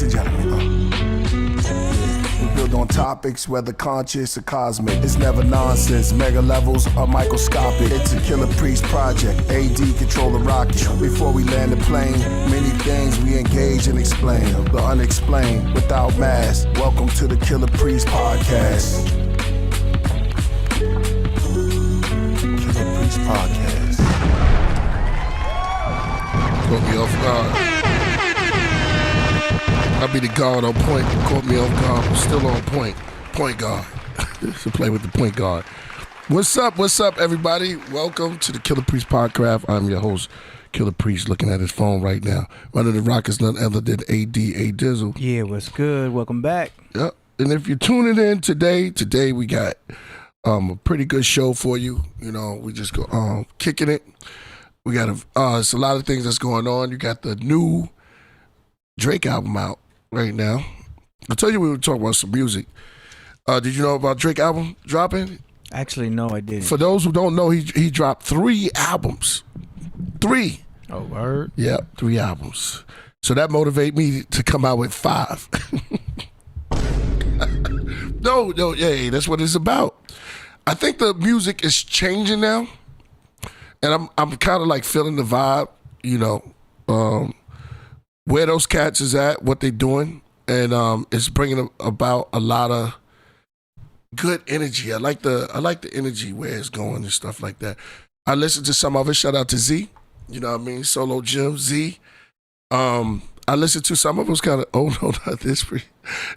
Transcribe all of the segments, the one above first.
ladies and gentlemen. We build on topics, whether conscious or cosmic. It's never nonsense, mega levels are microscopic. It's a Killah Priest project, AD control the rocket. Before we land the plane, many things we engage and explain. The unexplained, without mask. Welcome to the Killah Priest podcast. Killah Priest podcast. Caught me off guard. I'll be the guard on point. Caught me off guard. I'm still on point. Point guard. To play with the point guard. What's up, everybody? Welcome to the Killah Priest Podcraft. I'm your host, Killah Priest, looking at his phone right now. Running the rock is none other than A.D.A. Dizzle. Yeah, what's good? Welcome back. Yep. And if you're tuning in today we got a pretty good show for you. You know, we just go kicking it. We got it's a lot of things that's going on. You got the new Drake album out right now. I told you we were talking about some music. Did you know about Drake album dropping? Actually, no, I didn't. For those who don't know, he dropped 3 albums. 3. Oh, word? Yep, 3 albums. So that motivated me to come out with 5. No, yeah, that's what it's about. I think the music is changing now. And I'm kind of like feeling the vibe, you know, where those cats is at, what they doing, and it's bringing about a lot of good energy. I like the energy where it's going and stuff like that. I listened to some of it. Shout out to Z, you know what I mean, Solo Jim Z. I listened to some of it. Was kind of no, not this.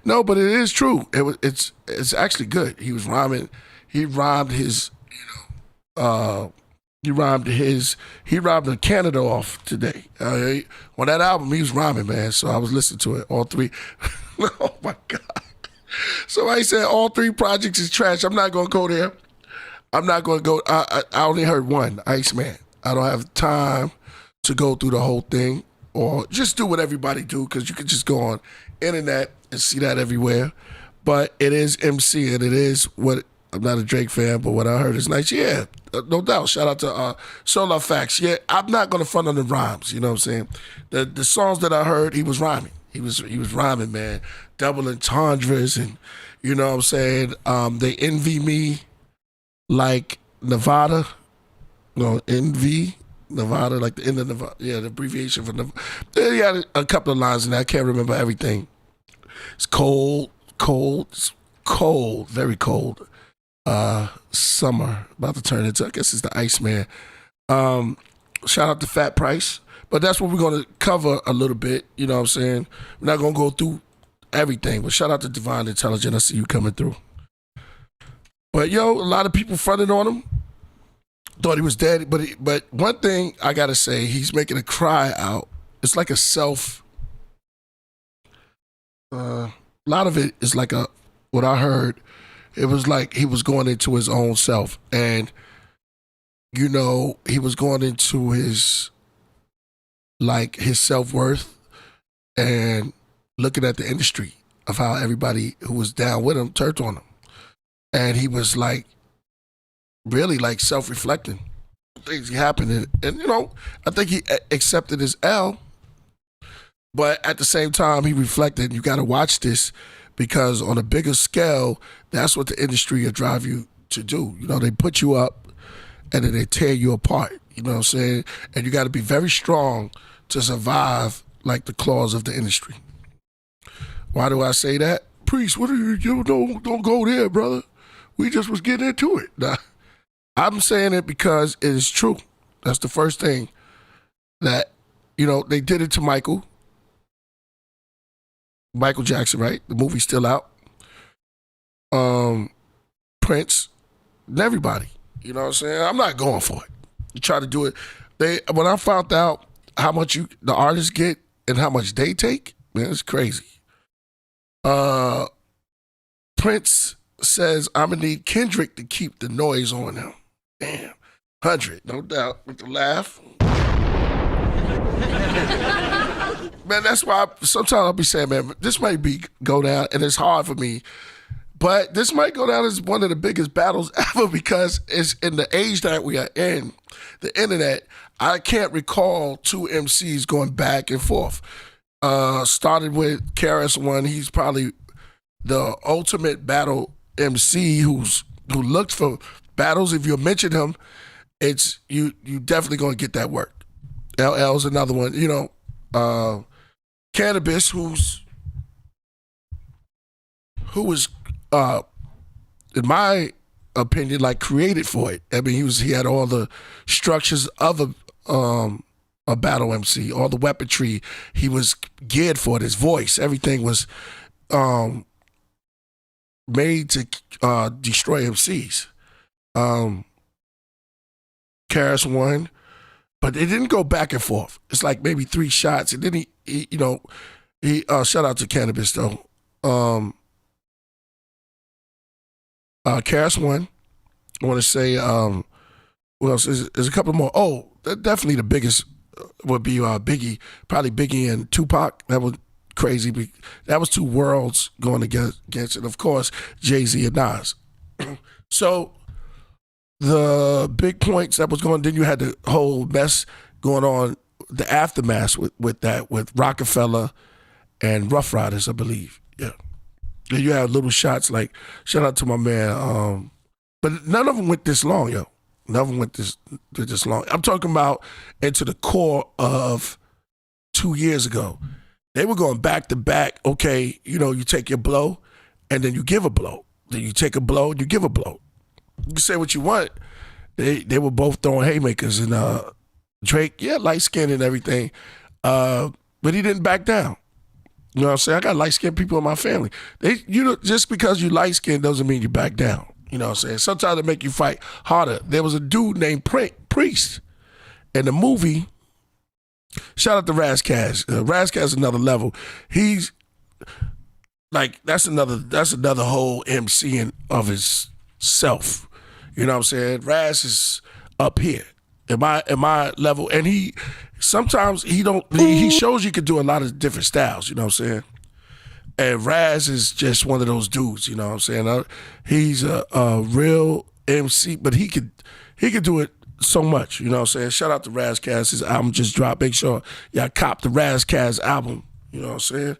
No, but it is true. It's actually good. He was rhyming. He rhymed his, you know. He rhymed the Canada off today. On that album, he was rhyming, man. So I was listening to it, all 3. Oh my God. Somebody said all 3 projects is trash. I'm not going to go there. I'm not going to go. I only heard one, Iceman. I don't have time to go through the whole thing or just do what everybody do, because you can just go on internet and see that everywhere. But it is MC, and it is what, I'm not a Drake fan, but what I heard is nice. Yeah, no doubt. Shout out to Solar Facts. Yeah, I'm not going to front on the rhymes. You know what I'm saying? The songs that I heard, he was rhyming. He was rhyming, man. Double entendres, and you know what I'm saying? They envy me like Nevada. No, envy Nevada, like the end of Nevada. Yeah, the abbreviation for Nevada. He had a couple of lines in there. I can't remember everything. It's cold, very cold. Summer about to turn into, I guess it's the Iceman. Shout out to Fat Price, but that's what we're going to cover a little bit. You know what I'm saying? We're not going to go through everything, but shout out to Divine Intelligence. I see you coming through. But yo, a lot of people fronted on him, thought he was dead. But one thing I gotta say, he's making a cry out. It's like a self. A lot of it is like what I heard. It was like he was going into his own self, and you know, he was going into his self-worth and looking at the industry of how everybody who was down with him turned on him. And he was like really like self-reflecting things happening, and you know, I think he accepted his L, but at the same time he reflected, you got to watch this, because on a bigger scale, that's what the industry will drive you to do. You know, they put you up and then they tear you apart. You know what I'm saying? And you got to be very strong to survive like the claws of the industry. Why do I say that? Priest, what are you don't go there, brother. We just was getting into it. Nah, I'm saying it because it is true. That's the first thing that, you know, they did it to Michael Jackson, right? The movie's still out. Prince, and everybody. You know what I'm saying? I'm not going for it. You try to do it. When I found out how much the artists get and how much they take, man, it's crazy. Prince says, I'm gonna need Kendrick to keep the noise on him. Damn. 100, no doubt, with the laugh. Man, that's why sometimes I'll be saying, man, this might go down, and it's hard for me, but this might go down as one of the biggest battles ever, because it's in the age that we are in, the internet. I can't recall 2 MCs going back and forth. Started with KRS-One. He's probably the ultimate battle MC who looked for battles. If you mention him, it's you definitely gonna get that work. LL's another one. Cannabis, who was in my opinion like created for it. I mean, he had all the structures of a battle MC, all the weaponry. He was geared for it. His voice, everything was made to destroy MCs. KRS-One, but it didn't go back and forth. It's like maybe 3 shots, and then he shout out to Cannabis though. KRS-One. I want to say what else? There's a couple more. Oh, definitely the biggest would be Biggie, probably Biggie and Tupac. That was crazy. That was 2 worlds going against it. Of course, Jay-Z and Nas. So the big points that was going, then you had the whole mess going on, the aftermath with that, with Rockefeller and Rough Riders, I believe. Yeah. And you had little shots like, shout out to my man, but none of them went this long, yo. None of them went this long. I'm talking about into the core of 2 years ago. They were going back to back. Okay, you take your blow and then you give a blow. Then you take a blow and you give a blow. You can say what you want. They were both throwing haymakers, and Drake, yeah, light skinned and everything, but he didn't back down. You know what I'm saying? I got light skinned people in my family. Just because you light skinned doesn't mean you back down. You know what I'm saying? Sometimes they make you fight harder. There was a dude named Priest in the movie. Shout out to Razkaz. Razkaz is another level. He's like, that's another whole MC of his self. You know what I'm saying? Raz is up here in my level, and he sometimes he shows you can do a lot of different styles. You know what I'm saying? And Raz is just one of those dudes. You know what I'm saying? He's a real MC, but he could do it so much. You know what I'm saying? Shout out to Razkaz. His album just dropped. Make sure y'all cop the Razkaz album. You know what I'm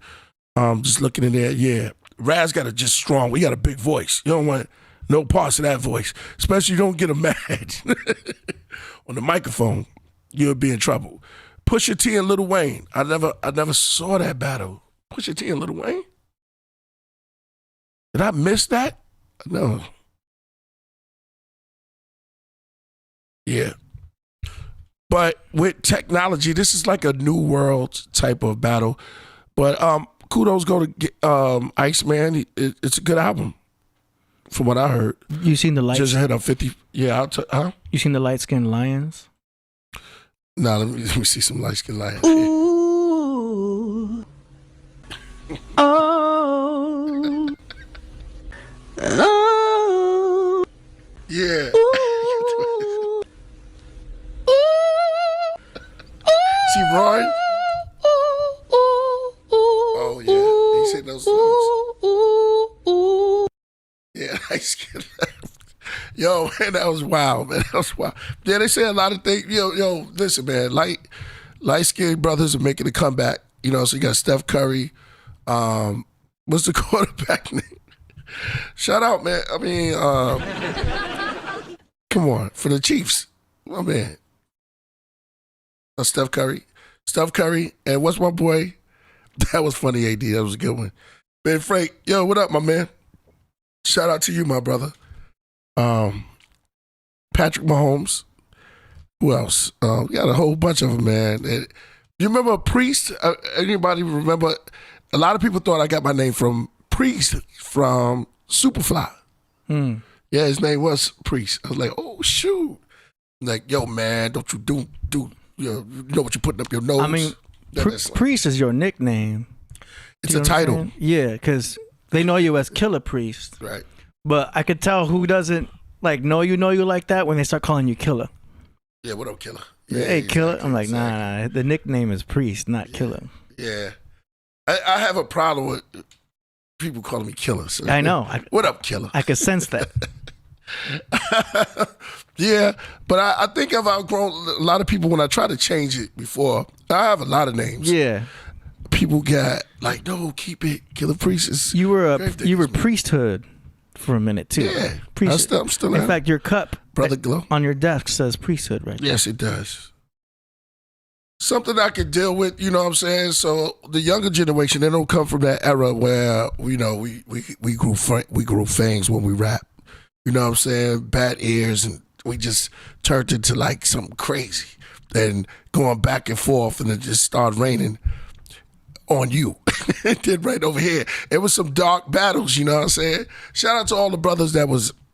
saying? Just looking in there, yeah. Raz got just strong. We got a big voice. You don't want no parts of that voice, especially you don't get him mad on the microphone. You'll be in trouble. Pusha T and Lil Wayne. I never saw that battle. Pusha T and Lil Wayne. Did I miss that? No. Yeah. But with technology, this is like a new world type of battle. But kudos go to Iceman. It's a good album, from what I heard. You seen the light? Just hit up 50. Yeah, huh? You seen the light skinned lions? Nah, let me see some light skinned lions. Ooh. Oh. Oh. Yeah. See Roy? Oh yeah, he's hitting those notes. Yeah, light skinned. Yo, man, that was wild, man. That was wild. Yeah, they say a lot of things. Yo, listen, man. Light-skinned brothers are making a comeback. So you got Steph Curry. What's the quarterback name? Shout out, man. I mean, come on, for the Chiefs, my man. Steph Curry. And what's my boy? That was funny, AD. That was a good one. Ben Frank, yo, what up, my man? Shout out to you, my brother. Patrick Mahomes. Who else? We got a whole bunch of them, man. And you remember Priest? Anybody remember? A lot of people thought I got my name from Priest from Superfly. Yeah, his name was Priest. I was like, oh shoot! Like, yo, man, don't you do you know what you're putting up your nose? I mean, Priest is your nickname. It's a title. Yeah, because they know you as Killah Priest. Right. But I could tell who doesn't know you like that when they start calling you Killah. Yeah, what up, Killah? Yeah, hey, Killah. I'm like, nah, the nickname is Priest, not Killah. Yeah. I have a problem with people calling me Killah. So. I know. What up, Killah? I could sense that. Yeah, but I think I've outgrown a lot of people when I try to change it before. I have a lot of names. Yeah. People people got like, no, keep it. Killah Priest is. You were Grave man. priesthood for a minute too. Yeah, priesthood. I'm still In at fact, your cup, Brother Glow, on your desk says priesthood right there. Yes, it does. Something I can deal with, you know what I'm saying? So the younger generation, they don't come from that era where, you know, we grew fangs when we rap. You know what I'm saying? Bad ears, and we just turned into like something crazy. And going back and forth, and it just started raining on you. It did right over here. It was some dark battles, you know what I'm saying? Shout out to all the brothers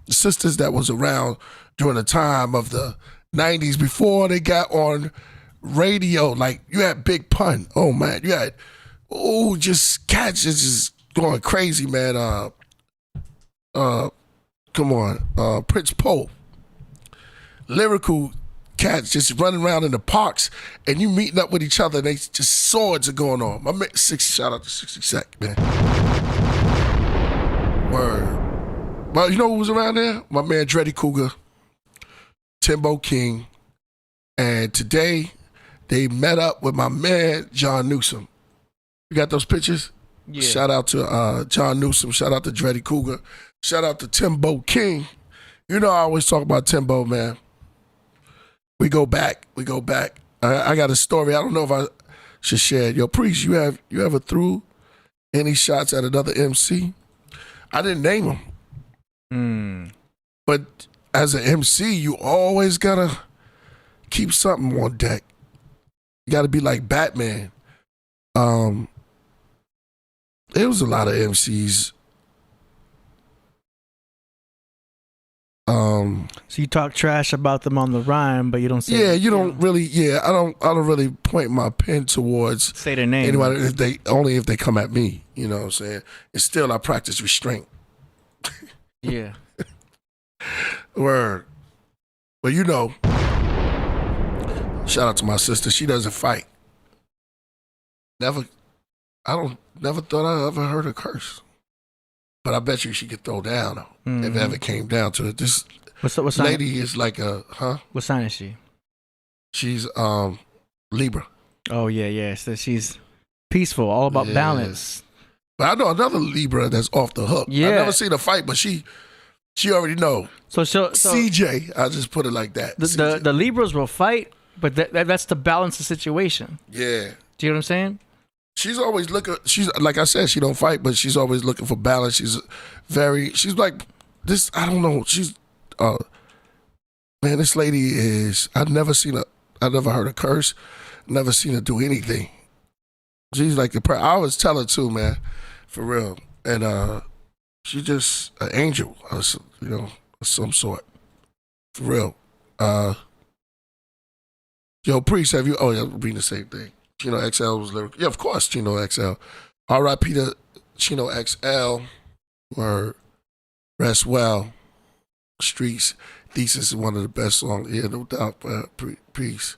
sisters that was around during the time of the 90s before they got on radio. Like, you had Big Pun. Oh, man. You had, just cats just going crazy, man. Come on. Prince Poe. Lyrical cats just running around in the parks, and you meeting up with each other, and they just swords are going on. My man, shout out to 60 Sec, man. Word. Well, you know who was around there? My man Dreddy Cougar, Timbo King, and today they met up with my man John Newsom. You got those pictures? Yeah. Shout out to John Newsom. Shout out to Dreddy Cougar. Shout out to Timbo King. You know I always talk about Timbo, man. We go back. I got a story. I don't know if I should share it. Yo, Priest, you ever threw any shots at another MC? I didn't name him. But as an MC, you always gotta keep something on deck. You gotta be like Batman. There was a lot of MCs. So you talk trash about them on the rhyme, but you don't say. Yeah, you don't really. Yeah, I don't really point my pen towards say their name. anybody if they come at me. You know what I'm saying? And still, I practice restraint. Yeah. Word. But you know, shout out to my sister. She doesn't fight. Never thought I ever heard her curse. But I bet you she could throw down though, if it ever came down to it. This What's lady is like a, What sign is she? She's Libra. Oh yeah. So she's peaceful, all about balance. But I know another Libra that's off the hook. Yeah. I've never seen her fight, but she already know. So CJ, I just put it like that. the Libras will fight, but that's to balance the situation. Yeah. Do you know what I'm saying? She's always she's like I said, she don't fight, but she's always looking for balance. She's like this, I don't know. She's man, this lady is, I never heard her curse, never seen her do anything. She's like I always tell her too, man, for real. And she's just an angel, you know, of some sort. For real. Yo, Priest, have you, yeah, we're reading the same thing. Chino XL was lyrical. Yeah, of course, Chino XL. R.I.P. to Chino XL. Word. Rest well. Streets. Thesis is one of the best songs. Yeah, no doubt. Peace.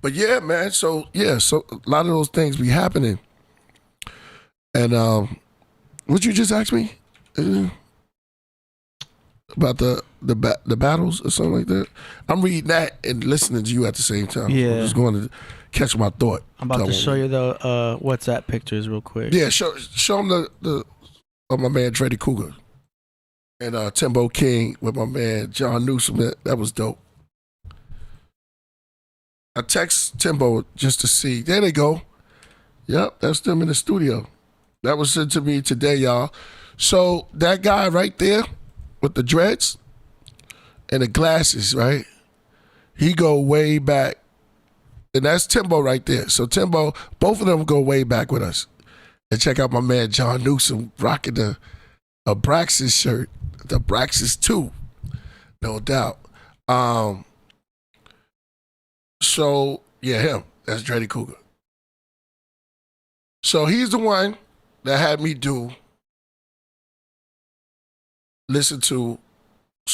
But yeah, man. So a lot of those things be happening. And what you just asked me about the battles or something like that. I'm reading that and listening to you at the same time. Yeah. I'm just going to catch my thought. I'm about to show you the WhatsApp pictures real quick. Yeah, show them the my man Dreddy Cougar and Timbo King with my man John Newsom. That was dope. I text Timbo just to see. There they go. Yep, that's them in the studio. That was sent to me today, y'all. So that guy right there with the dreads and the glasses, right? He go way back. And that's Timbo right there. So Timbo, both of them go way back with us. And check out my man John Newsom rocking a Braxis shirt, the Braxis 2, no doubt. So yeah, him. That's Dreddy Cougar. So he's the one that had me listen to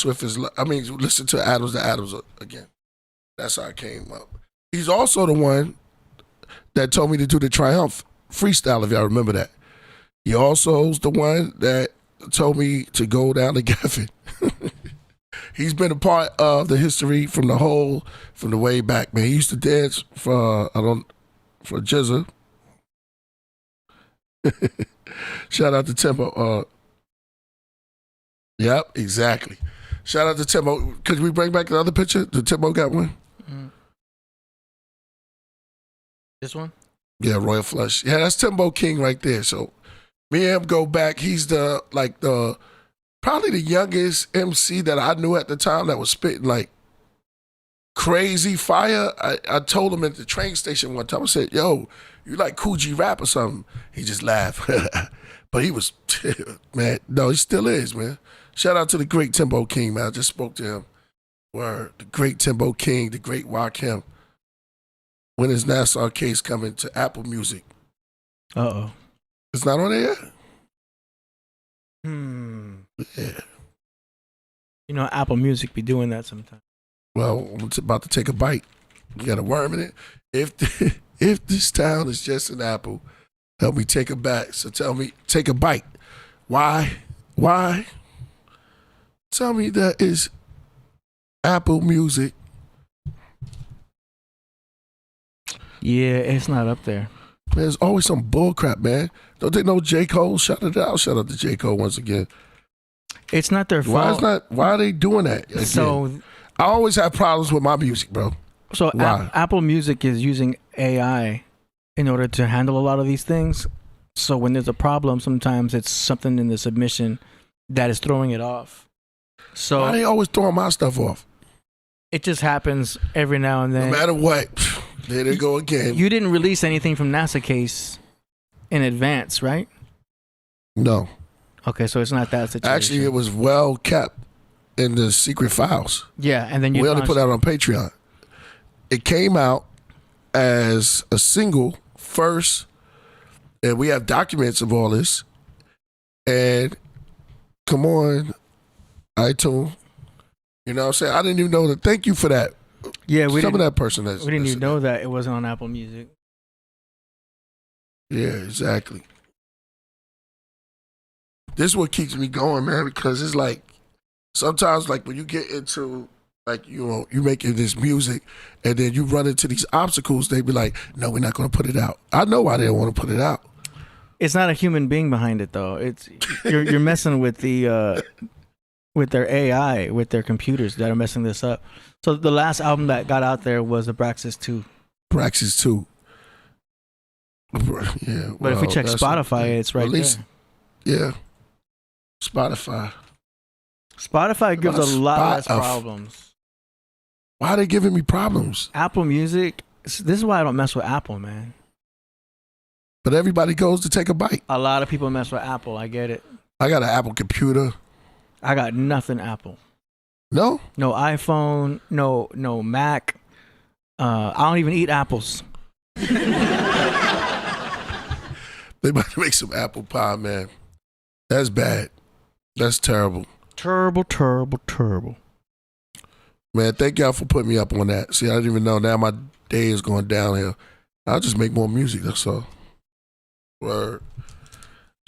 listen to Adams the Adams again. That's how I came up. He's also the one that told me to do the Triumph freestyle, if y'all remember that. He also is the one that told me to go down to Geffen. He's been a part of the history from the way back, man. He used to dance for Jizza. Shout out to Tempo. Yep, exactly. Shout out to Tempo. Could we bring back the other picture? The Tempo got one? This one? Yeah, Royal Flush. Yeah, that's Timbo King right there. So me and him go back. He's the probably the youngest MC that I knew at the time that was spitting like crazy fire. I told him at the train station one time, I said, yo, you like Cool G rap or something? He just laughed. But he was, man, no, he still is, man. Shout out to the great Timbo King, man. I just spoke to him. Word, the great Timbo King, the great Rakim. When is Nassau Case coming to Apple Music? Uh-oh. It's not on there yet? Yeah. You know, Apple Music be doing that sometimes. Well, I'm about to take a bite. You got a worm in it? If this town is just an apple, help me take a bite. So tell me, take a bite. Why? Tell me that is Apple Music. Yeah, it's not up there. Man, there's always some bullcrap, man. Don't they know J. Cole? Shout out to J. Cole once again. It's not their fault. Why are they doing that again? So I always have problems with my music, bro. So Why? Apple Music is using AI in order to handle a lot of these things. So when there's a problem, sometimes it's something in the submission that is throwing it off. So why are they always throwing my stuff off? It just happens every now and then. No matter what, there they go again. You didn't release anything from NASA Case in advance, right? No. Okay, so it's not that situation. Actually, it was well kept in the secret files. Yeah, and then we only put that on Patreon. It came out as a single first, and we have documents of all this. And come on, iTunes. You know what I'm saying? I didn't even know that. Thank you for that. Yeah, we Some didn't, of that person that's we didn't even know that it wasn't on Apple Music. Yeah, exactly. This is what keeps me going, man, because it's like sometimes like when you get into like, you know, you making this music and then you run into these obstacles, they be like, no, we're not going to put it out. I know why they don't want to put it out. It's not a human being behind it though. It's you're messing with the with their AI, with their computers that are messing this up. So the last album that got out there was Abraxas 2. Abraxas 2. Yeah. But if we check Spotify, it's right there. Yeah. Spotify. Spotify gives a lot less problems. Why are they giving me problems? Apple Music, this is why I don't mess with Apple, man. But everybody goes to take a bite. A lot of people mess with Apple, I get it. I got an Apple computer. I got nothing Apple. No? No iPhone, no Mac. I don't even eat apples. They about to make some apple pie, man. That's bad. That's terrible. Terrible. Man, thank y'all for putting me up on that. See, I didn't even know. Now my day is going downhill. I'll just make more music. That's all. Word.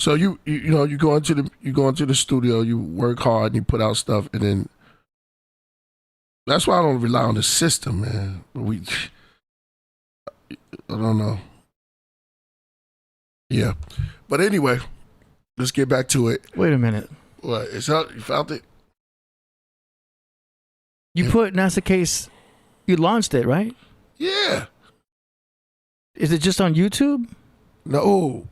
So you know you go into the studio, you work hard, and you put out stuff, and then that's why I don't rely on the system, man. I don't know. Yeah, but anyway, let's get back to it. Wait a minute. What? It's out. You found it? You put NASA Case. You launched it, right? Yeah. Is it just on YouTube? No,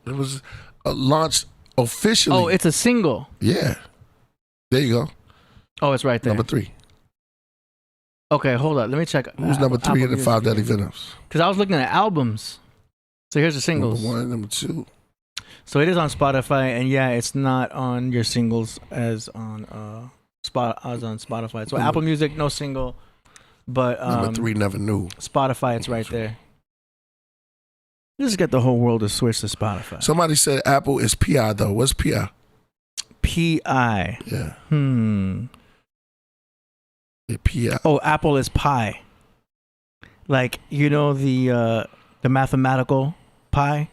it was launched officially. Oh, it's a single. Yeah. There you go. Oh, it's right there. Number 3. Okay, hold on. Let me check. Who's number 3 in the 5 Deadly Venoms? Because I was looking at albums. So here's the singles. Number 1, number 2. So it is on Spotify, and yeah, it's not on your singles as on Spotify. So Apple Music, no single, but number 3, Never Knew. Spotify, it's right there. Just get the whole world to switch to Spotify. Somebody said Apple is PI though. What's PI? PI. Yeah. The PI. Oh, Apple is pi. Like, you know the mathematical pi,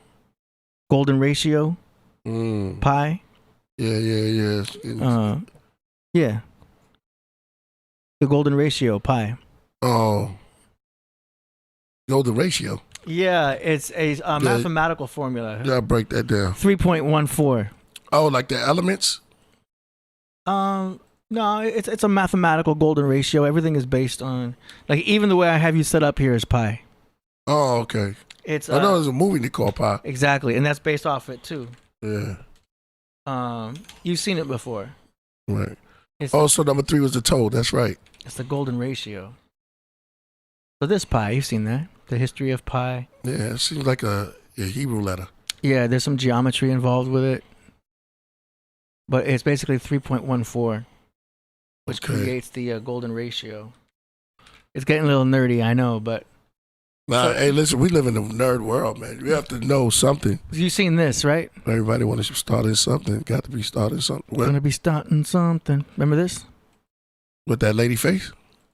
golden ratio, pi. Yeah. Yeah. The golden ratio pi. Oh. Golden ratio. Yeah, it's a mathematical formula. Yeah, break that down. 3.14. Oh, like the elements? No, it's a mathematical golden ratio. Everything is based on, like, even the way I have you set up here is pi. Oh, okay. It's I know there's a movie they call Pi. exactly, and that's based off it too. Yeah. You've seen it before. Right. It's Also, number 3 was the toad. That's right. it's the golden ratio. So this pi, you've seen that. The history of pi. Yeah, it seems like a Hebrew letter. Yeah, there's some geometry involved with it. But it's basically 3.14, which Okay. creates the golden ratio. It's getting a little nerdy, I know, but Nah, So- hey, listen, we live in a nerd world, man. You have to know something. you've seen this, right? Everybody wants to start in something. Got to be starting something. We're gonna be starting something. Remember this? With that lady face?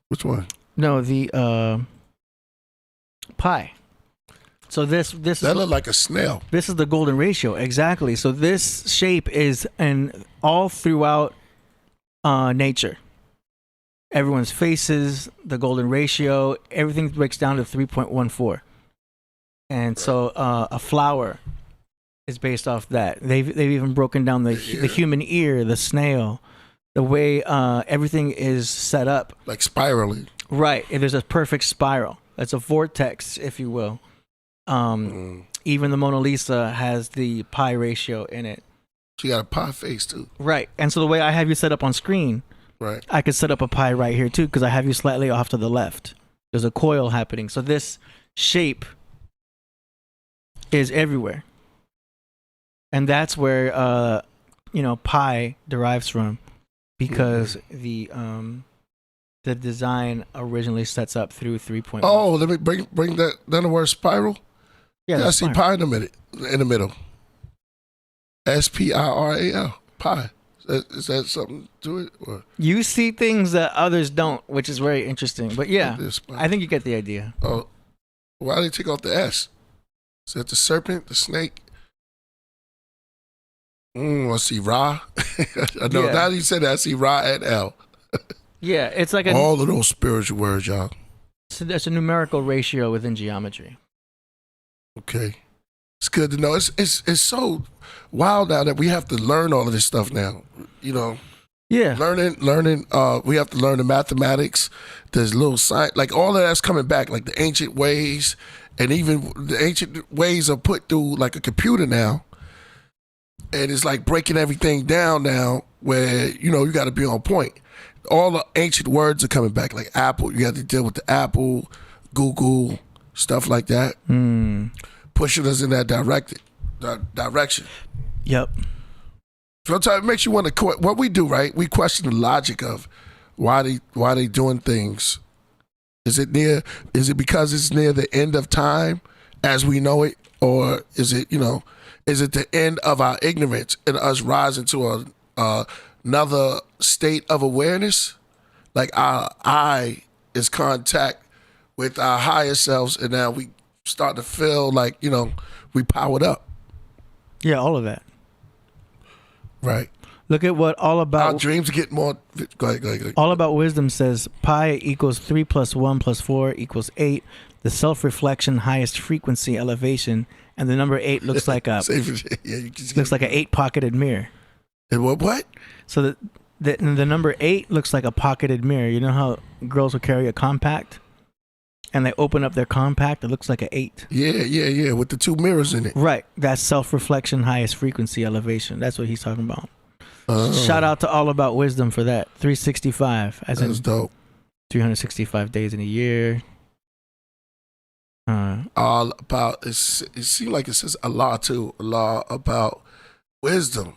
Which one? No, the pi. So this That looked like a snail. this is the golden ratio, exactly. So this shape is all throughout nature. Everyone's faces, the golden ratio, everything breaks down to 3.14. And so a flower is based off that. They've even broken down the human ear, the snail, the way everything is set up. Like spiraling. Right. There's a perfect spiral. It's a vortex, if you will. Even the Mona Lisa has the pi ratio in it. She got a pie face, too. Right. And so the way I have you set up on screen, Right. I could set up a pi right here too, because I have you slightly off to the left. There's a coil happening. So this shape is everywhere. And that's where pi derives from, because the design originally sets up through 3.1. Oh, let me bring that down the word spiral. Yeah, I that's see fine. pi in the middle. SPIRAL. Pi. Is that something to it? Or You see things that others don't, which is very interesting. But yeah, this, I think you get the idea. oh, why did they take off the S? Is that the serpent, the snake? I see Ra. I know. Yeah. Now that you said that, I see Ra and L. Yeah, it's like All of those spiritual words, y'all. there's a numerical ratio within geometry. Okay. It's good to know. It's so wild now that we have to learn all of this stuff now. You know, Yeah. learning. We have to learn the mathematics. There's little science, like all of that's coming back, like the ancient ways, and even the ancient ways are put through like a computer now, and it's like breaking everything down now. Where you got to be on point. All the ancient words are coming back, like Apple. You have to deal with the Apple, Google, stuff like that. Pushing us in that direction. Yep. Sometimes it makes you want to what we do, right? We question the logic of why they doing things. Is it because it's near the end of time as we know it, or is it the end of our ignorance and us rising to another state of awareness? Like our eye is contact with our higher selves, and now we start to feel like we powered up. Yeah, all of that. Right. Look at what all Our about dreams get more. Go ahead. all about wisdom says. Pi equals 3 plus 1 plus 4 equals 8. The self-reflection, highest frequency, elevation, and the number 8 looks like a looks like an 8-pocketed mirror. And what? So the number 8 looks like a pocketed mirror. You know how girls will carry a compact, and they open up their compact, it looks like an 8. Yeah, with the 2 mirrors in it. Right. That's self-reflection, highest frequency, elevation. That's what he's talking about. Shout out to All About Wisdom for that. 365, as That's in dope. 365 days in a year. All about it seems like it says Allah too. Allah about wisdom.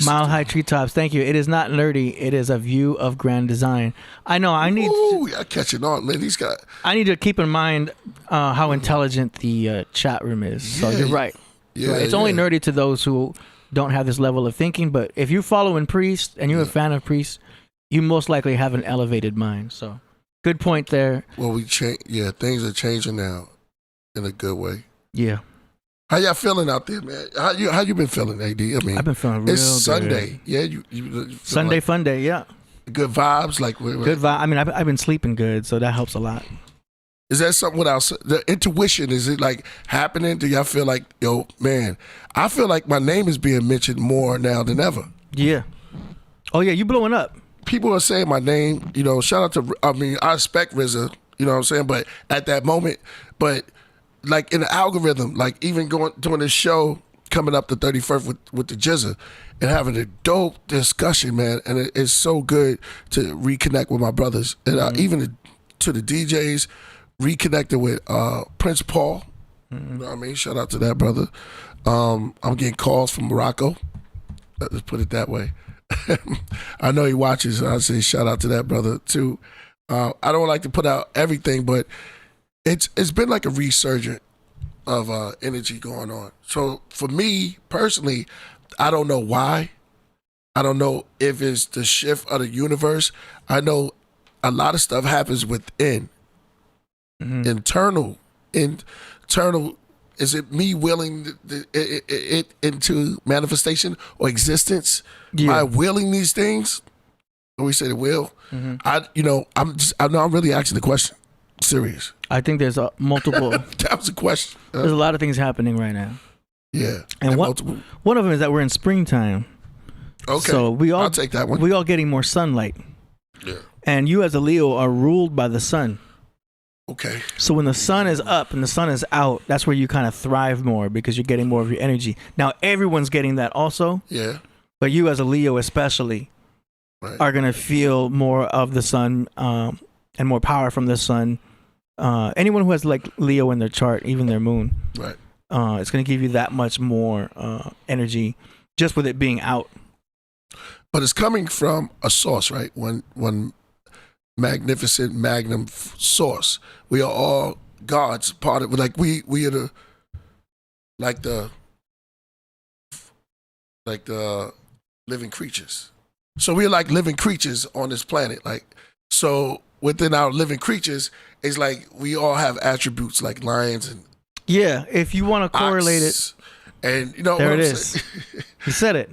Mile High Treetops. Thank you. It is not nerdy. It is a view of grand design. I know. I need. Ooh, y'all catching on, man. These guys. I need to keep in mind how intelligent the chat room is. So Yeah, you're right. Yeah, Right. It's only nerdy to those who don't have this level of thinking. But if you're following Priest and you're a fan of Priest, you most likely have an elevated mind. So good point there. Well, we change. Yeah, things are changing now, in a good way. Yeah. How y'all feeling out there, man? How you been feeling, AD? I mean, I've been feeling real it's good. Sunday. Yeah, you feel Sunday like fun day. Yeah. good vibes, like Good vibe. I mean, I've been sleeping good, so that helps a lot. Is that something without the intuition? Is it like happening? Do y'all feel like, yo, man, I feel like my name is being mentioned more now than ever. Yeah. Oh yeah, you blowing up. People are saying my name, you know, shout out to, I mean, I respect RZA, you know what I'm saying? But at that moment, but like in the algorithm, like even doing this show coming up the 31st with the Jizza and having a dope discussion, man. And it's so good to reconnect with my brothers. And even to the DJs, reconnected with Prince Paul. You know what I mean? Shout out to that brother. I'm getting calls from Morocco. Let's put it that way. I know he watches. So I say shout out to that brother too. I don't like to put out everything, but it's been like a resurgence of energy going on. So for me personally, I don't know why. I don't know if it's the shift of the universe. I know a lot of stuff happens within. Internal. Is it me willing it into manifestation or existence? Am I willing these things? When we say the will, I'm really asking the question. Serious. I think there's multiple. That was a question. There's a lot of things happening right now. Yeah, and one of them is that we're in springtime. Okay, so I'll take that one. We all getting more sunlight. Yeah, and you as a Leo are ruled by the sun. Okay. So when the sun is up and the sun is out, that's where you kind of thrive more because you're getting more of your energy. Now everyone's getting that also. Yeah. But you as a Leo especially are gonna feel more of the sun and more power from the sun. Anyone who has like Leo in their chart, even their moon, it's going to give you that much more energy just with it being out. But it's coming from a source, right? One magnificent magnum source. We are all God's part of it. Like we are the living creatures. So we're like living creatures on this planet. Like so. Within our living creatures, it's like we all have attributes like lions and if you want to correlate it, and you know there it is. You said it.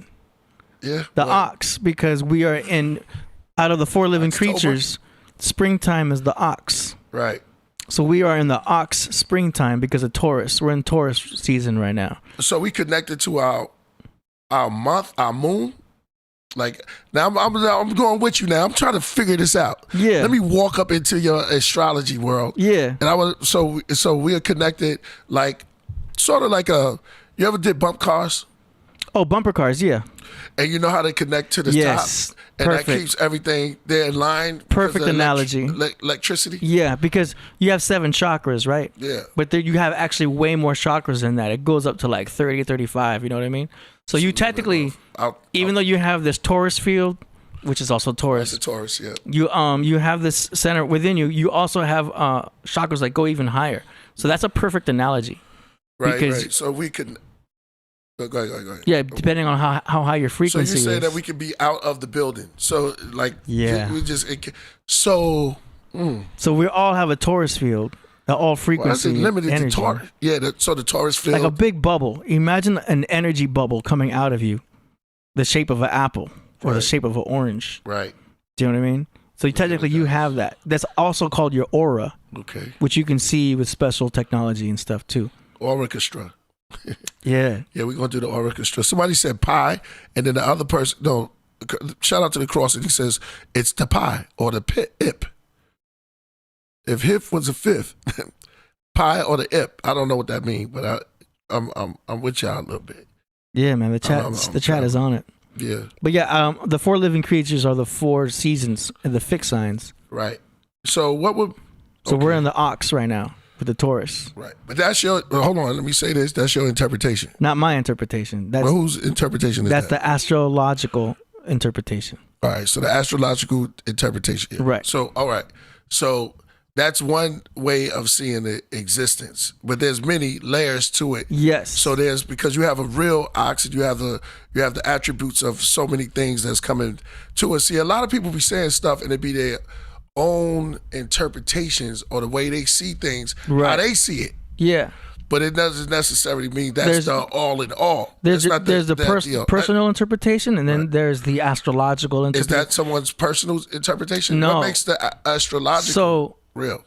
Yeah, the ox, because we are out of the 4 living creatures, springtime is the ox. Right. So we are in the ox springtime because of Taurus. We're in Taurus season right now. So we connected to our month, our moon. Like now, I'm going with you now. I'm trying to figure this out. Yeah. Let me walk up into your astrology world. Yeah. And I was so we are connected, like sort of like you ever did bump cars? Oh, bumper cars, yeah. And you know how they connect to the top, and perfect. that keeps everything there in line. Perfect analogy. Electricity. Yeah, because you have 7 chakras, right? Yeah. But there you have actually way more chakras than that. It goes up to like 30, 35. You know what I mean? So you technically, even though you have this Taurus field, which is also Taurus. That's a Taurus, yeah. You have this center within you. You also have chakras that go even higher. So that's a perfect analogy. Right. So we can. Go ahead. Yeah, depending on how high your frequency is. So you say that we could be out of the building. So like, we just So we all have a Taurus field. All frequency limited energy. to Taurus. Yeah, so the Taurus field. Like a big bubble. Imagine an energy bubble coming out of you, the shape of an apple or the shape of an orange. Right. Do you know what I mean? So technically you have that. That's also called your aura. Okay. Which you can see with special technology and stuff too. Orchestra. Yeah. Yeah, we're going to do the orchestra. Somebody said pi, and then the other person, no, shout out to the cross, and he says it's the pi or the ip. If hip was a fifth, pi or the ip, I don't know what that means, but I'm with y'all a little bit. Yeah, man, the chat is on it. Yeah. But yeah, the 4 living creatures are the 4 seasons and the fixed signs. Right. So what would? So we're in the ox right now with the Taurus. Right. But that's your. Hold on. Let me say this. That's your interpretation. Not my interpretation. That's whose interpretation is that? That's the astrological interpretation. All right. So the astrological interpretation. Yeah. Right. So all right. So that's one way of seeing the existence, but there's many layers to it. Yes. So there's, because you have a real ox, you have the attributes of so many things that's coming to us. See, a lot of people be saying stuff and it be their own interpretations or the way they see things, how they see it. Yeah. But it doesn't necessarily mean that's the all in all. There's the personal interpretation, and then there's the astrological interpretation. Is that someone's personal interpretation? No. What makes the astrological real?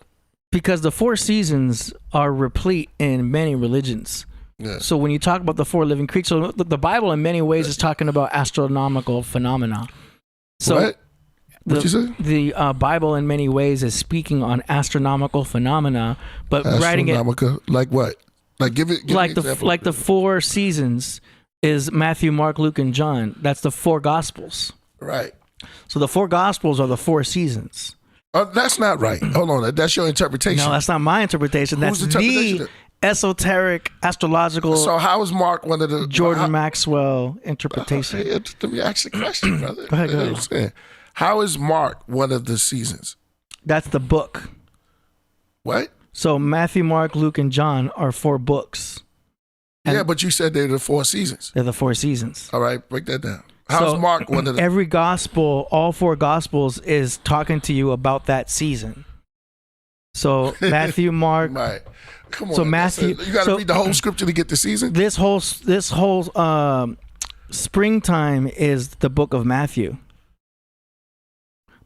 Because the 4 seasons are replete in many religions. Yeah. So when you talk about the 4 living creatures, so the Bible in many ways is talking about astronomical phenomena. So What? What you say? The Bible in many ways is speaking on astronomical phenomena, but writing it Astronomical, like what? Like give me like an the example. like the 4 seasons is Matthew, Mark, Luke, and John. That's the 4 Gospels. Right. So the 4 Gospels are the 4 seasons. That's not right. Hold on. That's your interpretation. No, that's not my interpretation. That's Whose interpretation? the esoteric, astrological, So how is Mark one of the Jordan Maxwell interpretation. Hey, let me ask you a question, brother. Go ahead, go You know ahead. what I'm saying? How is Mark one of the seasons? That's the book. What? So Matthew, Mark, Luke, and John are 4 books. And Yeah, but you said they're the 4 seasons. they're the 4 seasons. All right, break that down. How's So, Mark one of the? Every gospel, all 4 gospels is talking to you about that season. So Matthew, Mark, Right. Come on. So that's Matthew- it. You got to so- read the whole scripture to get the season. this whole springtime is the book of Matthew.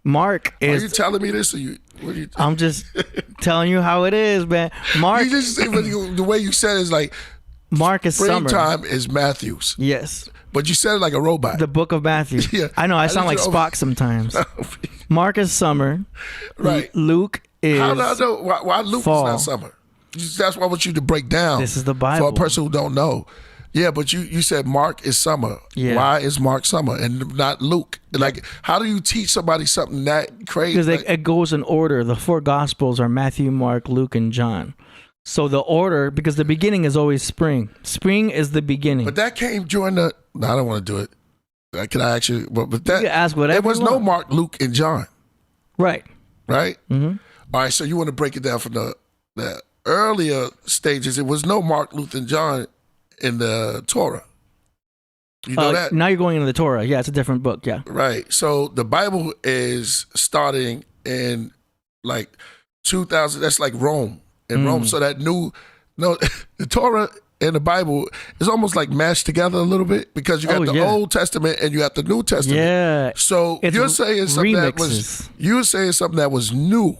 Mark Are you is. telling me this, or you? What are you? I'm just telling you how it is, man. Mark You just say the way you said it is like Mark is summer. springtime is Matthew's, Yes, but you said it like a robot. the book of Matthew. Yeah. I know. I I sound like just- Spock sometimes. Mark is summer. Right. Luke is. How do I know why Luke fall. is not summer? That's why I want you to break down. This is the for Bible. a person who don't know. Yeah, but you said Mark is summer. Yeah. Why is Mark summer and not Luke? Like, how do you teach somebody something that crazy? Because Like, it goes in order. The 4 gospels are Matthew, Mark, Luke, and John. So the order, because the beginning is always spring. Spring is the beginning. but that came during the. No, I don't want to do it. Can I actually? But that You can ask whatever there was you no want. Mark, Luke, and John, Right. right? Mm-hmm. All right. So you want to break it down from the earlier stages? It was no Mark, Luke, and John in the Torah. You know that? Now you're going into the Torah. Yeah, it's a different book. Yeah. Right. So the Bible is starting in like 2000. That's like Rome. In Rome. So that the Torah and the Bible is almost like mashed together a little bit because you got the yeah. Old Testament and you got the New Testament. Yeah. So It's you're saying something remixes. that was new.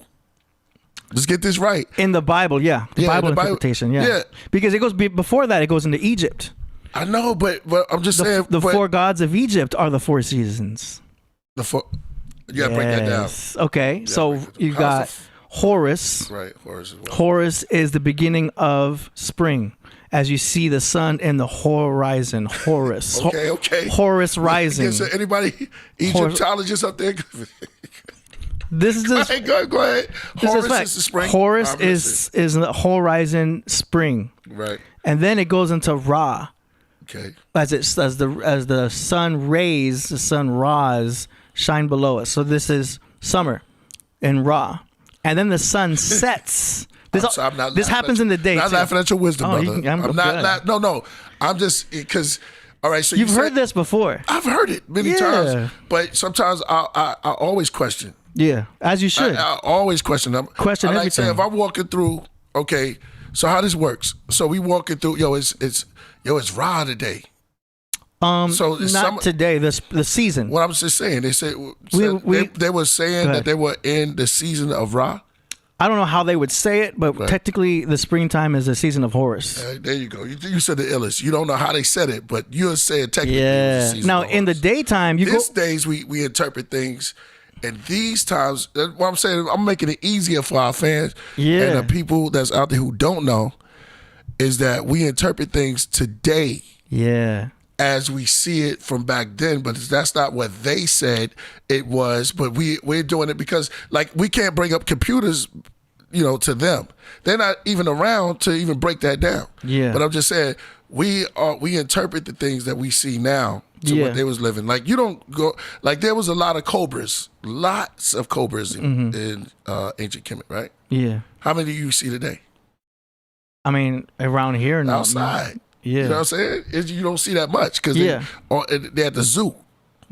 Let's get this right. In the Bible, yeah. The Yeah, Bible the Bible- interpretation, yeah. yeah. Because it goes before that, it goes into Egypt. I know, but I'm just The, saying the but 4 gods of Egypt are the 4 seasons. the four. You gotta break that down. Yes. Okay. So you How's got the Horus. Right, Horus as well. Horus is the beginning of spring. As you see the sun in the horizon, Horus. Okay. Horus rising. Is there anybody Egyptologist up there? This is just, Go ahead. this Horus is fact. is the spring. Horus I'm is the horizon spring, listening. Right. and then it goes into Ra. Okay. As the sun rays, the sun Ra's shine below us. So this is summer in Ra, and then the sun sets. I'm not This laughing happens at- in the day. Not too. laughing at your wisdom, Oh, brother. I'm I'm not. good. No. I'm just because. All right. So You've you heard said, this before. I've heard it many Yeah. times, but sometimes I always question. Yeah, as you should. I always question them. Question I like saying if everything. I'm walking through, okay, so how this works? So we walking through. It's Ra today. so it's not summer- today. The season. What I'm just saying, they said We- they were saying Go that ahead. they were in the season of Ra. I don't know how they would say it, but Right. technically, the springtime is the season of Horus. There you go. You said the illest. You don't know how they said it, but you're saying technically. it was Yeah. the season Now, of in the Horus. daytime, you These go. days we interpret things, and these times, what I'm saying, I'm making it easier for our fans Yeah. and the people that's out there who don't know, is that we interpret things today Yeah. as we see it from back then, but that's not what they said it was. But we're doing it because, like, we can't bring up computers, to them. They're not even around to even break that down. Yeah. But I'm just saying we interpret the things that we see now to Yeah. what they was living. Like, you don't go, like, there was a lot of cobras, lots of cobras in ancient Kemet, right? Yeah. How many do you see today? I mean, around here now. Outside. Yeah. You know what I'm saying? You don't see that much because Yeah. they're at the zoo.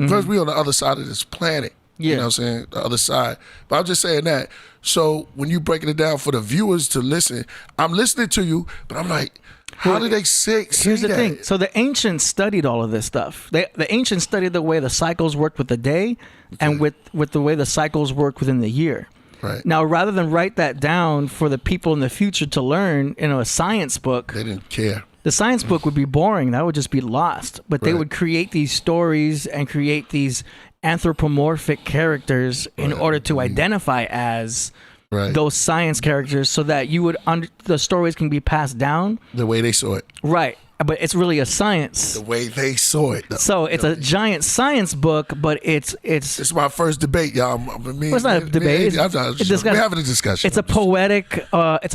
First, we on the other side of this planet. Yeah. You know what I'm saying? The other side. But I'm just saying that. So when you breaking it down for the viewers to listen, I'm listening to you, but I'm like, how did they see Here's the that? thing. So the ancients studied all of this stuff. The ancients studied the way the cycles worked with the day and with the way the cycles work within the year. Right. Now, rather than write that down for the people in the future to learn, a science book, They didn't care. the science book would be boring. That would just be lost. But they Right. would create these stories and create these anthropomorphic characters in order to identify as Right. those science characters, so that you would the stories can be passed down. The way they saw it. Right. But it's really a science. The way they saw it. Though. So it's a giant science book, but it's It's my first debate, y'all. it's not a debate. We're having a discussion. It's a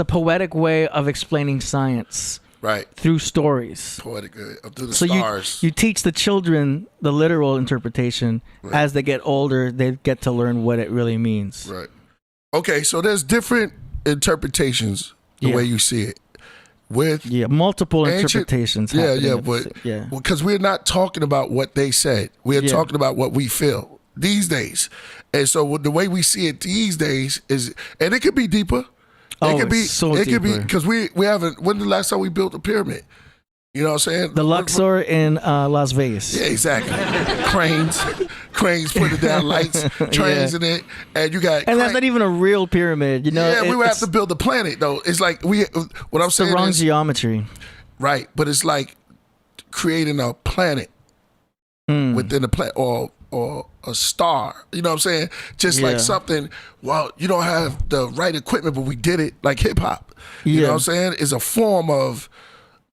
poetic way of explaining science right. through stories. Poetic through the So stars. you teach the children the literal interpretation. Right. As they get older, they get to learn what it really means. Right. Okay, so there's different interpretations the Yeah. way you see it. With Yeah, multiple ancient- interpretations. Yeah, happening yeah, at the but sa- yeah. because we're not talking about what they said, we're Yeah. talking about what we feel these days. And so the way we see it these days is, and it could be deeper. Oh, it could be, it's so it could be deeper. because we haven't. When the last time we built a pyramid? You know what I'm saying? The Luxor in Las Vegas. Yeah, exactly. cranes putting down lights, trains in it, and you got. And that's not even a real pyramid, Yeah, we would have it's to build a planet though. It's like what I'm the saying wrong is geometry. right, but it's like creating a planet within a planet or a star. You know what I'm saying? Just Yeah. like something. Well, you don't have the right equipment, but we did it. Like hip hop. You know Yeah. what I'm saying? It's a form of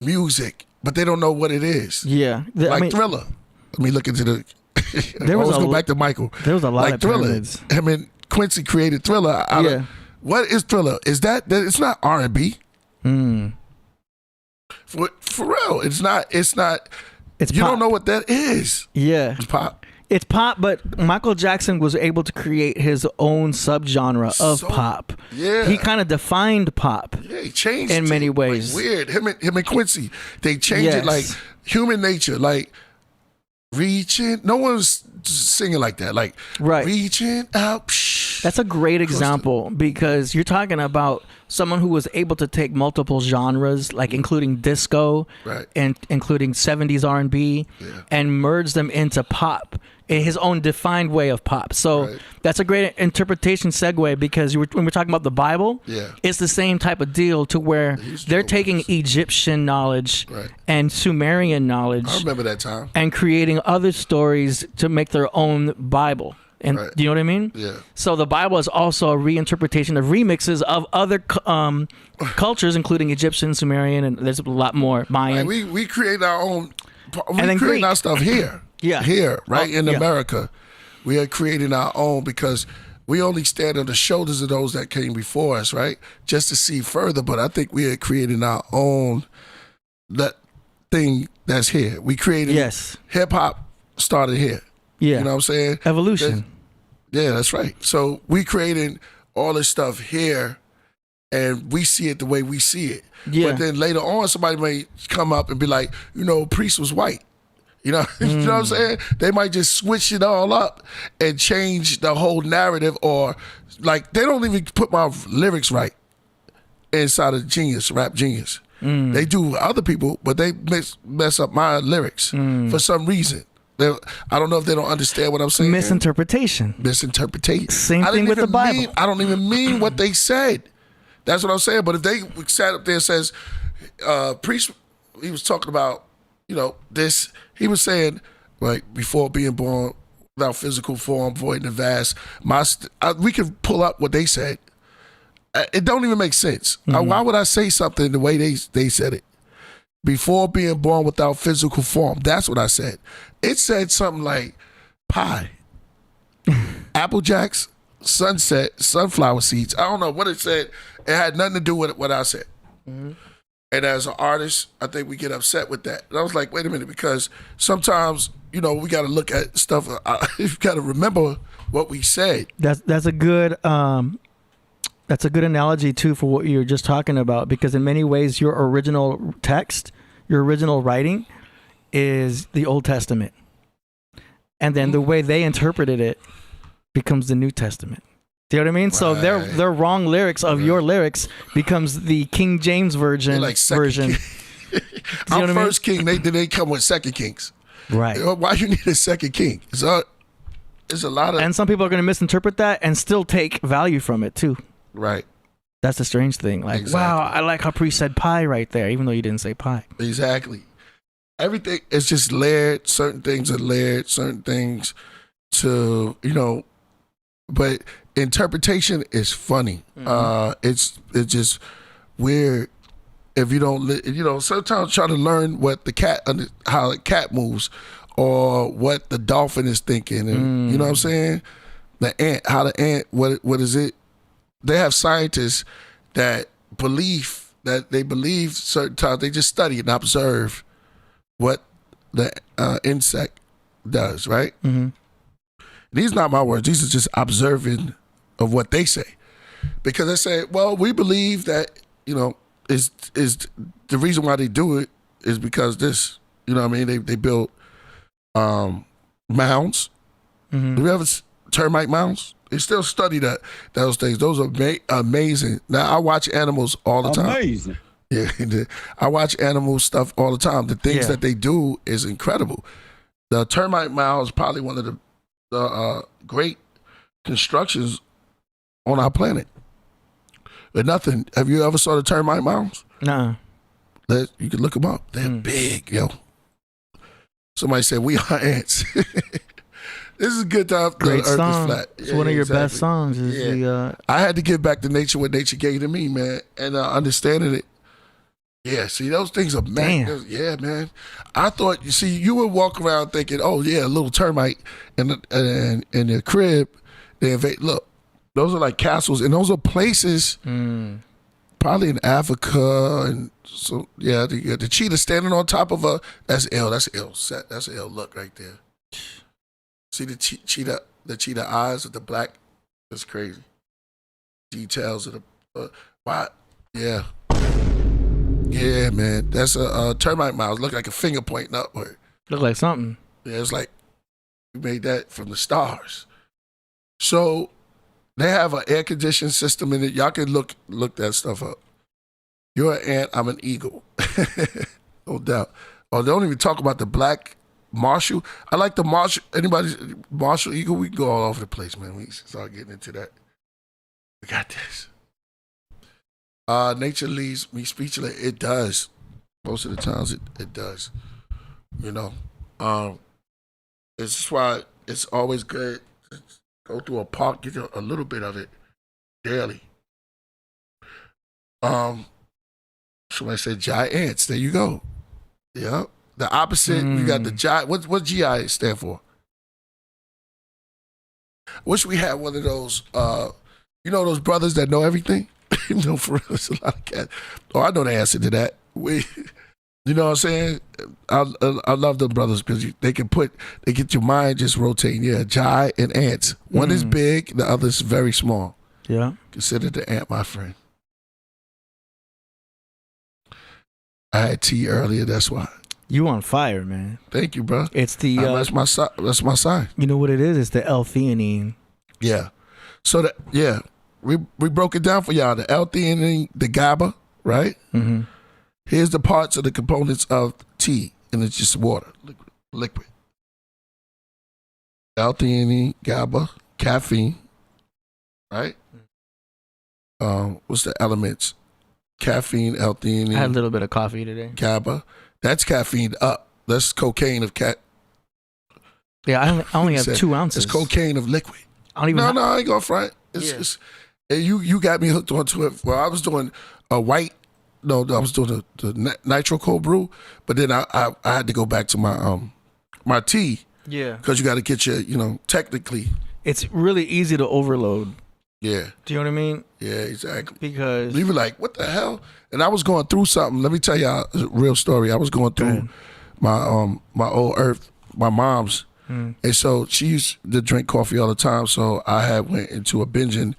music, but they don't know what it is. Yeah. Like Thriller. Let me look into the. There was Let's a go back to Michael. there was a lot like of Thriller. pyramids. I mean, Quincy created Thriller. Yeah. What is Thriller? Is that it's not R&B? For real, it's not. It's not. It's You pop. don't know what that is. Yeah. It's pop. It's pop, but Michael Jackson was able to create his own subgenre of So- pop. yeah. He kind of defined pop. Yeah, he changed In it. many Like, ways. weird. Him and Quincy, they changed it Yes. like human nature, like reaching. No one's singing like that. Like Right. reaching out. Psh. That's a great example because you're talking about someone who was able to take multiple genres, like including disco Right. and including 70s R&B, and merge them into pop in his own defined way of pop. So Right. that's a great interpretation segue because when we're talking about the Bible, Yeah. it's the same type of deal to where used to they're know taking this. Egyptian knowledge Right. and Sumerian knowledge I remember that time. and creating other stories to make their own Bible. And Right. do you know what I mean? Yeah. So the Bible is also a reinterpretation of remixes of other cultures, including Egyptian, Sumerian, and there's a lot more Mayan. Like we create our own. We And then create Greek. our stuff here. Yeah. Here, right in yeah. America, we are creating our own because we only stand on the shoulders of those that came before us, right? Just to see further. But I think we are creating our own that thing that's here. We created Yes. hip hop started here. Yeah. You know what I'm saying? Evolution. Yeah, that's right. So we creating all this stuff here, and we see it the way we see it. Yeah. But then later on, somebody may come up and be like, Priest was white. You know, you know what I'm saying? They might just switch it all up and change the whole narrative, or like they don't even put my lyrics right inside of Rap Genius. They do other people, but they mess up my lyrics for some reason. I don't know if they don't understand what I'm saying. Misinterpretation. Misinterpretation. Same I thing didn't with the even Bible. mean- I don't even mean what they said. That's what I'm saying. But if they sat up there and says, Priest, he was talking about, this, he was saying, like, before being born without physical form, void and vast, we could pull up what they said. It don't even make sense. Why would I say something the way they said it? Before being born without physical form. That's what I said. It said something like pie, Apple Jacks, sunset, sunflower seeds. I don't know what it said. It had nothing to do with what I said. And as an artist, I think we get upset with that. And I was like, wait a minute, because sometimes, we got to look at stuff. You got to remember what we said. That's a good analogy too for what you're just talking about, because in many ways your original text, your original writing is the Old Testament. And then the way they interpreted it becomes the New Testament. Do you know what I mean? So their wrong lyrics of your lyrics becomes the King James version. Like second king. I'm first king. They come with second kings. Right. Why you need a second king? So It's a lot of And some people are going to misinterpret that and still take value from it too. right. That's the strange thing. Like, Exactly. wow, I like how Priest said pie right there, even though you didn't say pie. Exactly. Everything is just layered. Certain things are layered. Certain things to but interpretation is funny. It's just weird if you don't. Sometimes try to learn what how the cat moves, or what the dolphin is thinking, and you know what I'm saying. The ant, how the ant, what is it? They have scientists that believe certain times. They just study and observe what the insect does, right? Mm-hmm. These are not my words. These are just observing of what they say. Because they say, well, we believe that, is the reason why they do it is because this, you know what I mean? They build mounds. Mm-hmm. Do you ever termite mounds? They still study those things. Those are amazing. Now, I watch animals all the time. Amazing. Yeah, I watch animal stuff all the time. The things that they do is incredible. The termite mound is probably one of the great constructions on our planet. But nothing. Have you ever saw the termite mounds? Nuh-uh. You can look them up. They're big, yo. Somebody said we are ants. This is a good time. Great the Earth song. is flat. It's one of your best songs. Is the I had to give back to nature what nature gave to me, man, and understanding it. Yeah, see, those things are Damn. Yeah, man. I thought, you would walk around thinking, oh yeah, a little termite in the crib. They invade. Look, those are like castles, and those are places, probably in Africa, and so yeah, the cheetah standing on top of that's ill. That's ill. That's an ill look right there. See the cheetah eyes with the black. That's crazy. Details of the why? Yeah. Yeah, man. That's a termite mouse. Look like a finger pointing upward. look like something. Yeah, it's like we made that from the stars. So they have an air conditioning system in it. Y'all can look that stuff up. You're an ant. I'm an eagle. No doubt. Oh, they don't even talk about the black Marshall. I like the Marshall. Anybody Marshall eagle? We can go all over the place, man. We start getting into that. We got this. Nature leaves me speechless. It does. Most of the times it does. It's just why it's always good to go through a park, get a little bit of it daily. Somebody said giants. There you go. Yeah. The opposite, we got the giant. What GI stand for? Wish we had one of those, those brothers that know everything? For real, it's a lot of cats. Oh, I know the answer to that. You know what I'm saying? I love them brothers because they get your mind just rotating. Yeah, giant and ants. One is big, the other is very small. Yeah. Consider the ant my friend. I had tea earlier, that's why. You on fire, man. Thank you, bro. It's the that's my sign. you know what it is? It's the L-theanine. Yeah. So we broke it down for y'all. The L-theanine, the GABA, right? Mm-hmm. Here's the parts of the components of tea, and it's just water, liquid. L-theanine, GABA, caffeine, right? What's the elements? Caffeine, L-theanine. I had a little bit of coffee today. GABA. That's caffeine up. That's cocaine of cat. Yeah, I only have 2 ounces. It's cocaine of liquid. I don't even. No, I ain't gonna front. You got me hooked onto it. Well, I was doing a white. No, I was doing the nitro cold brew, but then I had to go back to my tea. Yeah. Because you got to get your technically. It's really easy to overload. Yeah. Do you know what I mean? Yeah, exactly. Because you were like, what the hell? And I was going through something. Let me tell y'all a real story. I was going through my old earth, my mom's. And so she used to drink coffee all the time. So I went into a binging.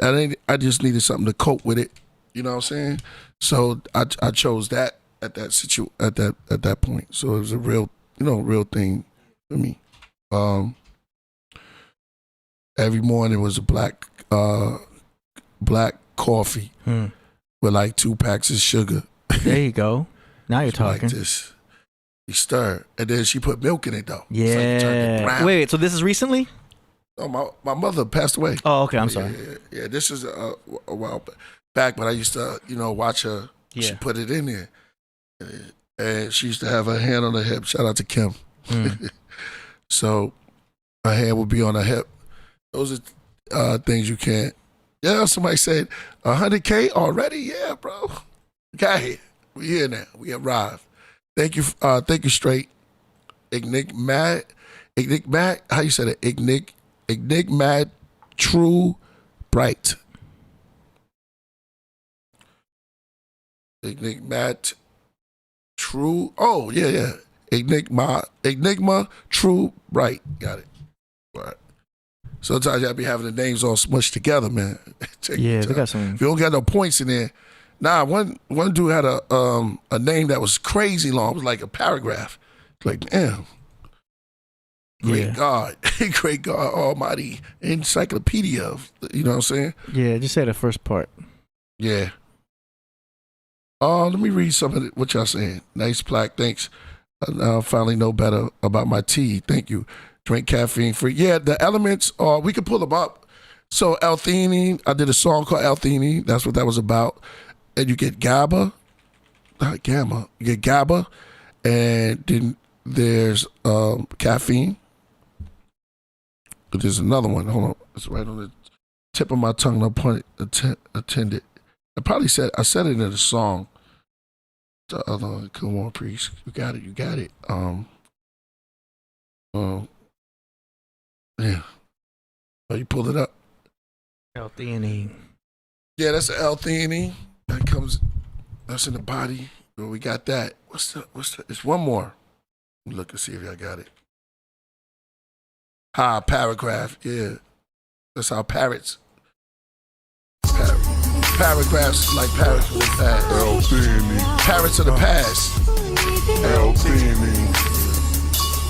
I just needed something to cope with it. You know what I'm saying? So I chose that at that point. So it was a real thing for me. Every morning was a black coffee with like 2 packs of sugar. there you go. Now you're Like talking. this. You stir, and then she put milk in it though. Yeah. So you turn it brown. Wait. So this is recently? Oh, my mother passed away. Oh, okay. I'm sorry. Yeah. This is a while back, but I used to, watch her. Yeah. She put it in there, and she used to have her hand on her hip. Shout out to Kim. So her hand would be on her hip. Those are things you can't. Yeah, somebody said 100K already. Yeah, bro. Got here. We here now. We arrived. Thank you, Straight. Enigmat. How you said it? Enigmat. True. Bright. Enigmat. True. Oh yeah. Enigma. True. Bright. Got it. All right. Sometimes y'all be having the names all smushed together, man. Yeah, they got some. If you don't got no points in there. Nah, one dude had a name that was crazy long. It was like a paragraph. Like, damn. Great God. Great God Almighty. Encyclopedia. You know what I'm saying? Yeah, just say the first part. Yeah. Let me read some of what y'all saying. Nice plaque. Thanks. I now finally know better about my tea. Thank you. Drink caffeine free. Yeah, the elements, we could pull them up. So L-theanine, I did a song called L-theanine. That's what that was about. And you get GABA, not gamma. You get GABA, and then there's caffeine. But there's another one. Hold on. It's right on the tip of my tongue. No pun intended. I said it in a song. The other one, come on, Priest. You got it. Yeah. Oh, you pulled it up. L-theanine. Yeah, that's the L-theanine. That's in the body. Well, we got that. What's the? It's one more. Let me look and see if y'all got it. Paragraph. Yeah. That's how parrots. Paragraphs like parrots of the past. L-theanine. Parrots of the past. L-theanine.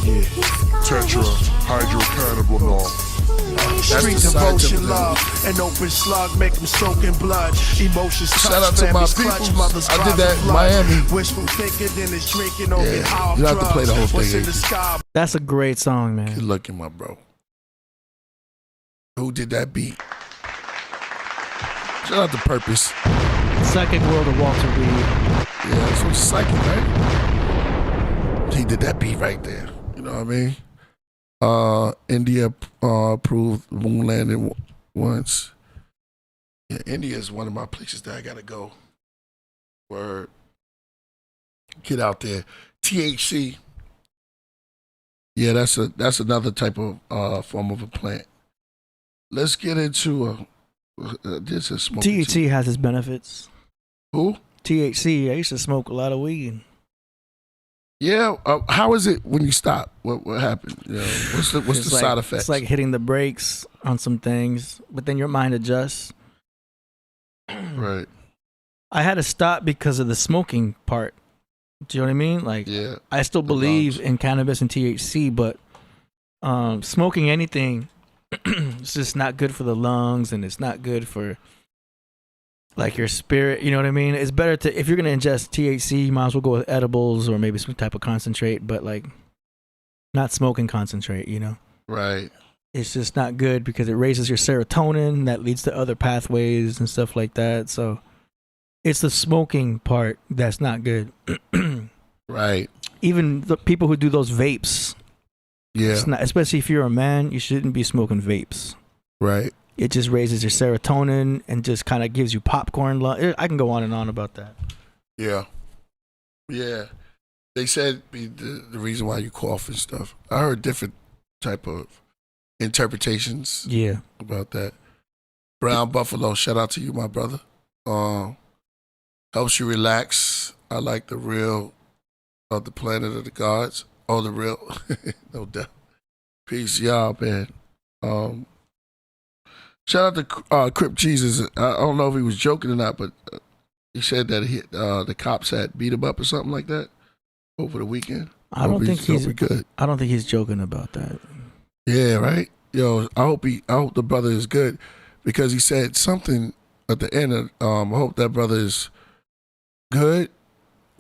Yeah. Tetra hydrocannabinol. That's Street the scientific devotion, love, an open slug, make them soak in blood. Emotions touch, Shout out to my families people. clutch, mothers I did cries that of in blood. Miami. Wishful thinking, then it's drinking, don't Yeah, get high off you don't have to play the whole drugs. What's thing, in the AJ. sky? That's a great song, man. Good looking, my bro. Who did that beat? Shout out to Purpose. Psychic World of Walter Reed. Yeah, that's what's psychic, right? He did that beat right there. You know what I mean? India approved moon landing once. Yeah, India is one of my places that I gotta go. Word. Get out there. THC. Yeah, that's another type of form of a plant. Let's get into this is smoking. THC has its benefits. Who? THC, I used to smoke a lot of weed. Yeah. How is it when you stop? What happened? You know, what's the It's like, side effects? It's like hitting the brakes on some things, but then your mind adjusts. Right. I had to stop because of the smoking part. Do you know what I mean? Like, Yeah. I still The believe lungs. in cannabis and THC, but smoking anything, it's just not good for the lungs, and it's not good for like your spirit. You know what I mean? It's better to, if you're gonna ingest THC, you might as well go with edibles or maybe some type of concentrate, but like not smoking concentrate. You know? Right. It's just not good because it raises your serotonin that leads to other pathways and stuff like that. So it's the smoking part that's not good. Right. Even the people who do those vapes, Yeah. it's not, especially if you're a man, you shouldn't be smoking vapes. Right. It just raises your serotonin and just kind of gives you popcorn. I can go on and on about that. Yeah. Yeah. They said the reason why you cough and stuff. I heard different type of interpretations Yeah. about that. Brown Buffalo, shout out to you, my brother. Helps you relax. I like the real of the planet of the gods. Oh, the real, no doubt. Peace, y'all, man. Shout out to Crip Jesus. I don't know if he was joking or not, but he said that the cops had beat him up or something like that over the weekend. I don't think he's good. I don't think he's joking about that. Yeah, right. Yo, I hope the brother is good because he said something at the end. I hope that brother is good.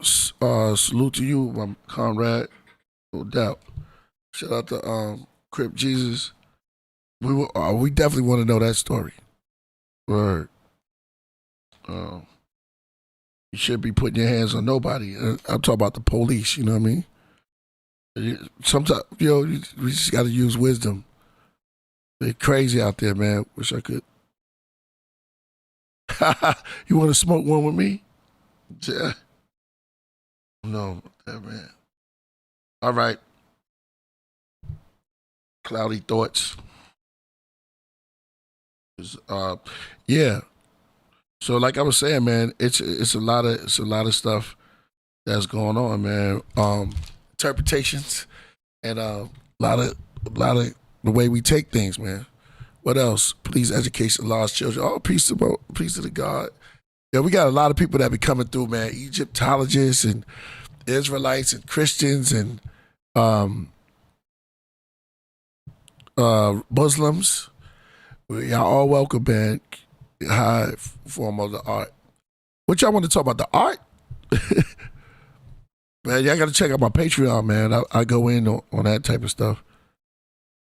Salute to you, my comrade. No doubt. Shout out to Crip Jesus. We definitely want to know that story. Word. You should be putting your hands on nobody. I'm talking about the police. You know what I mean? Sometimes, we just got to use wisdom. They're crazy out there, man. Wish I could. You want to smoke one with me? Yeah. No, man. All right. Cloudy thoughts. Yeah. So like I was saying, man, it's a lot of stuff that's going on, man. Interpretations and a lot of the way we take things, man. What else? Please educate the lost children. Oh, peace to the God. Yeah, we got a lot of people that be coming through, man. Egyptologists and Israelites and Christians and Muslims. Y'all all welcome, man. High form of the art. What y'all want to talk about? The art? Man, y'all got to check out my Patreon, man. I go in on that type of stuff.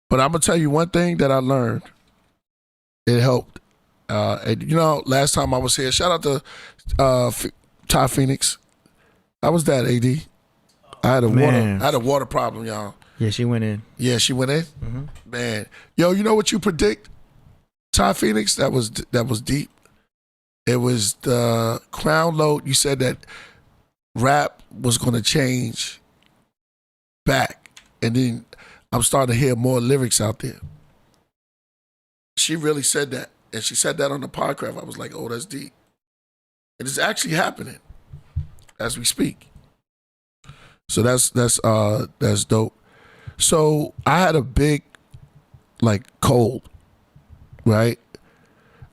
But I'm going to tell you one thing that I learned. It helped. And, last time I was here, shout out to Ty Phoenix. How was that, AD? I had a water problem, y'all. Yeah, she went in. Yeah, she went in? Mm-hmm. Man. Yo, you know what you predict? Ty Phoenix, that was deep. It was the Crown Load. You said that rap was going to change back. And then I'm starting to hear more lyrics out there. She really said that. And she said that on the Podcraft. I was like, oh, that's deep. And it's actually happening as we speak. So that's dope. So I had a big, cold, right?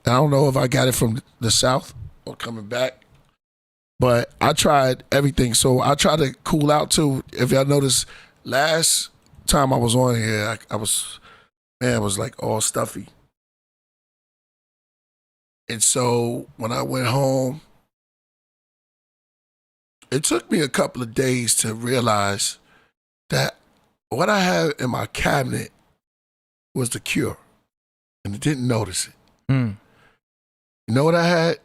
And I don't know if I got it from the South or coming back, but I tried everything. So I tried to cool out too. If y'all notice, last time I was on here, I was like all stuffy. And so when I went home, it took me a couple of days to realize that what I had in my cabinet was the cure. And I didn't notice it. Mm. You know what I had?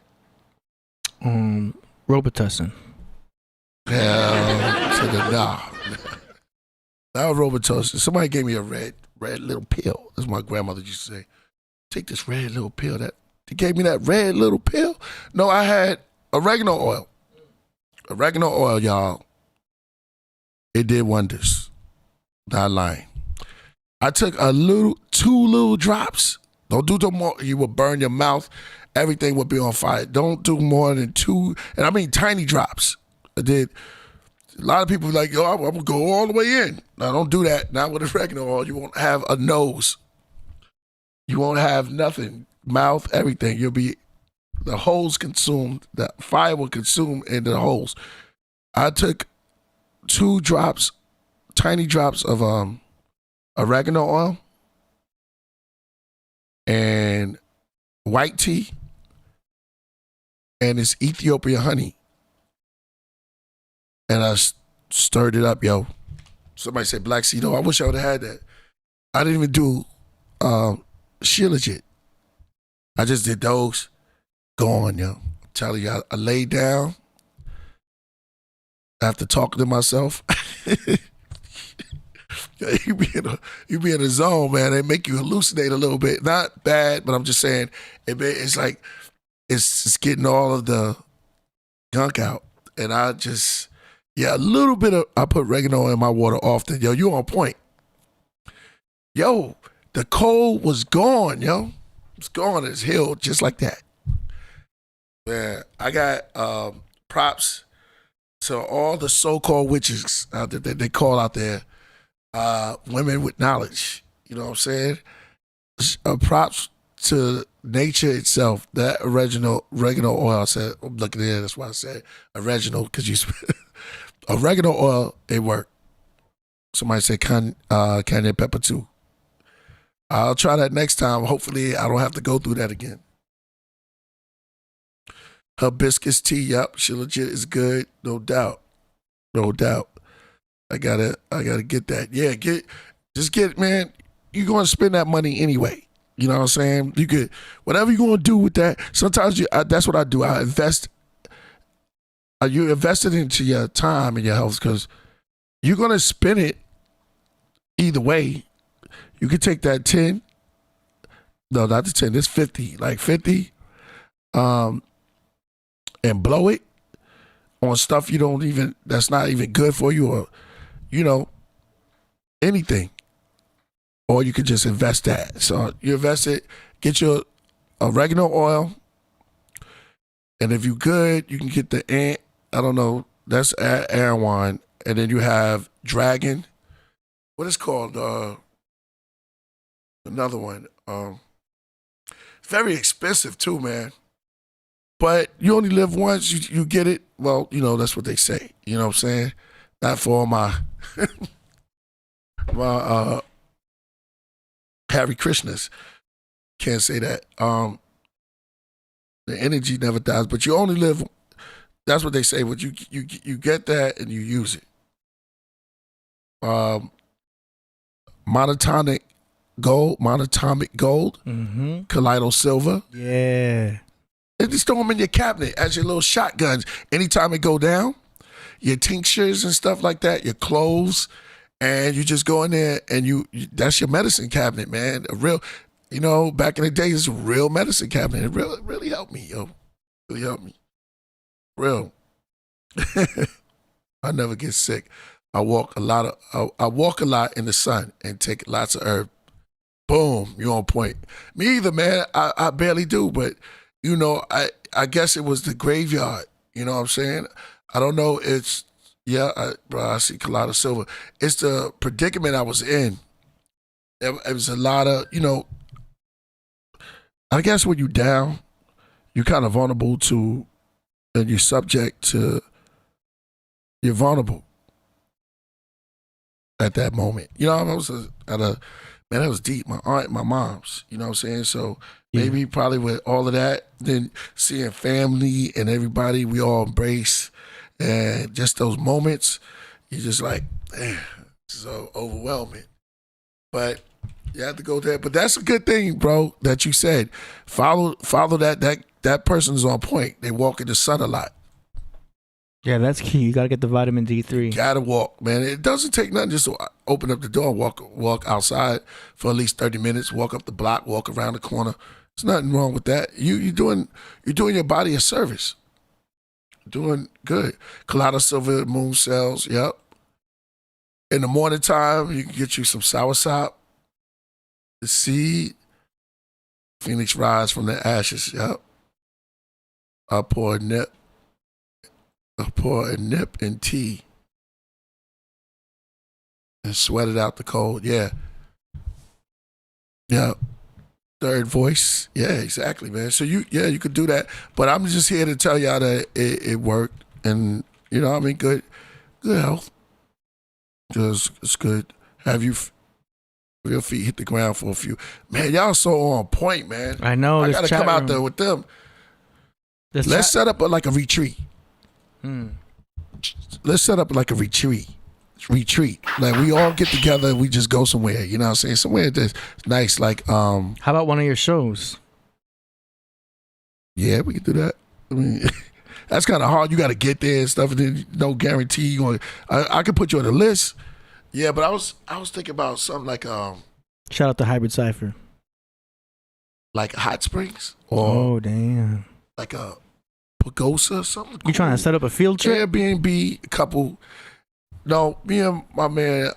Robitussin. Hell to the nah. That was Robitussin. Somebody gave me a red little pill. That's what my grandmother used to say. Take this red little pill. They gave me that red little pill. No, I had oregano oil. Oregano oil, y'all. It did wonders. Not lying. I took two little drops. Don't do no more. You will burn your mouth. Everything would be on fire. Don't do more than two, and I mean tiny drops. I did. A lot of people like, yo, I'm gonna go all the way in. Now don't do that. Not with oregano oil. You won't have a nose. You won't have nothing. Mouth, everything. You'll be, the holes consumed. The fire will consume into the holes. I took 2 drops, tiny drops of oregano oil and white tea, and it's Ethiopian honey. And I stirred it up, yo. Somebody said black seed oil. I wish I would have had that. I didn't even do Shilajit. I just did those. Gone, yo. I'm telling you, I laid down after talking to myself. You be in a zone, man. They make you hallucinate a little bit. Not bad, but I'm just saying it's like it's getting all of the gunk out. And I just, a little bit of, I put oregano in my water often. Yo, you on point. Yo, the cold was gone, yo. It's gone. It's healed just like that. Man, I got props to all the so-called witches that they call out there. Women with knowledge. You know what I'm saying? Props to nature itself. That oregano oil, I said, I'm looking at it, that's why I said oregano, because oregano oil, it worked. Somebody said cayenne pepper too. I'll try that next time. Hopefully I don't have to go through that again. Hibiscus tea, yup, she legit is good, no doubt. No doubt. I gotta get that. Yeah, man, you're gonna spend that money anyway. You know what I'm saying? You could, whatever you're gonna do with that. Sometimes that's what I do. I invest. You invested into your time and your health because you're gonna spend it either way. You could take that 10. No, not the 10. It's 50. Like 50, and blow it on stuff that's not even good for you, or anything. Or you could just invest that. So you invest it, get your oregano oil, and if you good, you can get the ant. I don't know. That's Aaron wine, and then you have dragon. What is called? Another one. Very expensive too, man. But you only live once. You get it. Well, that's what they say. You know what I'm saying? Not for all my my Hare Krishnas. Can't say that. The energy never dies, but you only live. That's what they say. But you get that and you use it. Monatomic gold, colloidal silver. Yeah. And just throw them in your cabinet as your little shotguns. Anytime it go down, your tinctures and stuff like that, your cloves, and you just go in there and that's your medicine cabinet, man. A real, back in the day, it's a real medicine cabinet. It really helped me, yo. Really helped me. Real. I never get sick. I walk a lot in the sun and take lots of herb. Boom, you're on point. Me either, man. I barely do, but I guess it was the graveyard. You know what I'm saying? I don't know. It's I see Colada Silver. It's the predicament I was in. It was a lot of, I guess when you're down, you're kind of vulnerable to, and you're subject to, you're vulnerable at that moment. I was man, that was deep. My aunt, my mom's, you know what I'm saying? So maybe probably with all of that, then seeing family and everybody, we all embrace, and just those moments, you're just like, man, so overwhelming. But you have to go there. But that's a good thing, bro, that you said. Follow that person's on point. They walk in the sun a lot. Yeah, that's key. You gotta get the vitamin D3. Gotta walk, man. It doesn't take nothing just to open up the door and walk outside for at least 30 minutes, walk up the block, walk around the corner. There's nothing wrong with that. You're doing your body a service. Doing good. Colada Silver, moon cells, yep. In the morning time, you can get you some soursop, the seed, phoenix rise from the ashes, yep. I pour a nip in tea and sweat it out the cold. Yeah. Yeah. Third voice. Yeah, exactly, man. So you could do that. But I'm just here to tell y'all that it worked, and good health. Just it's good. Have your feet hit the ground for a few. Man, y'all so on point, man. I know. I gotta come out there with them. Let's set up a retreat. Let's set up like a retreat. Like we all get together and we just go somewhere, you know what I'm saying? Somewhere that's nice, like How about one of your shows? Yeah, we can do that. I mean, that's kind of hard. You got to get there and stuff, and then no guarantee you going. I could put you on the list. Yeah, but I was thinking about something like shout out to Hybrid Cypher. Like Hot Springs or oh damn, like a Pagosa or something. You trying to set up a field trip? Airbnb, a couple. No, me and my man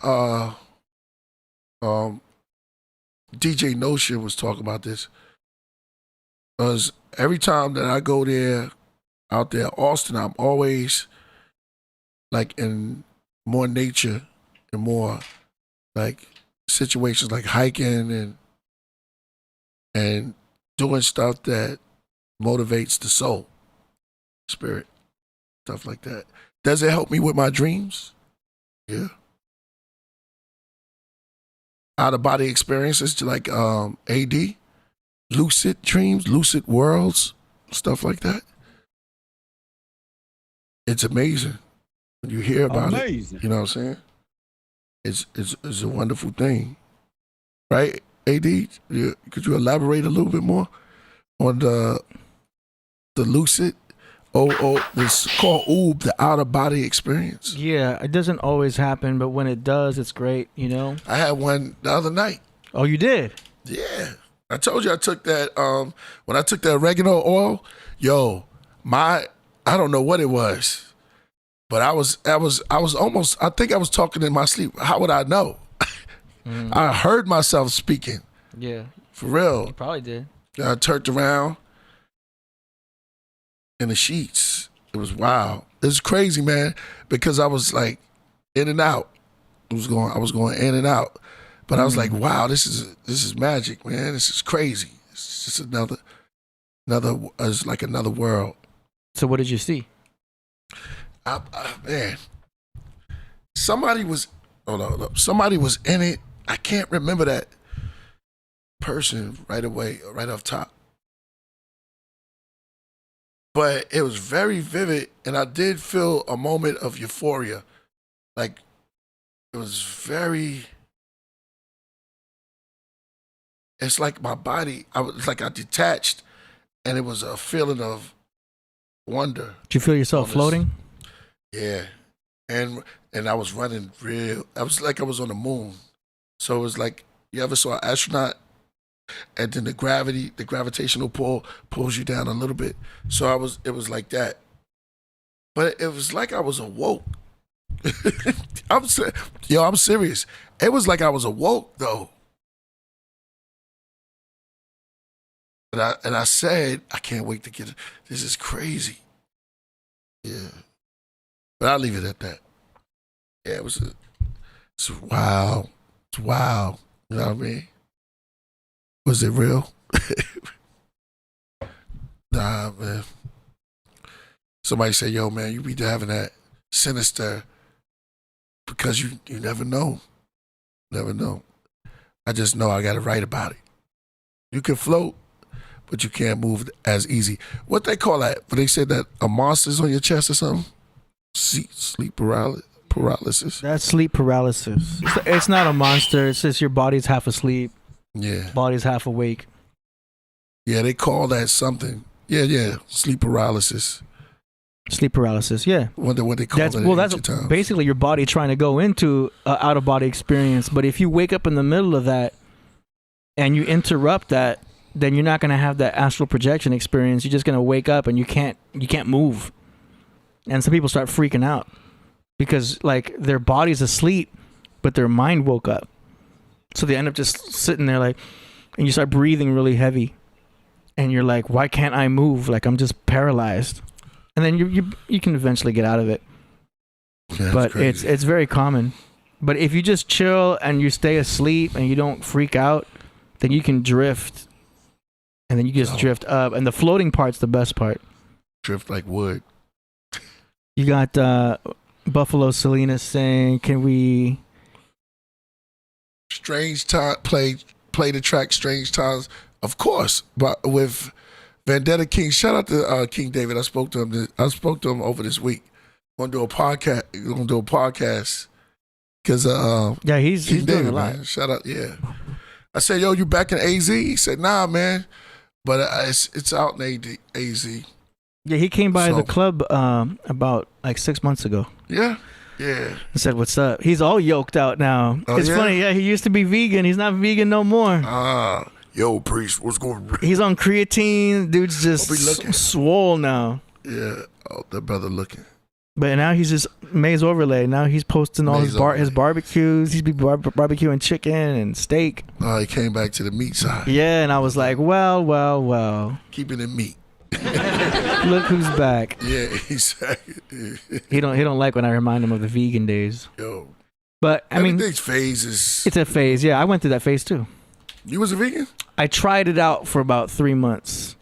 DJ Notion was talking about this. Because every time that I go there, out there, Austin, I'm always like in more nature and more like situations like hiking and doing stuff that motivates the soul, spirit, stuff like that. Does it help me with my dreams? Yeah. Out of body experiences like AD, lucid dreams, lucid worlds, stuff like that. It's amazing when you hear about it. You know what I'm saying? It's a wonderful thing, right? AD? Yeah. Could you elaborate a little bit more on the lucid? It's called OOB, the out of body experience. Yeah, it doesn't always happen, but when it does, it's great. You know. I had one the other night. Oh, you did? Yeah, I told you I took that. When I took that oregano oil, I don't know what it was, but I was almost. I think I was talking in my sleep. How would I know? I heard myself speaking. Yeah, for real. you probably did. I turned around in the sheets. It was wild. It was crazy, man, because I was like in and out. I was going in and out. But I was like, wow, this is magic, man. This is crazy. It's just another it's like another world. So what did you see? Man, somebody was in it. I can't remember that person right away, right off top. But it was very vivid, and I did feel a moment of euphoria. Like, it was very... It's like my body, I detached, and it was a feeling of wonder. Did you feel yourself floating? Yeah. And I was running I was like I was on the moon. So it was like, you ever saw an astronaut? And then the gravitational pull pulls you down a little bit. So it was like that. But it was like I was awoke. I'm serious. It was like I was awoke though. And I said, I can't wait to get it. This is crazy. Yeah. But I'll leave it at that. Yeah, it's wow. It's wow. You know what I mean? Was it real? Nah, man. Somebody say, yo, man, you be having that sinister because you never know. Never know. I just know I got to write about it. You can float, but you can't move as easy. What they call that? But they said that a monster's on your chest or something? Sleep paralysis. That's sleep paralysis. It's not a monster. It's just your body's half asleep. Yeah. Body's half awake. Yeah, they call that something. Yeah. Sleep paralysis. Sleep paralysis, yeah. Wonder what they call it. Well, that's basically your body trying to go into an out-of-body experience. But if you wake up in the middle of that and you interrupt that, then you're not going to have that astral projection experience. You're just going to wake up and you can't move. And some people start freaking out because like their body's asleep, but their mind woke up. So they end up just sitting there like, and you start breathing really heavy. And you're like, why can't I move? Like I'm just paralyzed. And then you can eventually get out of it. Yeah, but it's very common. But if you just chill and you stay asleep and you don't freak out, then you can drift. And then you just drift up. And the floating part's the best part. Drift like wood. You got Buffalo Salinas saying, can we... Strange Time, play the track Strange Times, of course, but with Vendetta King. Shout out to King David. I spoke to him over this week. Gonna do a podcast because yeah, he's King doing David, a lot. man. Shout out, yeah. I said, yo, you back in AZ? He said, nah, man, but it's out in AZ. Yeah, he came by the club about like 6 months ago. Yeah. I said, what's up? He's all yoked out now. Oh, it's funny. Yeah, he used to be vegan. He's not vegan no more. Yo, Priest, what's going on? He's on creatine. Dude's just swole now. Yeah. Oh, that brother looking. But now he's just Maze Overlay. Now he's posting all his barbecues. He's be barbecuing chicken and steak. Oh, he came back to the meat side. Yeah, and I was like, well. Keeping it meat. Look who's back. Yeah, exactly. He don't like when I remind him of the vegan days. Yo. But I mean, everything's phases. It's a phase. Yeah, I went through that phase too. You was a vegan? I tried it out for about 3 months.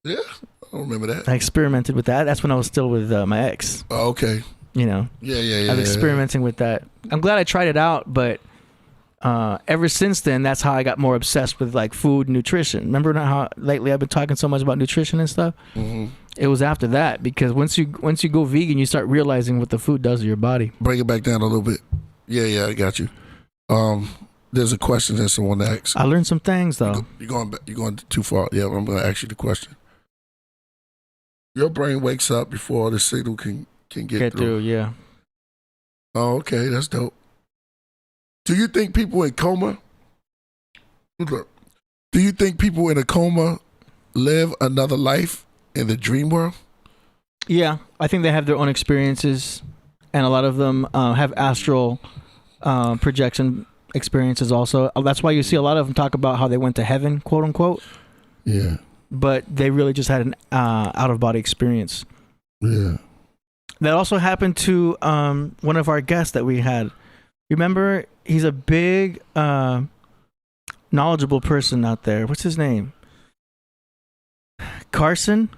Yeah, I don't remember that. I experimented with that. That's when I was still with my ex. Oh, okay. You know. Yeah. I was experimenting with that. I'm glad I tried it out, but ever since then, that's how I got more obsessed with like food and nutrition. Remember how lately I've been talking so much about nutrition and stuff? Mm-hmm. It was after that because once you go vegan, you start realizing what the food does to your body. Bring it back down a little bit. Yeah, I got you. there's a question that someone asked. I learned some things though. You're going too far. Yeah, I'm going to ask you the question. Your brain wakes up before the signal can get through. Yeah. Oh, okay, that's dope. Do you think people in coma? Look, do you think people in a coma live another life in the dream world? Yeah, I think they have their own experiences, and a lot of them have astral projection experiences also. That's why you see a lot of them talk about how they went to heaven, quote unquote. Yeah. But they really just had an out-of-body experience. Yeah. That also happened to one of our guests that we had. Remember, he's a big, knowledgeable person out there. What's his name? Carson?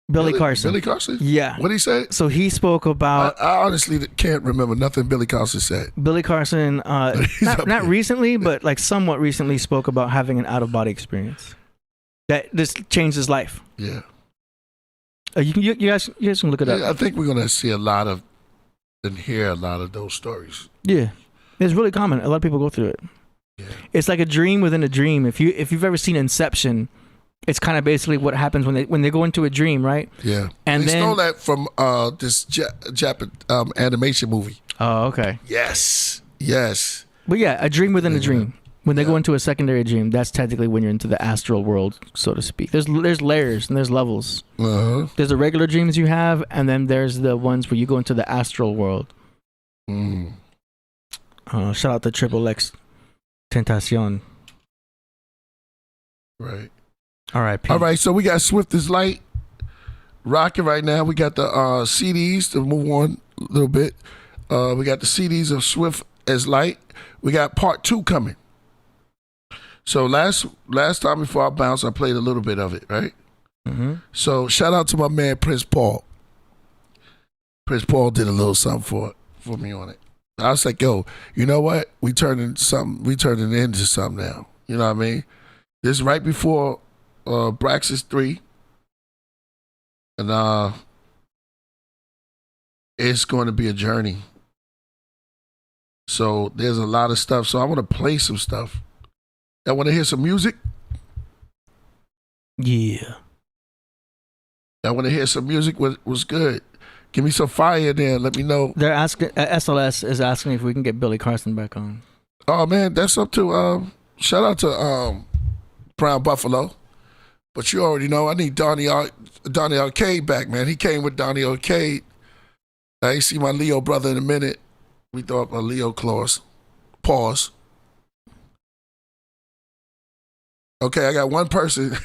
Billy Carson. Billy Carson? Yeah. What did he say? So he spoke about... I honestly can't remember nothing Billy Carson said. Billy Carson, not recently, but like somewhat recently spoke about having an out-of-body experience. That just changed his life. Yeah. You guys can look it up. I think we're going to see a lot of and hear a lot of those stories. Yeah. It's really common. A lot of people go through it. Yeah. It's like a dream within a dream. If you've ever seen Inception, it's kind of basically what happens when they go into a dream, right? Yeah. And they then stole that from this Japanese animation movie. Oh, okay. Yes. But yeah, a dream within a dream. When they go into a secondary dream, that's technically when you're into the astral world, so to speak. There's layers and there's levels. Uh-huh. There's the regular dreams you have, and then there's the ones where you go into the astral world. Mm. Shout out to Triple X Tentacion. Right. All right. All right, so we got Swift as Light rocking right now. We got the CDs to move on a little bit. We got the CDs of Swift as Light. We got part 2 coming. So last time before I bounce, I played a little bit of it, right? Mm-hmm. So shout out to my man Prince Paul. Prince Paul did a little something for me on it. I was like, yo, you know what? We turning it into something now. You know what I mean? This is right before Braxis 3. And it's going to be a journey. So there's a lot of stuff. So I want to play some stuff. I want to hear some music. Yeah. I want to hear some music. Was good. Give me some fire there. Let me know. They're asking. SLS is asking if we can get Billy Carson back on. Oh man, that's up to. Shout out to Brown Buffalo. But you already know I need Donnie Arcade back, man. He came with Donnie Arcade. I ain't see my Leo brother in a minute. We thought a Leo clause. Pause. Okay, I got one person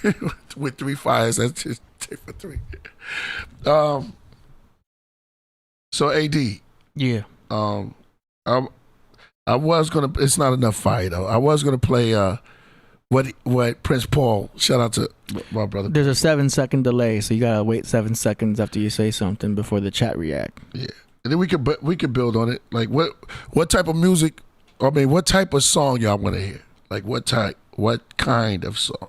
with 3 fires. That's just 2 for 3. So AD. Yeah. I was gonna. It's not enough fire though. I was gonna play what Prince Paul. Shout out to my brother. There's a 7-second delay, so you gotta wait 7 seconds after you say something before the chat react. Yeah, and then we could build on it. Like what type of music? I mean, what type of song y'all want to hear? Like what type? What kind of song?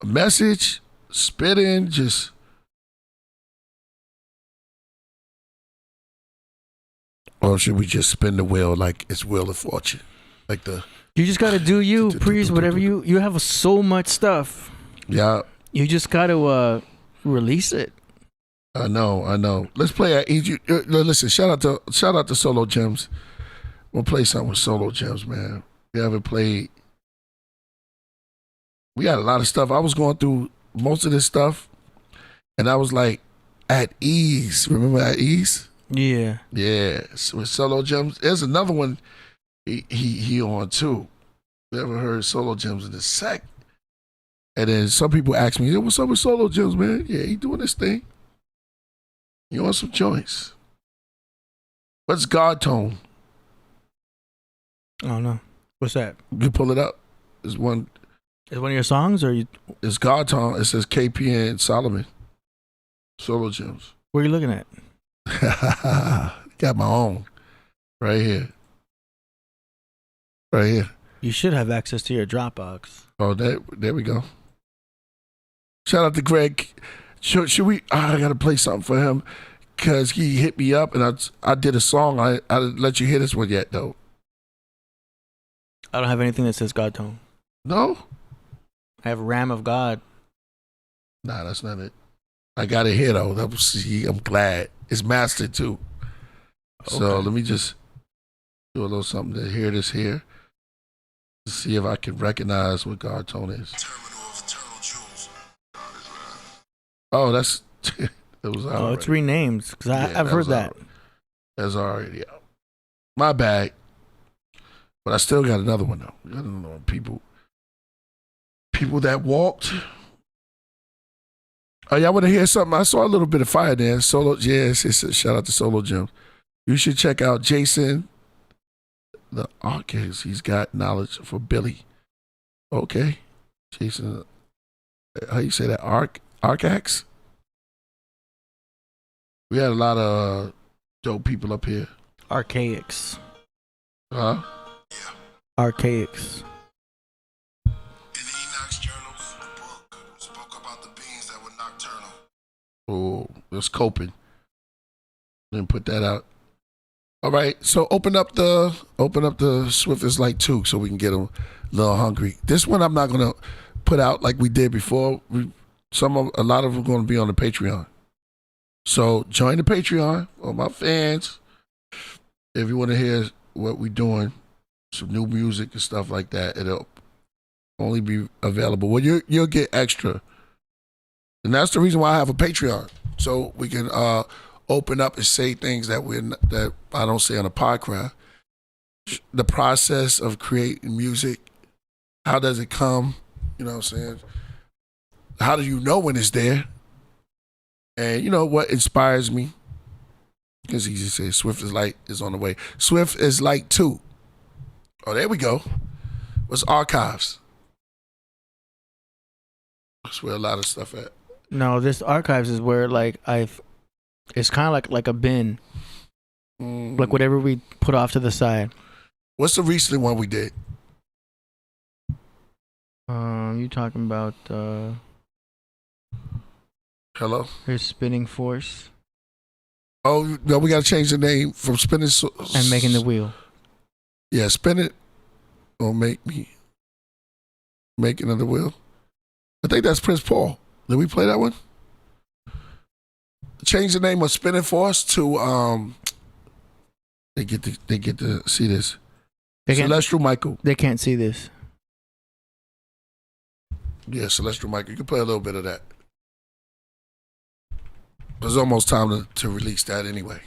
A message, spitting, just. Or should we just spin the wheel like it's Wheel of Fortune? Like the. You just gotta do you, Priest. Whatever you have so much stuff. Yeah. You just gotta release it. I know. Let's play. Listen. Shout out to Solo Gems. We'll play something with Solo Gems, man. We haven't played. We got a lot of stuff. I was going through most of this stuff, and I was like, at ease. Remember At Ease? Yeah. Yeah. So with Solo Gems, there's another one. He on too. Never heard Solo Gems in the sec. And then some people ask me, what's up with Solo Gems, man? Yeah, he doing this thing. He on some joints. What's God Tone? I don't know. What's that? You pull it up. It's one. Is one of your songs, or you? It's God Tone. It says KPN Solomon. Solo Gems. What are you looking at? Got my own. Right here. Right here. You should have access to your Dropbox. Oh, there we go. Shout out to Greg. Should we? I gotta play something for him because he hit me up and I did a song. I didn't let you hear this one yet though. I don't have anything that says God tone. No? I have Ram of God. Nah, that's not it. I got it here though. I'm glad. It's mastered too. So Okay. let me just do a little something to hear this here. To see if I can recognize what God tone is. Oh, that's it was out Oh, it's already. renamed because Yeah, I've heard that. That's already out. My bad. But I still got another one though. I don't know people that walked. Oh, y'all want to hear something? I saw a little bit of fire there. Solo, yes, it's a shout out to Solo Jim. You should check out Jason, the archivist. He's got knowledge for Billy. Okay, Jason. How you say that? Arcax. We had a lot of dope people up here. Archaics. Huh? Archaics. In Enoch's journals, the book spoke about the beings that were nocturnal. Oh, there's coping. Then put that out. All right, so open up the Swift is Light 2 so we can get them a little hungry. This one I'm not gonna put out like we did before. A lot of them are gonna be on the Patreon. So join the Patreon, all my fans. If you want to hear what we're doing, some new music and stuff like that, it'll only be available. Well, you'll get extra, and that's the reason why I have a Patreon, so we can open up and say things that I don't say on a Podcraft. The process of creating music, how does it come? You know what I'm saying? How do you know when it's there? And you know what inspires me? It's easy to say Swift is Light is on the way. Swift is Light 2. Oh, there we go. What's archives? That's where a lot of stuff at. No, this archives is where like it's kind of like a bin, like whatever we put off to the side. What's the recent one we did? You talking about Hello? here's Spinning Force Oh, no, we got to change the name from Spinning... and Making the Wheel. Yeah, Spin It or Making of the Wheel. I think that's Prince Paul. Did we play that one? Change the name of Spinning Force to... They get to see this. Celestial Michael. They can't see this. Yeah, Celestial Michael. You can play a little bit of that. It's almost time to release that anyway.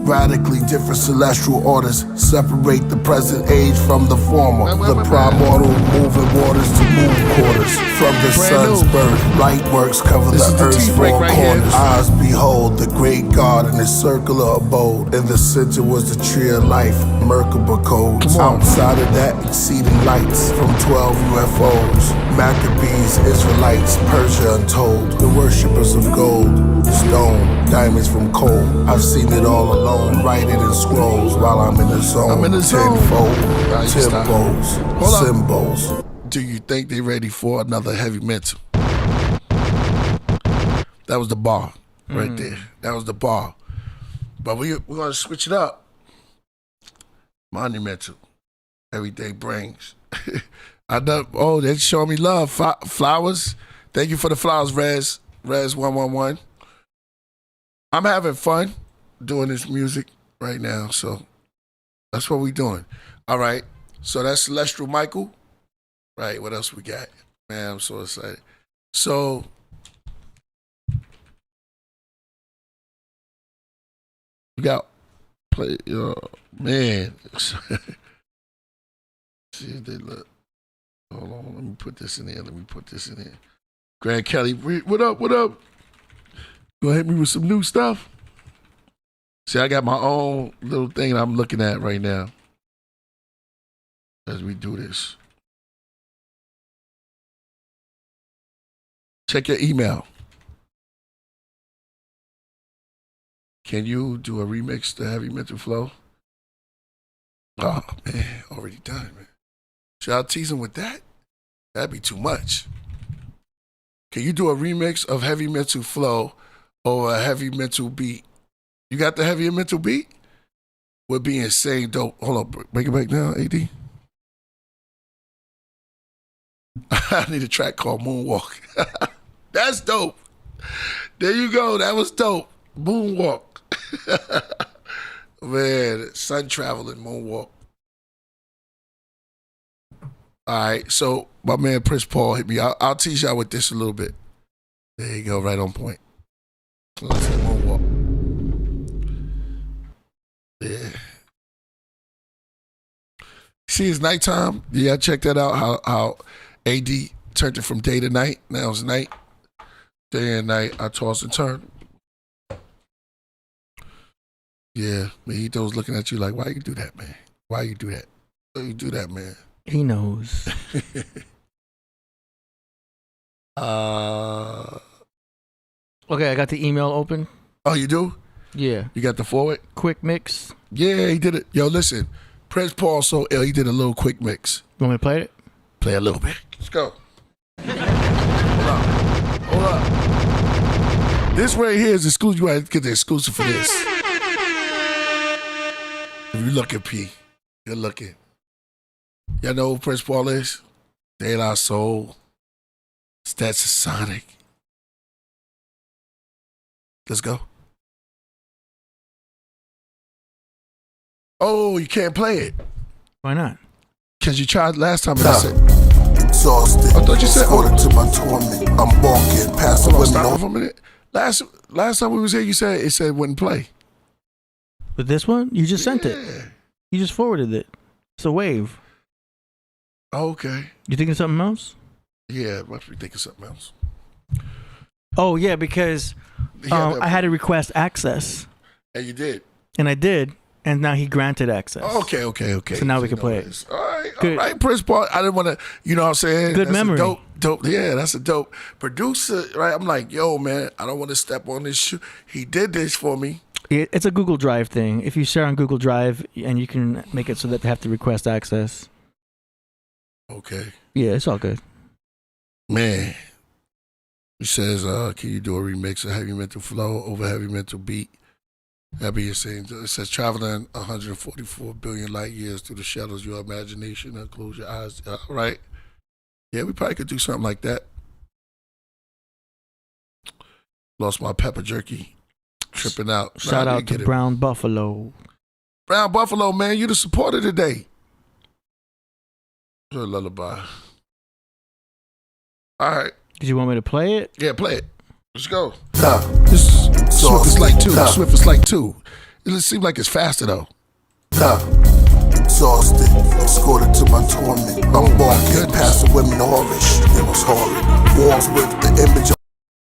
Radically different celestial orders separate the present age from the former. The primordial moving waters to moon quarters. From the sun's birth, light works cover the earth's four corners. Eyes behold the great God in his circular abode. In the center was the tree of life, Merkaba codes. Outside of that, exceeding lights from 12 UFOs. Maccabees, Israelites, Persia untold. The worshippers of gold, stone, diamonds from coal. I've seen it all alone. Write it in scrolls while I'm in the zone. I'm in the zone. Tenfold, Right, stop. tempos, Hold up. symbols. Do you think they ready for another heavy mental? That was the bar right there. That was the bar. But we're going to switch it up. Monumental. Everyday brings. They're showing me love. Flowers. Thank you for the flowers, Rez 111. I'm having fun doing this music right now, so that's what we doing. All right, so that's Celestial Michael. Right, what else we got? Man, I'm so excited. So we got play. Man, see if they look. Hold on, let me put this in there. Grant Kelly, what up? Gonna hit me with some new stuff. See, I got my own little thing that I'm looking at right now as we do this. Check your email. Can you do a remix to Heavy Mental Flow? Oh, man, already done, man. Should I tease him with that? That'd be too much. Can you do a remix of Heavy Mental Flow or a Heavy Mental beat You got the heavier mental beat? Would be insane dope. Hold on, break it back down, AD. I need a track called Moonwalk. That's dope. There you go. That was dope. Moonwalk. Man, sun traveling, Moonwalk. All right, so my man Prince Paul hit me. I'll tease y'all with this a little bit. There you go, right on point. Let's hit Moonwalk. Yeah. See, it's nighttime. Yeah, check that out. How AD turned it from day to night. Now it's night. Day and night. I toss and turn. Yeah, Mojito's looking at you like, why you do that, man? Why you do that? Why you do that, man? He knows. Okay, I got the email open. Oh, you do? Yeah. You got the forward? Quick mix. Yeah, he did it. Yo, listen. Prince Paul so ill, he did a little quick mix. You want me to play it? Play a little bit. Let's go. Hold up. This right here is exclusive. You have to get the exclusive for this. If you looking, P, you're looking. Y'all know who Prince Paul is? De La Soul. That's Sonic. Let's go. Oh, you can't play it. Why not? Because you tried last time and I said, Exhausted. I thought you said, Escorted to my torment. I'm walking past the hold on, window. stop for a minute. Last time we was here, you said it wouldn't play. But this one, you just sent it. Yeah. You just forwarded it. It's a wave. Okay. You thinking something else? Yeah, must be thinking something else. Oh yeah, because Yeah, I had to request access, and you did. and I did, and now he granted access. Okay. So now we can play it. This. All right, Good. all right, Prince Paul. I didn't want to, you know what I'm saying? Good That's memory. A dope. Yeah, that's a dope producer, right? I'm like, yo, man, I don't want to step on this shoe. He did this for me. It's a Google Drive thing. If you share on Google Drive, and you can make it so that they have to request access. Okay. Yeah, it's all good. Man. He says, can you do a remix of Heavy Mental Flow over Heavy Mental Beat? That be insane. It says, traveling 144 billion light years through the shadows of your imagination and close your eyes. All right. Yeah, we probably could do something like that. Lost my pepper jerky. Tripping out. Shout Nah, out to Brown Buffalo. Brown Buffalo, man. You the supporter today. Good lullaby. All right. Did you want me to play it? Yeah, play it. Let's go. This Swift is like two. Swift is like two. It seems like it's faster though. Exhausted, escorted to my torment. I'm walking past the women Horus. It was horrid. Walls with the image of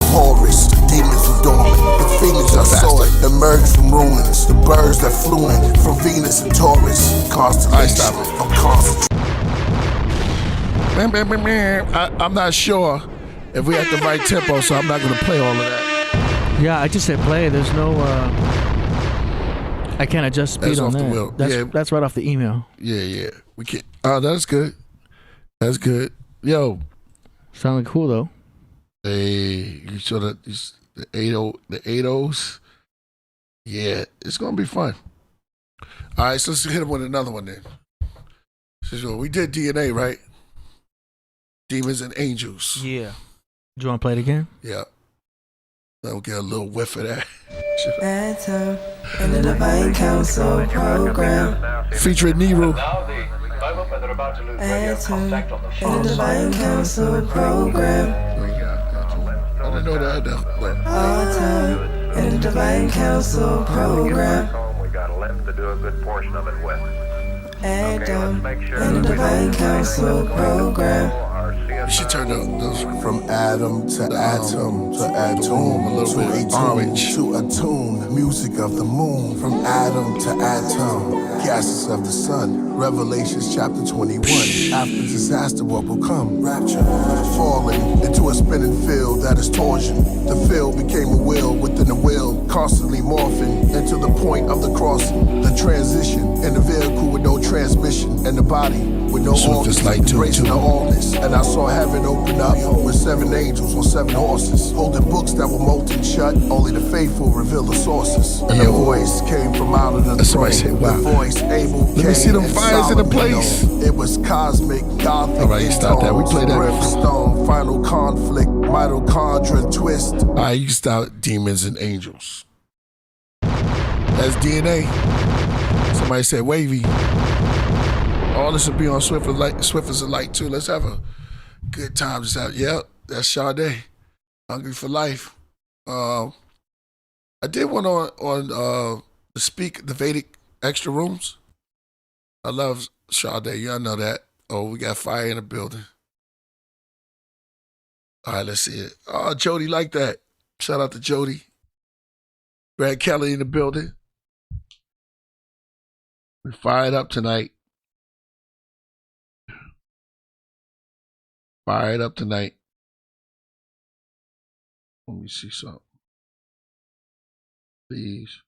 Horus. The demons were dormant. The phoenix I saw it emerge from ruins. The birds that flew in from Venus and Taurus. Constellation stop it. of concentrate. I'm not sure if we have the right tempo, so I'm not going to play all of that. Yeah, I just said play. There's no. I can't adjust speed That's on off the that. wheel. That's right off the email. Yeah. We can't. Oh, that's good. That's good. Yo. Sounded cool though. Hey, you saw the 80s? Yeah, it's going to be fun. All right, so let's hit him with another one then. So we did DNA, right? Demons and Angels. Yeah. Do you want to play it again? Yeah. I'll get a little whiff of that. Better in the Divine Council program. Featuring Nero. Better in the Divine Council program. I didn't know that. Otter in the Divine Council program. We got a limb to do a good portion of it with. Adam in the Divine Council program. You should turn those. From atom to atom to atom, a little to bit a orange. tune, to a tune, music of the moon. From atom to atom, gases of the sun. Revelations chapter 21. After disaster, what will come? Rapture. Falling into a spinning field that is torsion. The field became a wheel within a wheel, constantly morphing into the point of the crossing. The transition in a vehicle with no transmission in the body with no Swift organs, is light too, embracing too. the allness. And I saw heaven open up with 7 angels on 7 horses, holding books that were molten shut. Only the faithful reveal the sources. And the voice came from out of the Somebody throne. say, wow. The voice Abel Let me see them and fires in the Solomon place. known. It was cosmic, gothic. All right, you stop that. We played that before. Brimstone, final conflict, mitochondria twist. All right, you can start demons and angels. That's DNA. Somebody said wavy. All this will be on Swift is a Light too. Let's have a good time. Just have, yep, that's Sade. Hungry for Life. I did one on the Vedic Extra Rooms. I love Sade. Y'all know that. Oh, we got fire in the building. All right, let's see it. Oh, Jody like that. Shout out to Jody. Brad Kelly in the building. We fired up tonight. Fired up tonight. Let me see something. Please.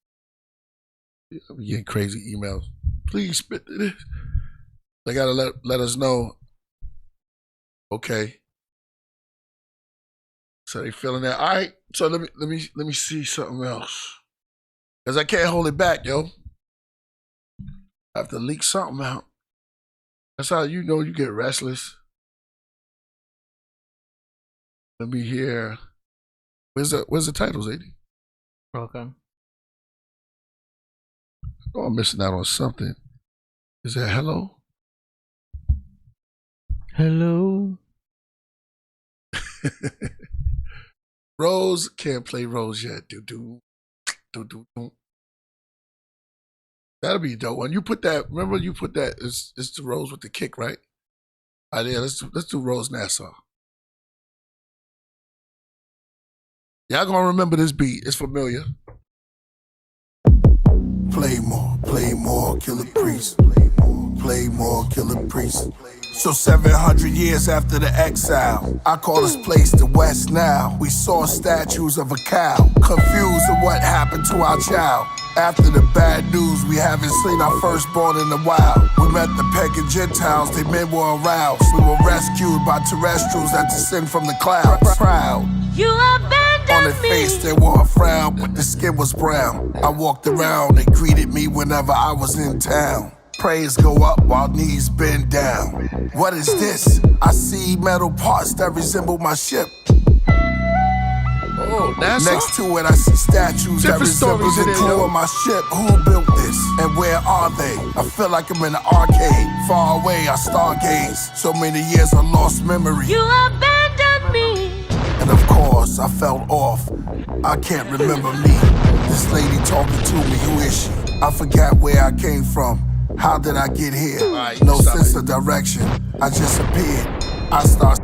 I'm getting crazy emails. Please spit to this. They gotta let us know. Okay. So they feeling that. All right. So let me see something else. Cause I can't hold it back, yo. I have to leak something out. That's how you know you get restless. Let me hear. Where's the titles, AD? Okay. Oh, I'm missing out on something. Is that hello? Hello. Rose can't play Rose yet. Do. That'll be a dope one. You put that. Remember, you put that. It's the Rose with the kick, right? All right, yeah. Let's do Rose Nassau. Y'all gonna remember this beat. It's familiar. Play more, Killah Priest. Play more, Killah Priest. So 700 years after the exile, I call this place the West now. We saw statues of a cow, confused at what happened to our child. After the bad news, we haven't seen our firstborn in the wild. We met the pagan Gentiles, they men were aroused. We were rescued by terrestrials that descend from the clouds. Proud. You abandoned On their face they wore a frown, but the skin was brown. I walked around, they greeted me whenever I was in town. Praise go up while knees bend down. What is this? I see metal parts that resemble my ship. Oh, Nassau. Next to it I see statues that Different resemble stories the in it, crew yo. of my ship. Who built this? And where are they? I feel like I'm in an arcade. Far away I stargaze. So many years I lost memory. You abandoned me. And of course, I felt off. I can't remember me. This lady talking to me, who is she? I forgot where I came from. How did I get here? Right, No stop sense it. of direction. I just appeared. I start.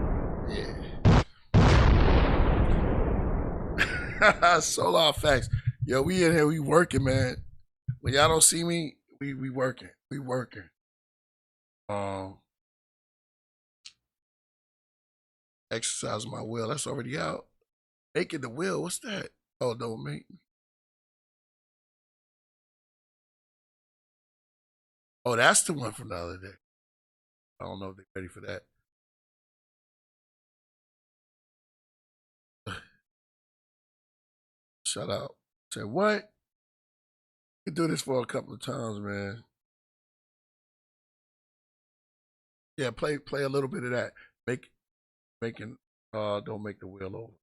Solar effects. Yo, we in here, we working, man. When y'all don't see me, we working. We working. Exercise my will. That's already out. Making the will. What's that? Oh, don't make me. Oh, that's the one from the other day. I don't know if they're ready for that. Shout out. Say what? You can do this for a couple of times, man. Yeah, play a little bit of that. Making don't make the wheel over.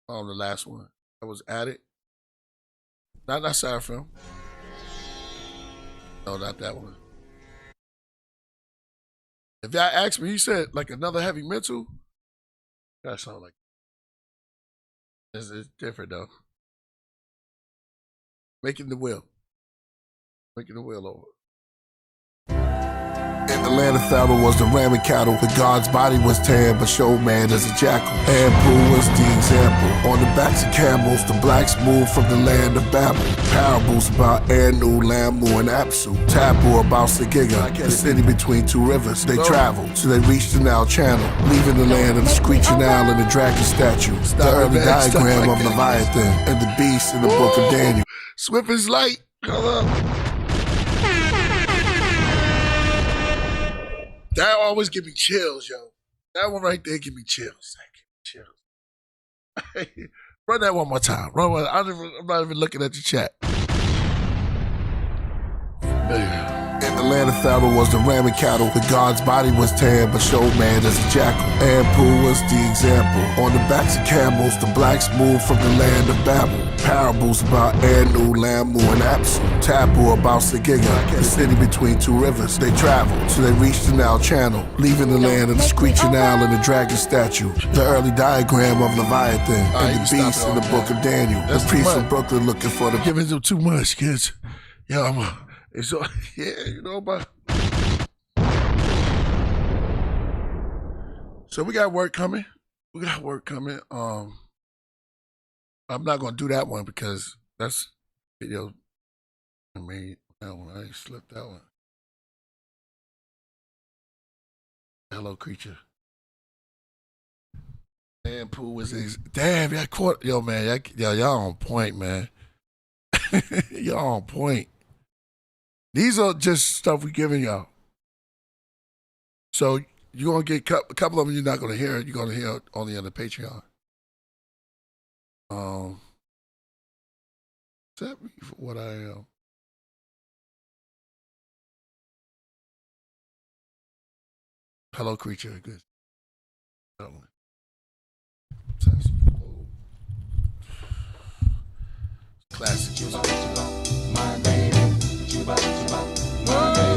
The last one. That was Added. Not Seraphim. No, not that one. If y'all ask me, you said like another heavy mental. That sound like it's different though. Making the wheel. Making the wheel over. In the land of Pharaoh was the ramming cattle. The God's body was tanned, but showed man as a jackal. And Pooh was the example. On the backs of camels, the blacks moved from the land of Babel. Parables about Anu, Lamu, and Apsu. Taboo about Sagiga, the city between two rivers. They traveled, so they reached the Nile Channel, leaving the land of the screeching owl and the dragon statue. The early diagram of Leviathan and the beast in the book of Daniel. Swift is light. Come up. That always give me chills, yo. That one right there give me chills. That give me chills. Run that one more time. Run one. I'm not even looking at the chat. Yeah. In the land of Pharaoh was the ram and cattle. The god's body was tanned, but showed man as a jackal. Ampu was the example. On the backs of camels, the blacks moved from the land of Babel. Parables about Anu, Lamu, and Apsu. Taboo about Sagiga, the city between two rivers. They traveled, so they reached the Nile Channel, leaving the land of the screeching owl and the dragon statue. The early diagram of Leviathan and the beast in the book of Daniel. The priest from Brooklyn looking for the... Giving them too much, kids. Yo, it's all, yeah, you know, but so we got work coming. I'm not gonna do that one because that's video. I mean, that one I slipped that one. Hello, creature. Man, Pooh was damn. Y'all caught yo, man. Y'all on point, man. Y'all on point. These are just stuff we giving y'all. So you're going to get a couple of them you're not going to hear. You're going to hear only on the Patreon. Accept me for what I am. Hello, creature. Good. That one. Classic music.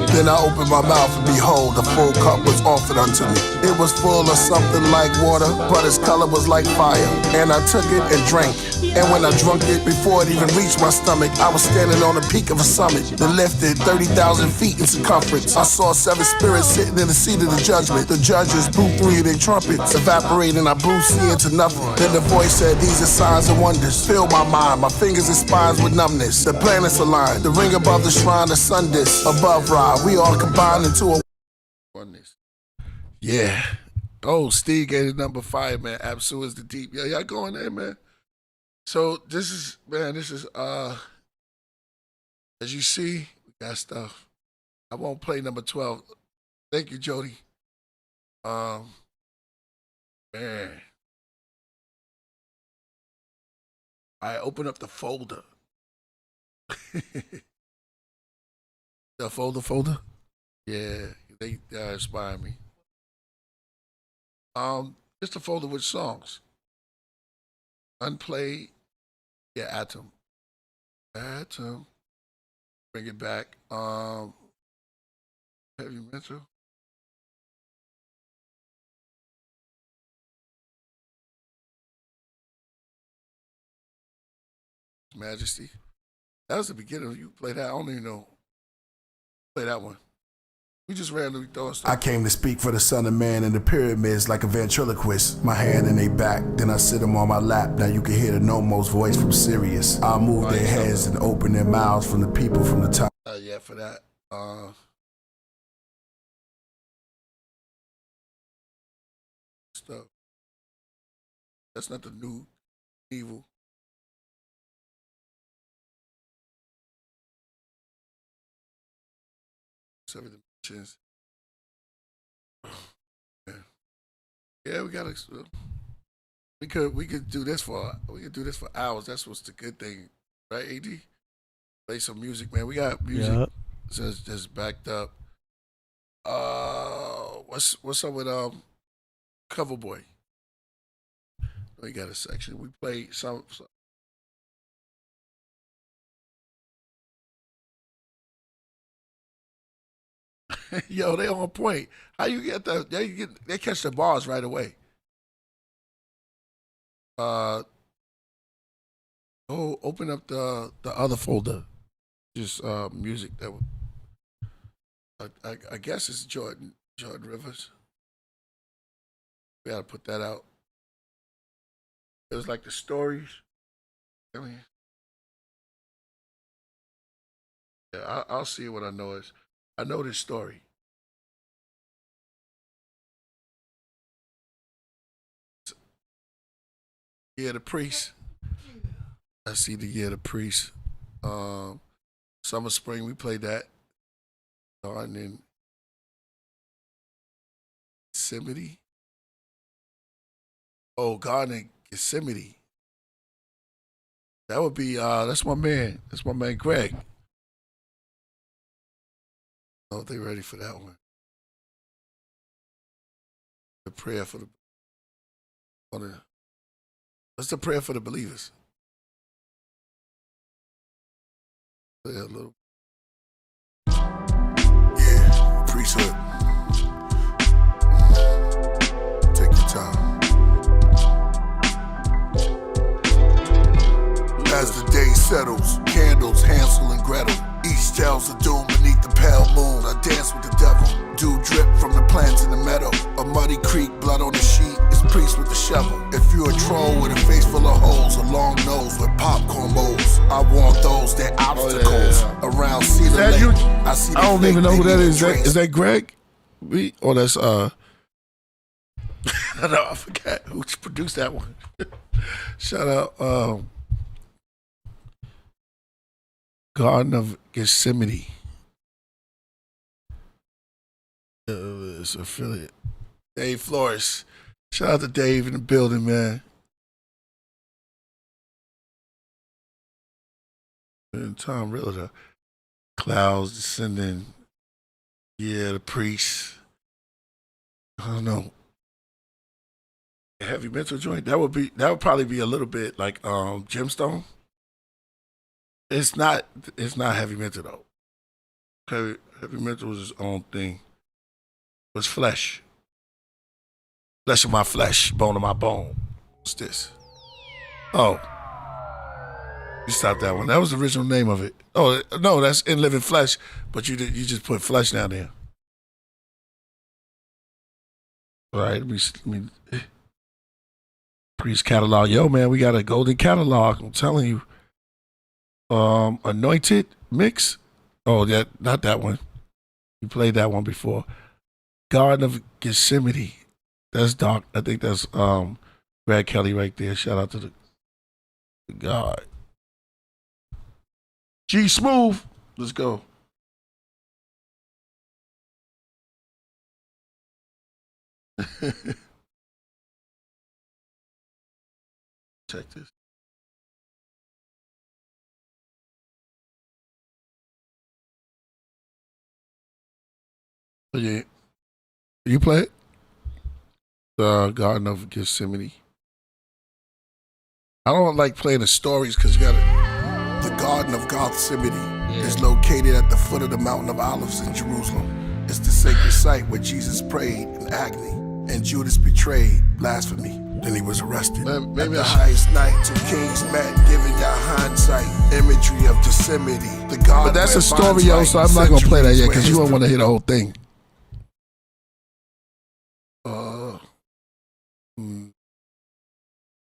Then I opened my mouth and behold, a full cup was offered unto me. It was full of something like water, but its color was like fire. And I took it and drank. And when I drunk it, before it even reached my stomach, I was standing on the peak of a summit that lifted 30,000 feet in circumference. I saw 7 spirits sitting in the seat of the judgment. The judges blew 3 of their trumpets, evaporating, I blew sea into nothing. Then the voice said, these are signs and wonders. Fill my mind, my fingers and spines with numbness. The planets aligned, the ring above the shrine, the sun disk, above Ra. We all combined into a oneness. Yeah. Oh, Steve gave the number 5, man. Absu is the deep. Yeah, y'all going there, man. So this is as you see, we got stuff. I won't play number 12. Thank you, Jody. Man. I open up the folder. The folder? Yeah, they inspire me. Just a folder with songs. Unplayed. Yeah, Atom. Bring it back. Heavy metal. Majesty. That was the beginning. You play that. I don't even know. Play that one. We just randomly throw stuff. I came to speak for the son of man in the pyramids like a ventriloquist. My hand in their back, then I sit them on my lap. Now you can hear the Nomos voice from Sirius. I'll move their heads and open their mouths from the people from the top. Yeah, for that. Stuff. That's not the new evil. Seven dimensions. Yeah, we gotta. We could do this for hours. That's what's the good thing, right? Ad, play some music, man. We got music. Yep. Just backed up. What's up with Coverboy? We got a section. We played some. Yo, they on point. How you get that? They catch the bars right away. Open up the other folder. Just music that I guess it's Jordan Rivers. We gotta put that out. It was like the stories. I mean, yeah, I'll see what I know is. I know this story. Year of the Priest. I see the Year of the Priest. Summer, Spring, we played that. And then Gethsemane. Oh, Garden of Gethsemane. That would be that's my man. That's my man Greg. Oh, they ready for that one. The prayer for the what's the prayer for the believers? Play a little. Yeah, priesthood. Take your time. As the day settles, candles, Hansel and Gretel. Each tells a doom beneath the pale moon. I dance with the devil. Dew drip from the plants in the meadow. A muddy creek, blood on the sheet. It's priest with the shovel. If you're a troll with a face full of holes, a long nose with popcorn bowls, I want those. They're obstacles around Cedar Lake. You? I see. I don't even know who that is. Is that Greg? Or that's no, I forgot who produced that one. Shout out Garden of Gethsemane. It's affiliate. Dave Flores. Shout out to Dave in the building, man. And Tom Realtor. Clouds descending. Yeah, the priest. I don't know. Heavy mental joint. That would probably be a little bit like Gemstone. It's not heavy mental though. Heavy mental was his own thing. It was flesh. Flesh of my flesh, bone of my bone. What's this? Oh. You stopped that one. That was the original name of it. Oh no, that's In Living Flesh, but you just put flesh down there. All right, let me Priest catalog. Yo, man, we got a golden catalog. I'm telling you. Anointed mix. Oh, yeah, not that one. You played that one before. Garden of Gethsemane. That's dark. I think that's Brad Kelly right there. Shout out to the God. G Smooth. Let's go. Check this. Oh, yeah. You play it? The Garden of Gethsemane. I don't like playing the stories because you gotta. The Garden of Gethsemane is located at the foot of the Mountain of Olives in Jerusalem. It's the sacred site where Jesus prayed in agony and Judas betrayed blasphemy. Then he was arrested. Maybe at the highest night, two kings met, giving their hindsight imagery of Gethsemane. The God but that's a story, yo, so I'm not going to play that yet because you don't want to hear the whole thing.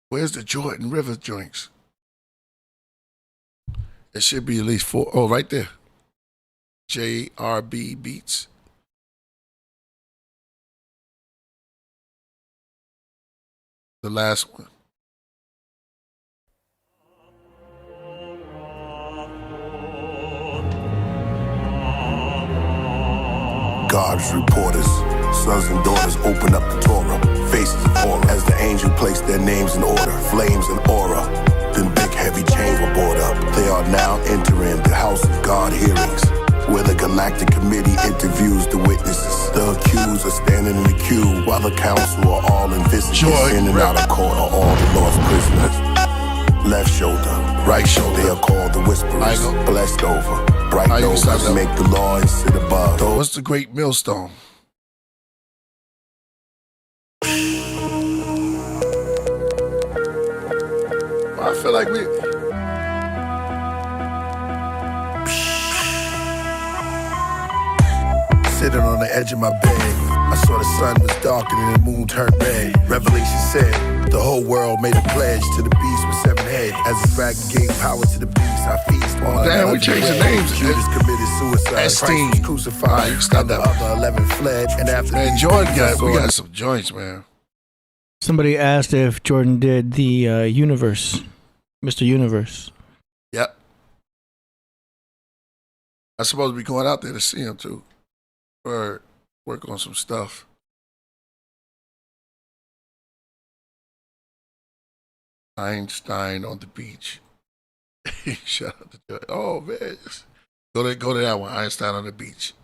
Where's the Jordan River joints? It should be at least 4. Oh, right there. JRB Beats. The last one. God's reporters, sons and daughters, open up the Torah. Faces of horror as the angel placed their names in order. Flames and aura. Then big heavy chains were brought up. They are now entering the house of God hearings, where the Galactic Committee interviews the witnesses. The accused are standing in the queue, while the council are all investigating. In and out of court are all the Lord's prisoners. Left shoulder, right shoulder, they are called the whisperers. Blessed over, bright over, make the law and sit above. What's the great millstone? I feel like we... Sitting on the edge of my bed, I saw the sun was darkening and the moon turned red. Revelation said, the whole world made a pledge to the beast with 7 heads. As the dragon gave power to the beast, I feast on. Damn, we changed the names. Judas committed suicide. Christ was crucified. And the other 11 fled. And after man, Jordan we got some joints, man. Somebody asked if Jordan did the Universe, Mr. Universe. Yep. I'm supposed to be going out there to see him too, or work on some stuff. Einstein on the beach. Shout out to Joy. Oh man, go to that one. Einstein on the beach.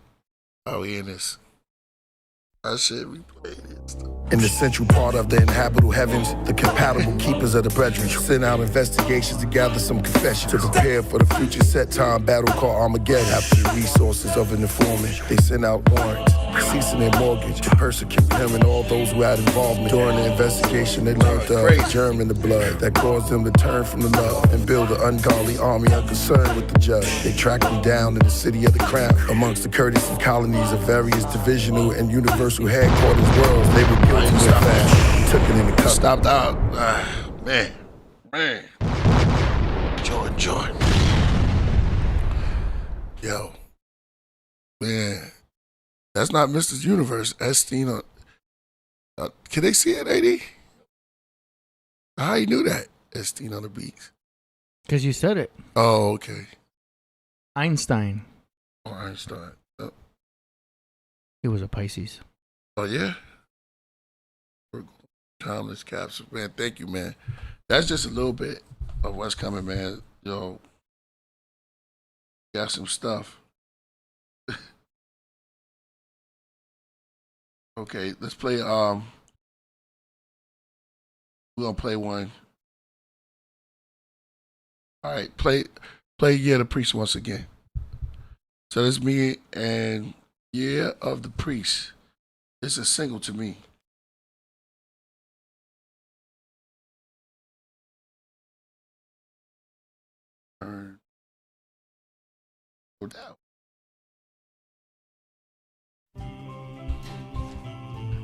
Oh, we in this. I said we played it. In the central part of the inhabitable heavens, the compatible keepers of the brethren send out investigations to gather some confessions to prepare for the future set time battle called Armageddon. After the resources of an informant, they send out warrants, ceasing their mortgage to persecute him and all those who had involvement. During the investigation, they learned the germ in the blood that caused them to turn from the love and build an ungodly army unconcerned with the judge. They tracked him down in the city of the crown, amongst the courtesy colonies of various divisional and universal headquarters worlds. They were guilty of that. Took it in the cup. Stopped out. Man. Jordan. Yo. Man. That's not Mr. Universe. That's Tina. Can they see it, AD? How you knew that? That's Tina on the beach. Because you said it. Oh, okay. Einstein. Oh, Einstein. Oh, He was a Pisces. yeah? Timeless capsule. Man, thank you, man. That's just a little bit of what's coming, man. Yo, got some stuff. Okay, let's play, we're gonna play one. All right, play Year of the Priest once again. So this is me and Year of the Priest. It's a single to me. Go down.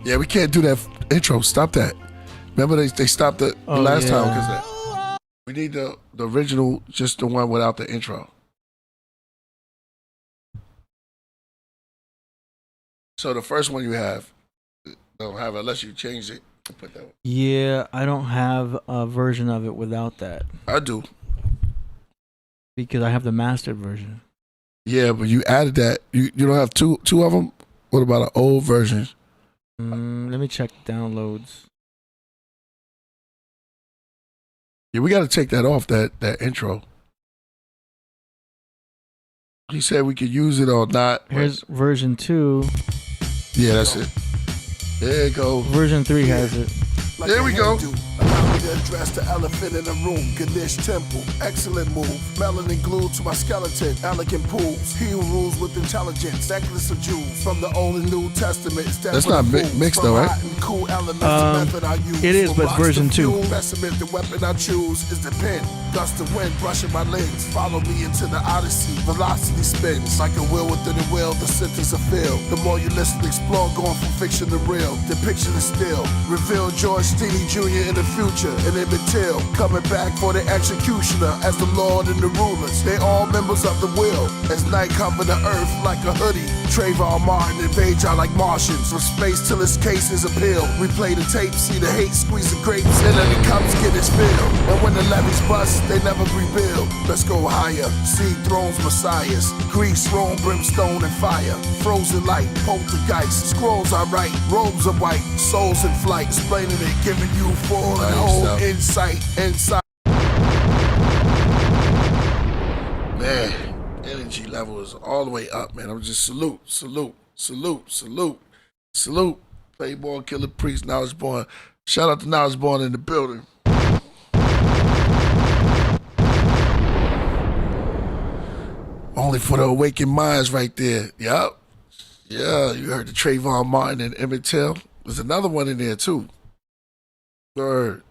Yeah, we can't do that intro. Stop that. Remember they stopped it the last time because we need the original, just the one without the intro. So the first one you have, don't have it unless you changed it. Put that one. Yeah, I don't have a version of it without that. I do. Because I have the mastered version. Yeah, but you added that. You don't have two of them? What about an old version? Let me check downloads. Yeah, we got to take that off, that intro. He said we could use it or not. Here's version 2. Yeah, that's it. There you go. Version 3 has it. There we go. Allow me to address the elephant in the room. Ganesh temple, excellent move. Melanin glued to my skeleton, elegant pools. He who rules with intelligence, necklace of jewels. From the Old and New Testament. That's not mixed though, right? Cool elements, the method I use. It is, but it's version 2. Specimen, the weapon I choose is the pen. Gust of wind brushing my limbs. Follow me into the odyssey. Velocity spins like a wheel within a wheel. The sentence of feel. The more you listen, explore, going from fiction to real. Depiction is still. Reveal George Steeny Jr. in the future. And Emmett Till coming back for the executioner as the Lord and the rulers. They all members of the will. As night cover the earth like a hoodie. Trayvon Martin invade y'all like Martians. From space till his case is appealed. We play the tape, see the hate, squeeze the grapes, and then it comes get its fill. And when the levees bust, they never rebuild. Let's go higher. See thrones, messiahs. Grease, Rome, brimstone, and fire. Frozen light, poltergeist. Scrolls I write, robes are white. Souls in flight, explaining it, giving you full and whole insight. Man, energy level is all the way up, man. I'm just salute. Playboy, Killah Priest, Knowledge Born. Shout out to Knowledge Born in the building. Only for the awakened minds right there. Yup. Yeah, you heard the Trayvon Martin and Emmett Till. There's another one in there too. Third.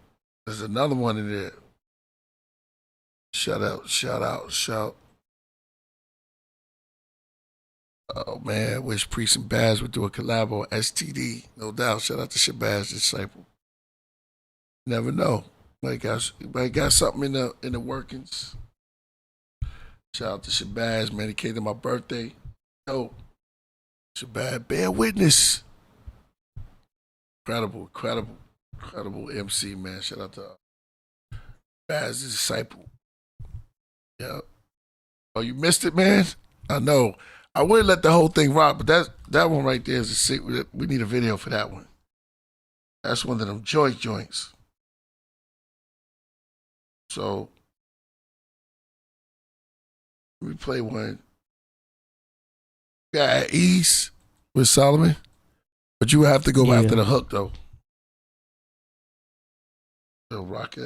There's another one in there. Shout out. Oh man, wish Priest and Baz would do a collab on STD. No doubt. Shout out to Shabazz Disciple. Never know. Might got something in the workings. Shout out to Shabazz, man. He came to my birthday. Yo, Shabazz, bear witness. Incredible MC, man. Shout out to Baz Disciple. Yeah. Oh, you missed it, man? I know. I wouldn't let the whole thing rock, but that one right there is a secret. We need a video for that one. That's one of them joints. So we play one. Yeah, at ease with Solomon, but you have to go after the hook though. So rock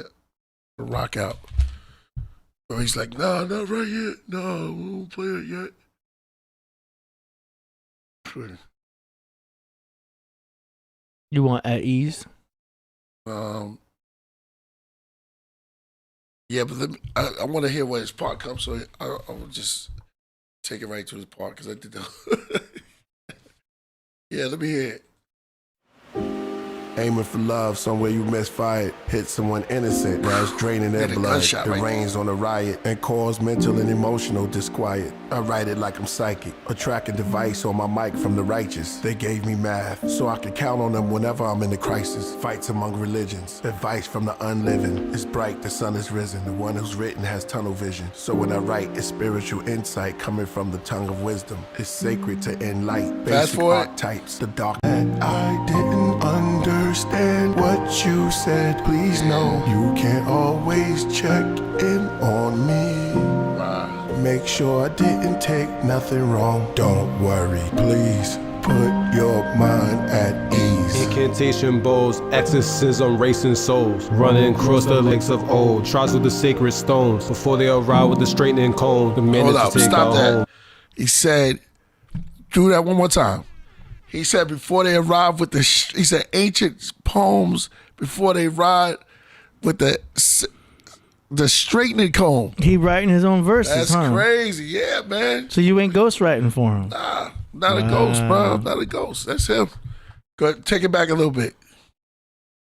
out. Or he's like, nah, not right yet. No, we won't play it yet. You want at ease? Yeah, but I want to hear where his part comes, so I will just take it right to his part because I did the. Yeah, let me hear it. Aiming for love, somewhere you misfired. Hit someone innocent, now it's draining their Hit a blood. gunshot It right rains on a riot and cause mental and emotional disquiet. I write it like I'm psychic, a tracking device on my mic from the righteous. They gave me math, so I can count on them whenever I'm in the crisis. Fights among religions, advice from the unliving. It's bright, the sun is risen. The one who's written has tunnel vision. So when I write, it's spiritual insight coming from the tongue of wisdom. It's sacred to end light. Fast Basic forward. archetypes, the dark. I didn't understand what you said. Please know you can't always check in on me. Make sure I didn't take nothing wrong. Don't worry, please put your mind at ease. Incantation bows, exorcism racing souls, running across the lakes of old. Tries with the sacred stones before they arrive with the straightening comb. The minute Hold up, to take stop our that. home. He said, do that one more time. He said before they arrive with he said ancient poems before they ride with the straightening comb. He writing his own verses, That's huh? crazy. Yeah, man. So you ain't ghostwriting for him? Nah, not a ghost, bro. Not a ghost. That's him. Go ahead, take it back a little bit.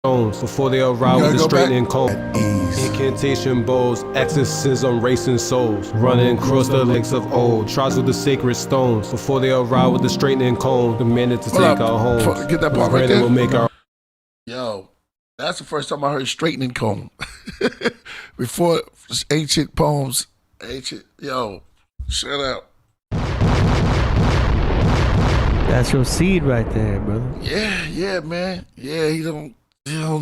Stones before they arrive with the go back. straightening comb. At ease. Incantation bows, exorcism racing souls, running across the lakes of old. Tries with the sacred stones before they arrive with the straightening comb. The minute to Hold take up. our homes. Get that part right Granted, there. we'll make our Yo, that's the first time I heard straightening comb. Before ancient poems, yo, shut up. That's your seed right there, brother. Yeah, man. Yeah, he don't low,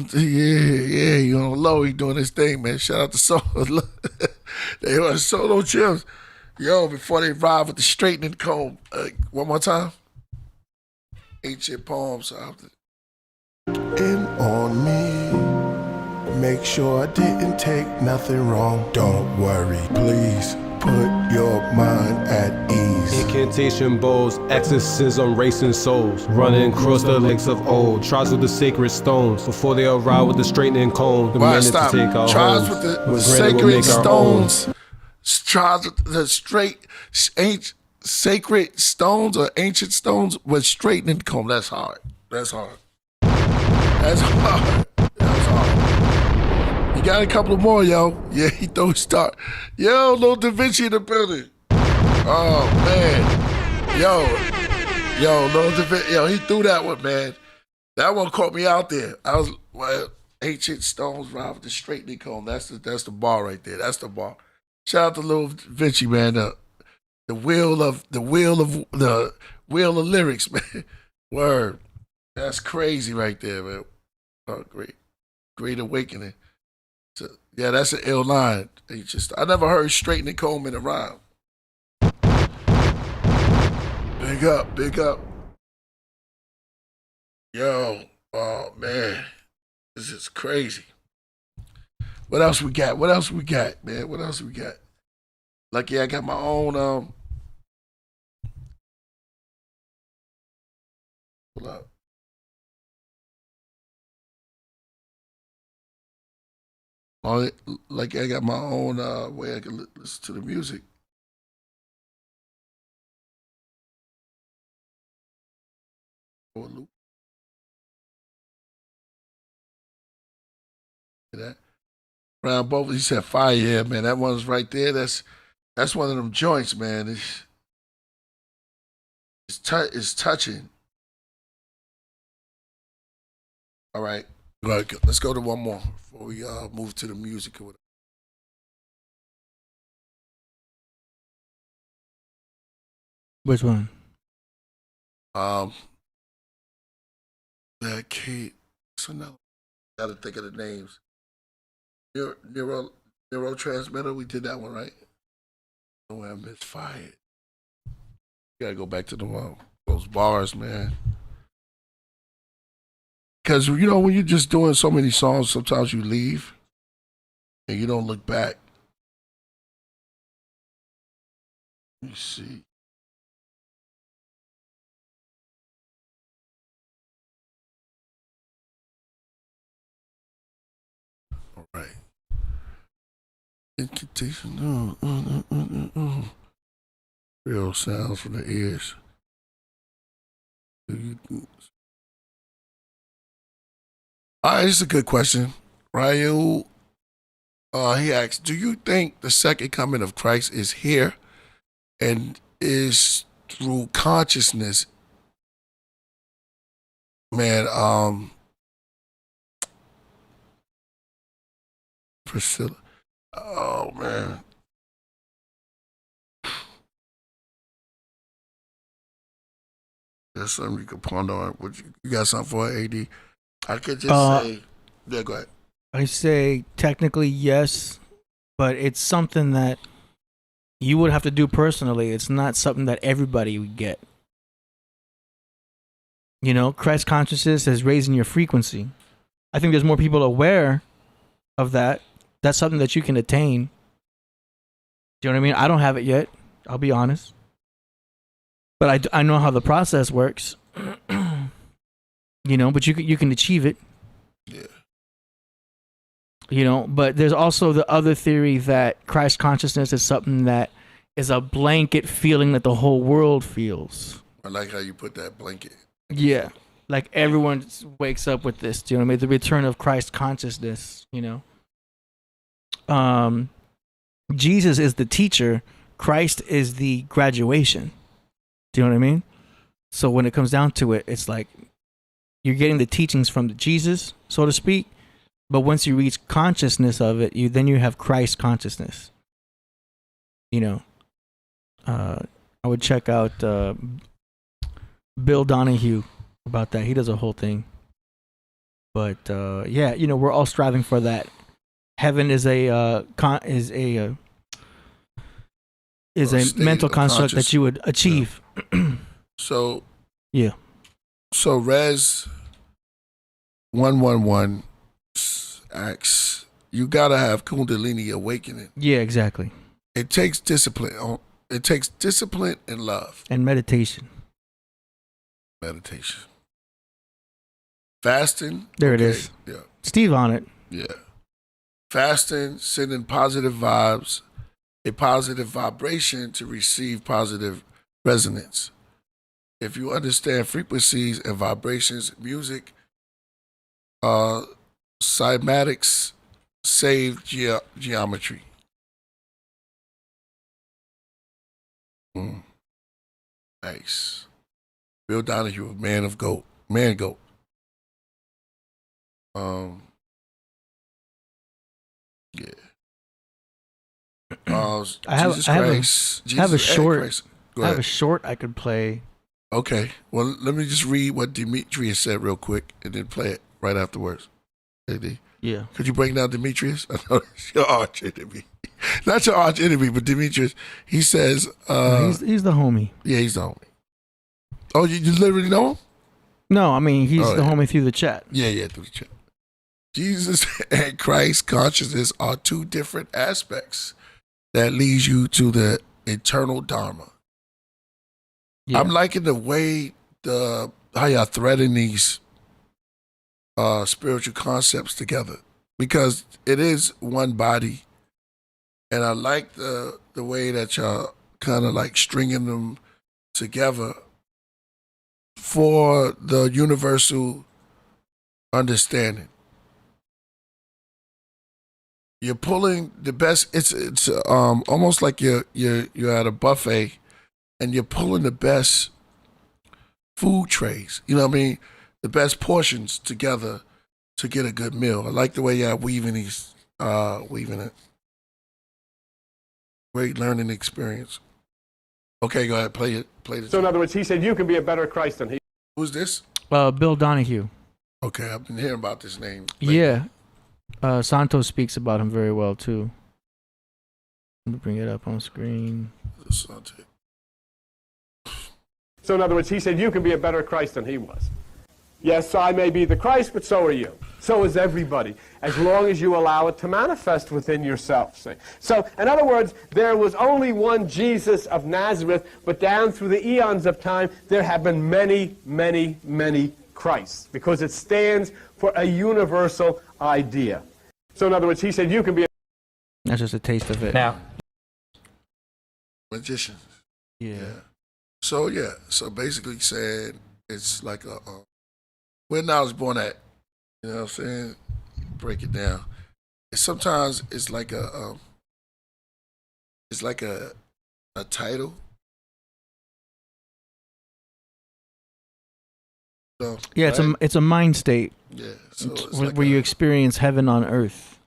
he doing his thing, man. Shout out to Solo. They are Solo Chips. Yo, before they arrive with the straightening comb, one more time. Ancient poems. In on me. Make sure I didn't take nothing wrong. Don't worry, please put your mind at ease. incantation bows, exorcism racing souls, running across the lakes of old. Tries with the sacred stones before they arrive with the straightening comb. The Why minute stop? to take our Tries homes. with the Granted, we'll sacred make our own. stones. Tries with the sacred stones or ancient stones with straightening comb. That's hard. That's hard. That's hard. That's hard. You got a couple more, yo. Yeah, he don't start. Yo, Lil Da Vinci in the building. Oh man. Yo, Lil Da Vinci. Yo, he threw that one, man. That one caught me out there. I was ancient stones ride with the straightening comb. That's the bar right there. That's the bar. Shout out to Lil Da Vinci, man. The wheel of lyrics, man. Word. That's crazy right there, man. Oh, great awakening. So, yeah, that's an ill line. I never heard straightening comb in a rhyme. Big up. Yo, oh man, this is crazy. What else we got, man? What else we got? Lucky I got my own, hold up. Like I got my own way I can listen to the music. That round both. He said fire, yeah, man. That one's right there. That's one of them joints, man. It's touching. All right, let's go to one more before we move to the music or whatever. Which one? That Kate. So now, gotta think of the names. Neural. Neurotransmitter, we did that one, right? Oh, I misfired. Gotta go back to those bars, man. Because, you know, when you're just doing so many songs, sometimes you leave and you don't look back. Let me see. All right. Incantation. Real sounds from the ears. All right, this is a good question. Ryu, he asks, do you think the second coming of Christ is here and is through consciousness? Man, Priscilla. Oh, man. That's something you can ponder on. You got something for it, AD? I could just say, yeah, go ahead. I say technically yes, but it's something that you would have to do personally. It's not something that everybody would get. You know, Christ consciousness is raising your frequency. I think there's more people aware of that. That's something that you can attain. Do you know what I mean? I don't have it yet. I'll be honest. But I know how the process works. You know, but you can achieve it. Yeah. You know, but there's also the other theory that Christ consciousness is something that is a blanket feeling that the whole world feels. I like how you put that blanket. Yeah. Like everyone wakes up with this, do you know what I mean? The return of Christ consciousness, you know. Jesus is the teacher, Christ is the graduation. Do you know what I mean? So when it comes down to it, it's like you're getting the teachings from Jesus, so to speak, but once you reach consciousness of it, then you have Christ consciousness. You know, I would check out Bill Donahue about that. He does a whole thing. But yeah, you know, we're all striving for that. Heaven is a mental construct that you would achieve. Yeah. So yeah. So Res 111 asks, you gotta have Kundalini awakening. Yeah, exactly. It takes discipline. It takes discipline and love. And meditation. Meditation. Fasting. There it is. Yeah. Steve on it. Yeah. Fasting, sending positive vibes, a positive vibration to receive positive resonance. If you understand frequencies and vibrations, music, cymatics, save geometry. Nice. Bill Donahue, man goat. Yeah. I have a short. I have a short I could play. Okay. Well, let me just read what Demetrius said real quick and then play it right afterwards. AD. Yeah. Could you break down Demetrius? I know it's your arch enemy. Not your arch enemy, but Demetrius. He says he's the homie. Yeah, he's the homie. Oh, you literally know him? No, I mean he's the homie through the chat. Yeah, through the chat. Jesus and Christ consciousness are two different aspects that leads you to the eternal Dharma. Yeah. I'm liking the way how y'all threading these spiritual concepts together because it is one body, and I like the way that y'all kind of like stringing them together for the universal understanding. You're pulling the best. It's almost like you're at a buffet, and you're pulling the best food trays. You know what I mean? The best portions together to get a good meal. I like the way y'all weaving it. Great learning experience. Okay, go ahead, play it. So in other words, he said you can be a better Christ than he. Who's this? Bill Donahue. Okay, I've been hearing about this name. Yeah. Santos speaks about him very well too. Let me bring it up on screen. So in other words, he said, you can be a better Christ than he was. Yes, I may be the Christ, but so are you. So is everybody, as long as you allow it to manifest within yourself. See? So, in other words, there was only one Jesus of Nazareth, but down through the eons of time, there have been many, many, many Christs, because it stands for a universal idea. So in other words, he said, you can be a... That's just a taste of it. Now, Magicians. Yeah. So basically saying it's like when I was born at, you know what I'm saying? Break it down. Sometimes it's like a title. So, Yeah, right? it's a mind state. Yeah. So it's where, like where you experience heaven on earth.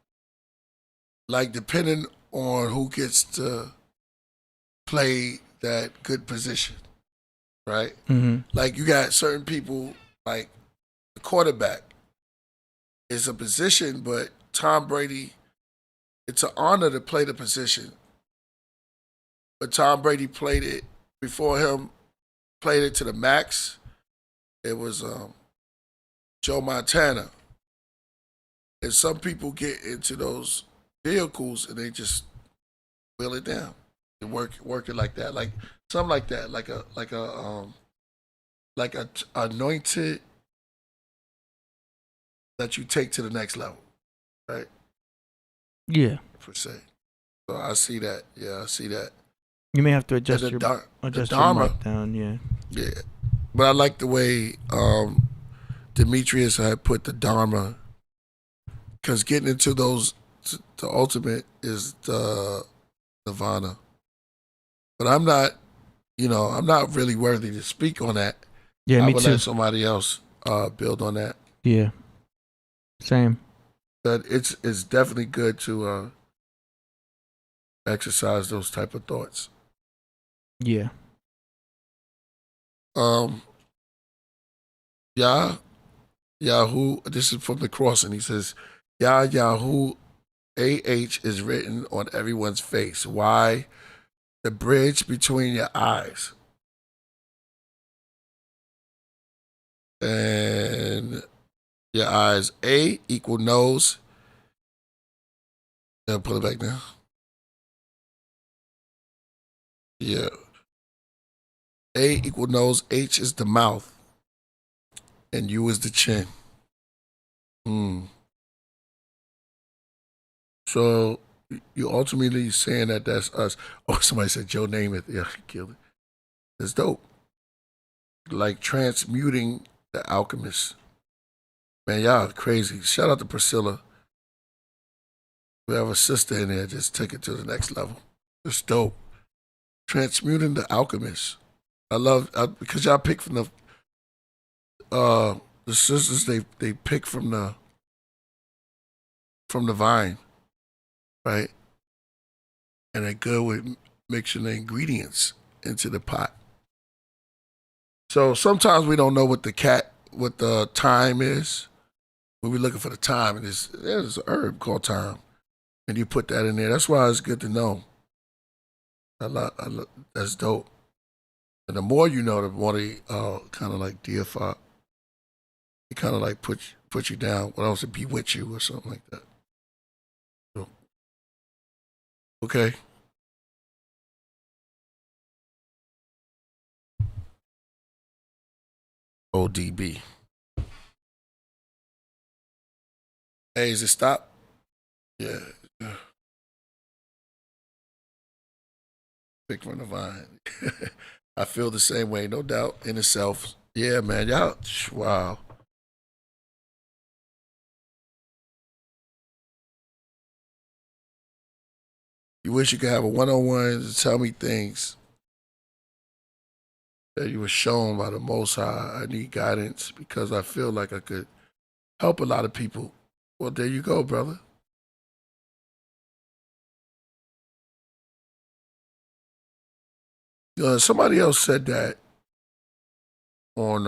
like depending on who gets to play that good position, right? Mm-hmm. Like you got certain people, like the quarterback is a position, but Tom Brady, it's an honor to play the position. But Tom Brady played it before him, played it to the max. It was Joe Montana. And some people get into those vehicles and they just wheel it down. They work it like that, like something like that, like a anointed that you take to the next level, right? Yeah. Per se. So I see that. Yeah, I see that. You may have to adjust And your the Dharma, mic down. Yeah. yeah. But I like the way Demetrius had put the Dharma, because getting into those, the ultimate is the Nirvana. But I'm not really worthy to speak on that. Yeah, I me would too. let somebody else build on that. Yeah. Same. But it's definitely good to exercise those type of thoughts. Yeah. Yahoo, this is from the Crossing. He says, Yahoo AH is written on everyone's face. Why? The bridge between your eyes. And your eyes. A equal nose. Yeah, pull it back now. Yeah. A equal nose. H is the mouth. And U is the chin. So you ultimately saying that that's us. Oh, somebody said Joe Namath. Yeah, killed it. That's dope. Like transmuting the alchemist. Man, y'all crazy. Shout out to Priscilla. We have a sister in there, just take it to the next level. It's dope. Transmuting the alchemist. I love, because y'all pick from the sisters, they pick from the vine, right? And they're good with mixing the ingredients into the pot. So sometimes we don't know what the thyme is. When we're looking for the thyme, and there's an herb called thyme, and you put that in there. That's why it's good to know. That's dope. And the more you know, the more they kind of like deify. They kind of like put you down. What else? Bewitch you or something like that. So, okay. ODB. Hey, is it stop? Yeah. Pick from the vine. I feel the same way, no doubt, in itself. Yeah, man, y'all, wow. You wish you could have a one-on-one to tell me things that you were shown by the Most High. I need guidance because I feel like I could help a lot of people. Well, there you go, brother. Somebody else said that on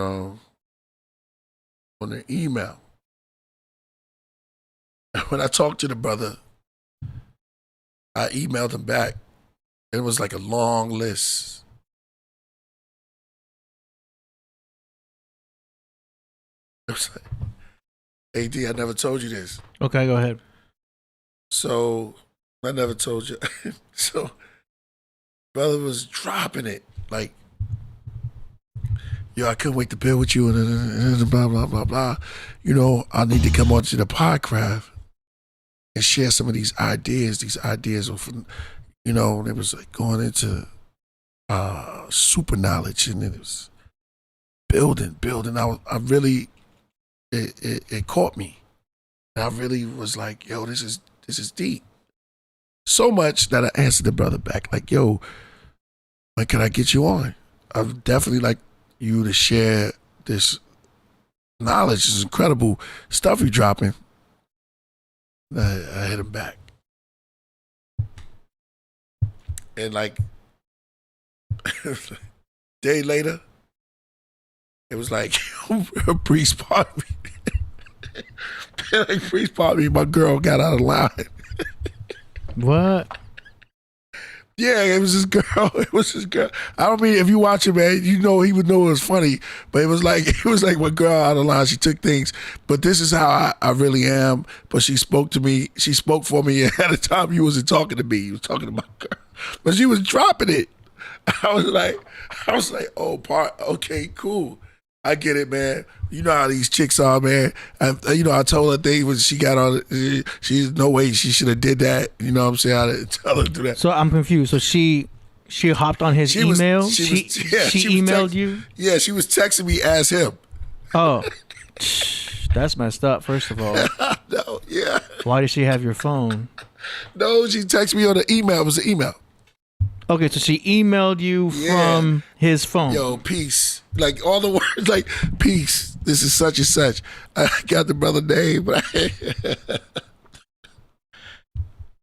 the email. When I talked to the brother, I emailed him back. It was like a long list. It was like, AD, I never told you this. Okay, go ahead. So, I never told you. So, brother was dropping it. Like, yo, I couldn't wait to build with you and blah, blah, blah, blah. You know, I need to come onto the Podcraft and share some of these ideas. These ideas of, you know, it was like going into super knowledge, and it was building. I really, it caught me. And I really was like, yo, this is deep. So much that I answered the brother back, like, yo, when can I get you on? I'd definitely like you to share this knowledge, this incredible stuff you're dropping. I hit him back. And like a day later, it was like, a priest pardon me. Like, priest pardon me, my girl got out of line. What? Yeah, it was this girl. I don't mean, if you watch it, man, you know he would know it was funny. But it was like my girl out of line. She took things. But this is how I really am. But she spoke to me. She spoke for me at a time you wasn't talking to me. You was talking to my girl. But she was dropping it. I was like, oh, okay, cool. I get it, man. You know how these chicks are, man. You know, I told her thing when she got on it. She's no way she should have did that. You know what I'm saying? I didn't tell her to do that. So I'm confused. So she hopped on his email? She emailed you? Yeah, she was texting me as him. Oh, that's messed up, first of all. No, yeah. Why did she have your phone? No, she texted me on the email. It was an email. Okay, so she emailed you from his phone. Yo, peace. Like, all the words, like, peace. This is such and such. I got the brother name, but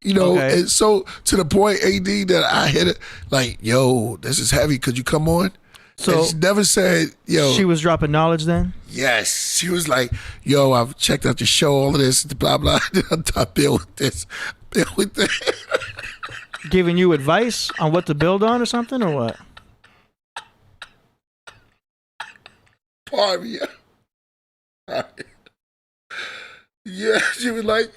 you know, and so to the point, AD, that I hit it, like, yo, this is heavy. Could you come on? So and she never said, yo. She was dropping knowledge then? Yes. She was like, yo, I've checked out your show, all of this, blah, blah. I build with this. Build with this. Giving you advice on what to build on or something, or what? Pardon me. Yeah, she was like,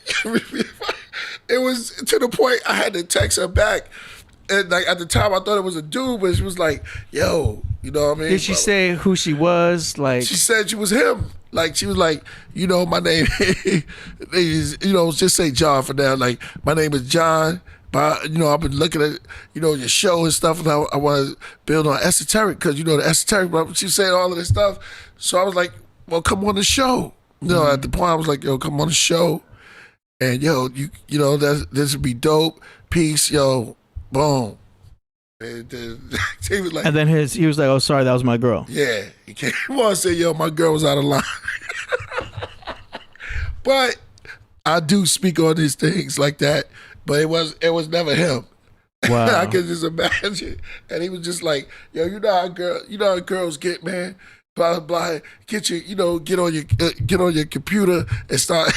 it was to the point I had to text her back. And like at the time I thought it was a dude, but she was like, yo, you know what I mean? Did she say who she was? Like, she said she was him. Like, she was like, you know, my name is, you know, just say John for now. Like, my name is John. But, you know, I've been looking at, you know, your show and stuff, and I want to build on Esoteric, because, you know, the Esoteric, she was saying all of this stuff. So I was like, well, come on the show. You know, at the point I was like, yo, come on the show. And, yo, you know, this would be dope. Peace, yo, boom. And he was like, and then he was like, oh, sorry, that was my girl. Yeah. He came on and said, yo, my girl was out of line. But I do speak on these things like that. But it was never him. Wow. I could just imagine. And he was just like, yo, you know how girls get, man. Blah blah. Get you know, get on your computer and start.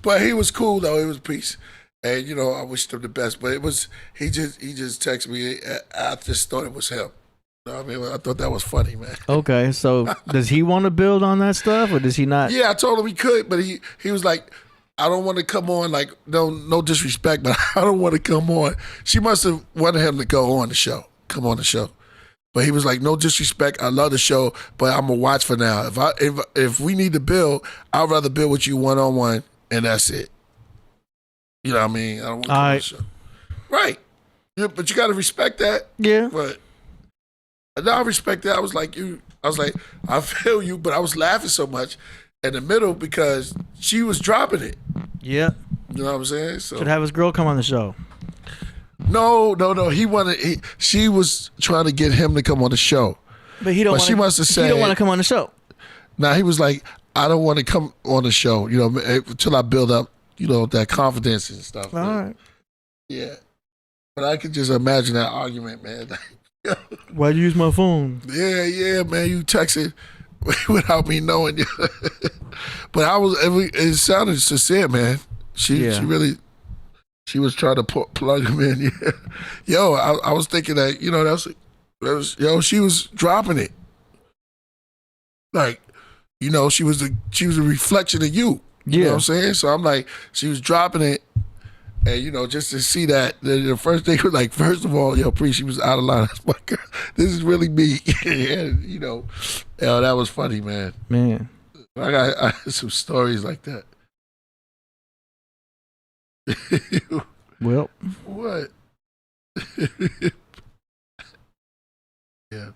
But he was cool though. It was peace. And you know, I wished him the best. But it was he just texted me. I just thought it was him. You know what I mean? I thought that was funny, man. Okay, so does he want to build on that stuff, or does he not? Yeah, I told him he could, but he was like, I don't want to come on, like, no disrespect, but I don't want to come on. She must have wanted him to come on the show. But he was like, no disrespect, I love the show, but I'm going to watch for now. If we need to build, I'd rather build with you one-on-one, and that's it. You know what I mean? I don't want to come on the show. Right. Yeah, but you got to respect that. Yeah. But I respect that. I was like, I feel you, but I was laughing so much in the middle because she was dropping it. Yeah. You know what I'm saying? So should have his girl come on the show. No. She was trying to get him to come on the show. But he don't she must have said, he don't want to come on the show. Nah, he was like, I don't want to come on the show, you know, until I build up, you know, that confidence and stuff. All right. Yeah. But I could just imagine that argument, man. Why'd you use my phone? Yeah, man. You texted without me knowing you. But it sounded sincere, man. She really, She was trying to plug him in. Yeah. Yo, I was thinking that, you know, that was yo, she was dropping it. Like, you know, she was a reflection of you. You know what I'm saying? So I'm like, she was dropping it. And, you know, just to see that, the first thing was like, first of all, yo, Priest, she was out of line. That's my girl. This is really me. And, you know, that was funny, man. Man. I got some stories like that. Well. What? Yeah.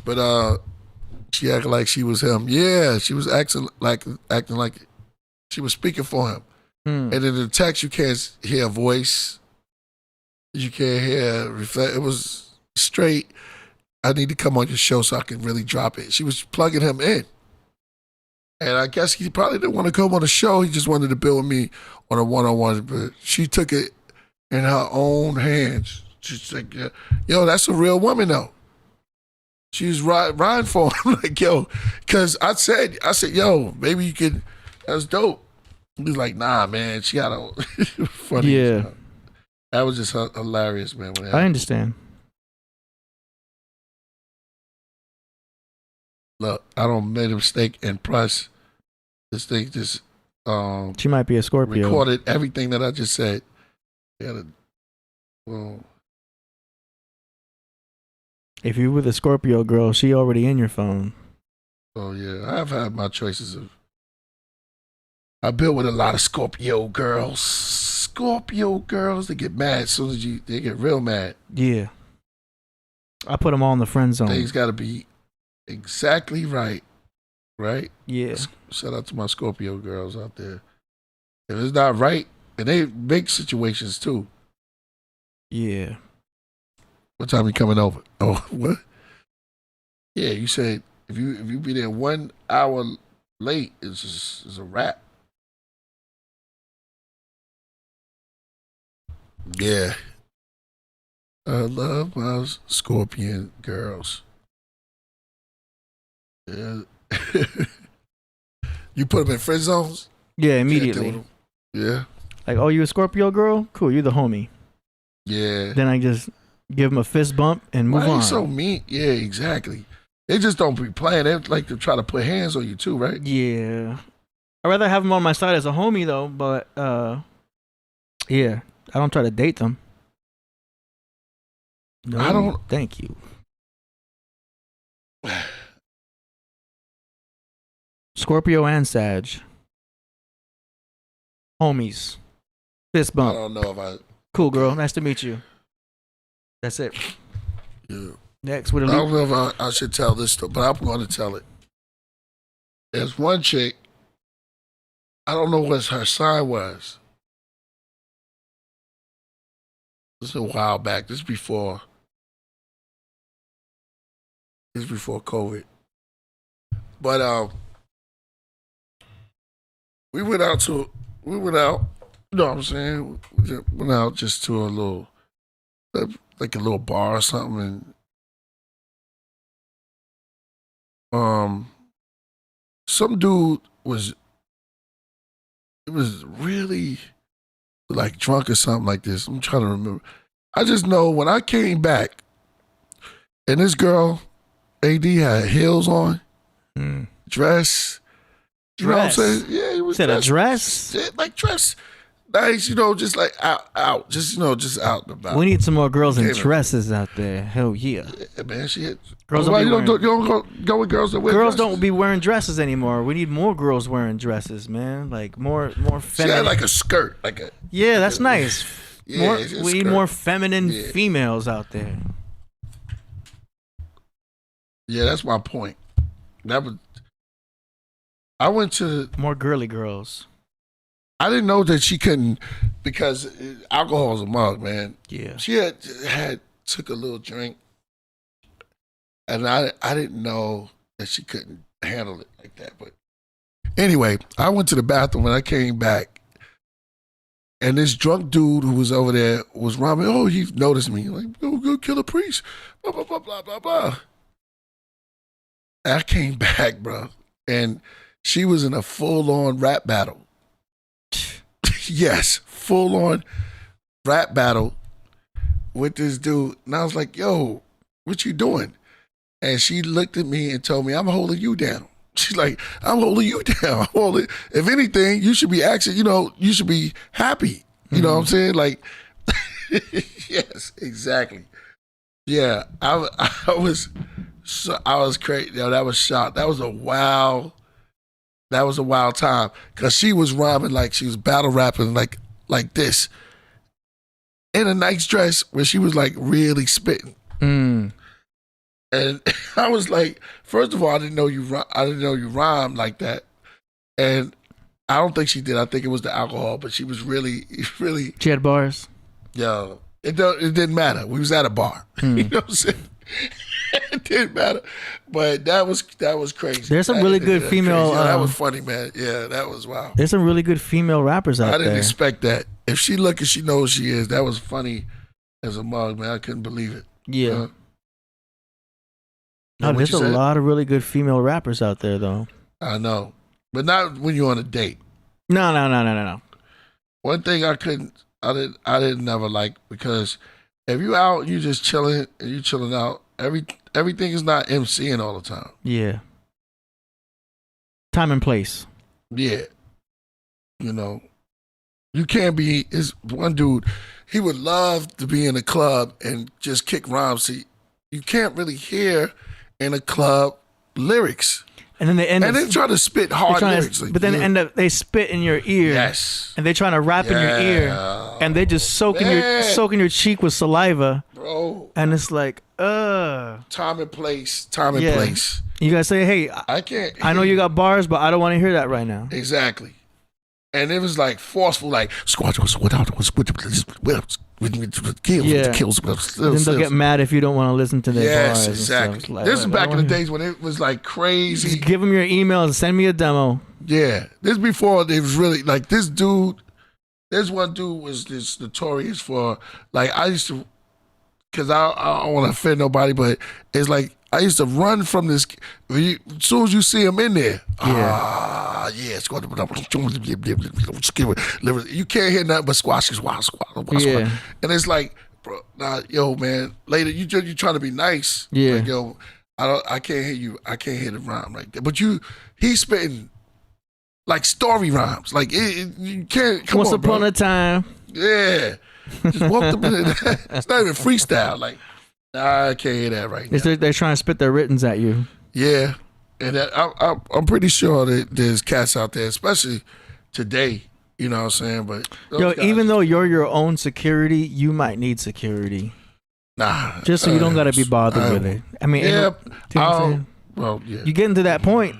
But she acted like she was him. Yeah, she was acting like she was speaking for him. And in the text, you can't hear a voice. You can't hear reflect. It was straight. I need to come on your show so I can really drop it. She was plugging him in. And I guess he probably didn't want to come on the show. He just wanted to build with me on a one-on-one. But she took it in her own hands. She's like, yo, that's a real woman, though. She was riding for him. Like, yo, because I said, yo, maybe you could, that's dope. He was like, nah, man, she got a funny. Yeah. Stuff. That was just hilarious, man. I understand. Look, I don't make a mistake and press this thing. Just she might be a Scorpio. Recorded everything that I just said. Well, if you were the Scorpio girl, she already in your phone. Oh yeah, I've had my choices of. I built with a lot of Scorpio girls. Scorpio girls, they get mad as soon as they get real mad. Yeah. I put them all in the friend zone. Things got to be exactly right. Right? Yeah. Shout out to my Scorpio girls out there. If it's not right, and they make situations too. Yeah. What time you coming over? Oh, what? Yeah, you said if you be there 1 hour late, it's a wrap. Yeah. I love my Scorpion girls. Yeah. You put them in friend zones? Yeah, immediately. Yeah. Like, oh, you a Scorpio girl? Cool, you the homie. Yeah. Then I just give them a fist bump and move Why on. you so mean? Yeah, exactly. They just don't be playing. They like to try to put hands on you too, right? Yeah. I'd rather have them on my side as a homie though, but yeah. I don't try to date them. No, I don't. Thank you. Scorpio and Sag. Homies. Fist I bump. don't know if I. Cool, girl. Nice to meet you. That's it. Yeah. Next, with a I don't know if I should tell this story, but I'm going to tell it. There's one chick. I don't know what her sign was. This is a while back. This is before COVID. But we went out, you know what I'm saying? We just went out just to a little, like a little bar or something, and some dude was really like drunk or something like this. I'm trying to remember. I just know when I came back and this girl, AD, had heels on, dress. You know what I'm saying? Yeah, it was said a dress? Yeah, like dress. Nice, you know, just like out. Just, you know, just out and about. We need some more girls in dresses out there. Hell yeah. Yeah, man, shit. Girls Why don't you don't go with girls that wear Girls dresses? don't be wearing dresses anymore. We need more girls wearing dresses, man. Like more She feminine. had like a skirt, like a. Yeah, that's nice. Yeah, We need more feminine females out there. Yeah, that's my point. I went to more girly girls. I didn't know that she couldn't, because alcohol is a mug, man. Yeah. She had took a little drink, and I didn't know that she couldn't handle it like that. But anyway, I went to the bathroom and I came back, and this drunk dude who was over there was rhyming. Oh, he noticed me. Like, go Killah Priest. Blah blah blah blah blah blah. I came back, bro, and she was in a full-on rap battle. Yes, full on rap battle with this dude. And I was like, yo, what you doing? And she looked at me and told me, I'm holding you down. She's like, I'm holding you down. If anything, you should be actually, you should be happy. You know what I'm saying? Like, yes, exactly. Yeah, I was crazy. That was shocked. That was a wild time because she was rhyming like she was battle rapping like this in a nice dress where she was like really spitting. And I was like, first of all, I didn't know you rhymed like that, and I don't think she did. I think it was the alcohol, but she was really. She had bars. Yo, it didn't matter. We was at a bar. You know what I'm saying? It didn't matter, but that was crazy. There's some really good female. That was funny, man. Yeah, that was wild. There's some really good female rappers out there. I didn't expect that. If she look and she knows she is, that was funny as a mug, man. I couldn't believe it. Yeah. There's a lot of really good female rappers out there, though. I know, but not when you're on a date. No. One thing I didn't never like, because if you out and you just chilling and you chilling out, everything is not MCing all the time. Yeah. Time and place. Yeah. You can't be. Is one dude, he would love to be in a club and just kick rhymes. See, you can't really hear in a club lyrics. And then they try to spit hard lyrics. But then they spit in your ear. Yes. And they trying to rap in your ear. And they just soaking your cheek with saliva. Bro. And it's like, Time and place. Place. You gotta say, hey, I can't. I know you got bars, but I don't want to hear that right now. Exactly. And it was like forceful, like kills. Then they'll get mad if you don't want to listen to their bars. Yes, exactly. Like, this is back in the days when it was like crazy. Just give them your email and send me a demo. Yeah, this before it was really like this dude. This one dude was just notorious for, like, I used to, because I don't want to offend nobody, but it's like I used to run from this. As soon as you see him in there, it's going to. You can't hear nothing but squash. Yeah. And it's like, bro, yo, man. Later, you trying to be nice. Yeah. Like, yo, I can't hear you. I can't hear the rhyme right there. But he's spitting like story rhymes. Like you can't. Come Once on, upon bro. a time. Yeah. Just walked up in it. It's not even freestyle. Like, nah, I can't hear that right now. They're trying to spit their writtens at you. Yeah. And I'm pretty sure that there's cats out there, especially today, you know what I'm saying? But even though you're your own security, you might need security. Nah. Just so you don't got to be bothered with it. I mean, yeah. Well, yeah. You getting to that point,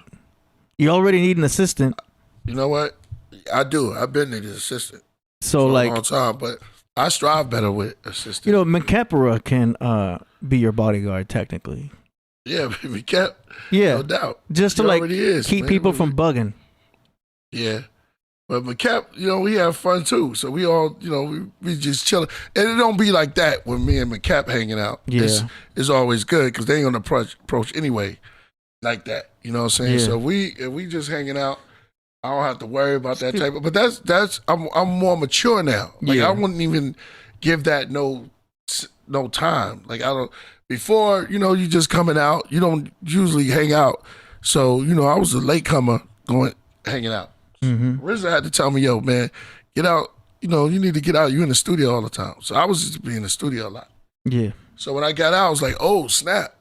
you already need an assistant. You know what? I do. I've been an assistant for a long time, but I strive better with assistants. McKepera can be your bodyguard technically. Yeah, McKep. Yeah, no doubt. Just to keep people from bugging. Yeah, but McKep, we have fun too. So we all, we just chilling, and it don't be like that when me and McKep hanging out. Yeah, it's always good because they ain't gonna approach anyway like that. You know what I'm saying? Yeah. So if we just hanging out, I don't have to worry about that type of. But that's I'm more mature now. Like I wouldn't even give that no time. Like I don't. Before, you just coming out. You don't usually hang out. So I was a latecomer hanging out. Mm-hmm. RZA had to tell me, yo, man, get out. You need to get out. You in the studio all the time. So I was just being in the studio a lot. Yeah. So when I got out, I was like, oh, snap.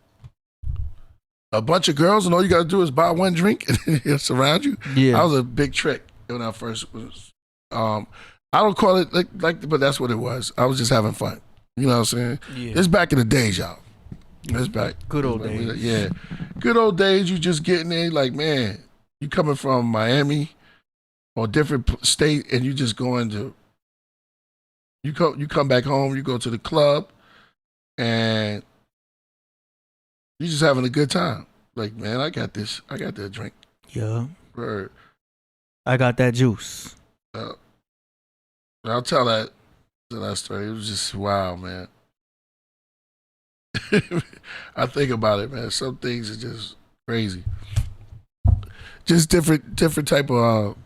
A bunch of girls, and all you got to do is buy one drink and it's around you. Yeah. That was a big trick when I first was. I don't call it like, but that's what it was. I was just having fun. You know what I'm saying? Yeah. It's back in the days, y'all. It's back. Good old days. Yeah. Good old days. You just getting in, like, man, you coming from Miami or different state, and you just going to, you come back home, you go to the club, and you just having a good time. Like, man, I got this. I got that drink. Yeah. Word. I got that juice. I'll tell that story. It was just wow, man. I think about it, man. Some things are just crazy. Just different type of.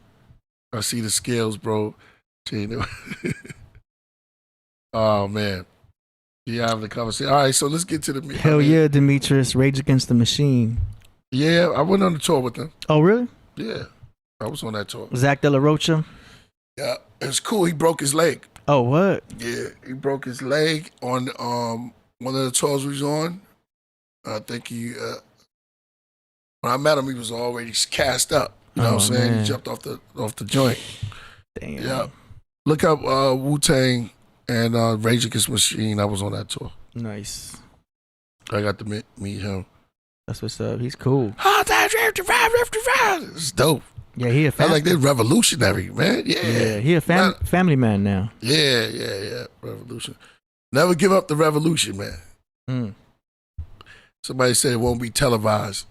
I see the scales, bro. She ain't know. Oh man. Yeah, having the conversation. All right, so let's get to the Hell yeah, Demetrius, Rage Against the Machine. Yeah, I went on the tour with them. Oh really? Yeah, I was on that tour. Zach De La Rocha. Yeah, it was cool. He broke his leg. Oh what? Yeah, he broke his leg on one of the tours we was on. I think he when I met him, he was already cast up. You know what I'm saying? Man. He jumped off the joint. Damn. Yeah. Look up Wu-Tang and Rage Against the Machine. I was on that tour. Nice. I got to meet him. That's what's up. He's cool. It's dope. Yeah, he a I like that revolutionary, man. Yeah, he a family man now. Yeah. Revolution. Never give up the revolution, man. Mm. Somebody said it won't be televised.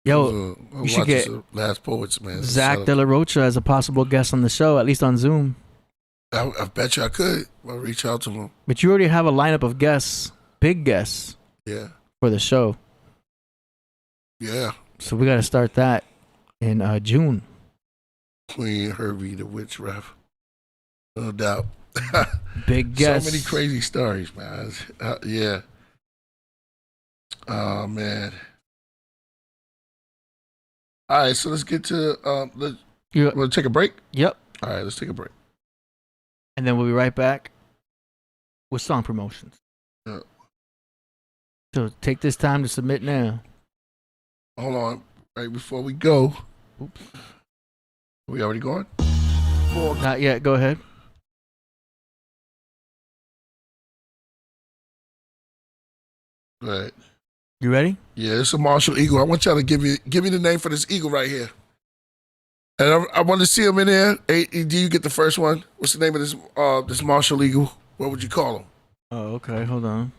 Yo, you should get Last Poets, man. Zach De La Rocha as a possible guest on the show, at least on Zoom. I bet you I could. I'll reach out to him. But you already have a lineup of guests, big guests. Yeah. For the show. Yeah. So we got to start that in June. Queen Herbie, the witch ref. No doubt. Big guests. So many crazy stories, man. Yeah. Oh, man. All right, so let's get to, you want to take a break? Yep. All right, let's take a break. And then we'll be right back with song promotions. Yeah. So take this time to submit now. Hold on. Right before we go. Oops. Are we already going? Not yet. Go ahead. Go ahead. You ready? Yeah, it's a Marshall Eagle. I want y'all to give me the name for this eagle right here. And I want to see him in there. Hey, do you get the first one? What's the name of this Marshall Eagle? What would you call him? Oh, okay. Hold on.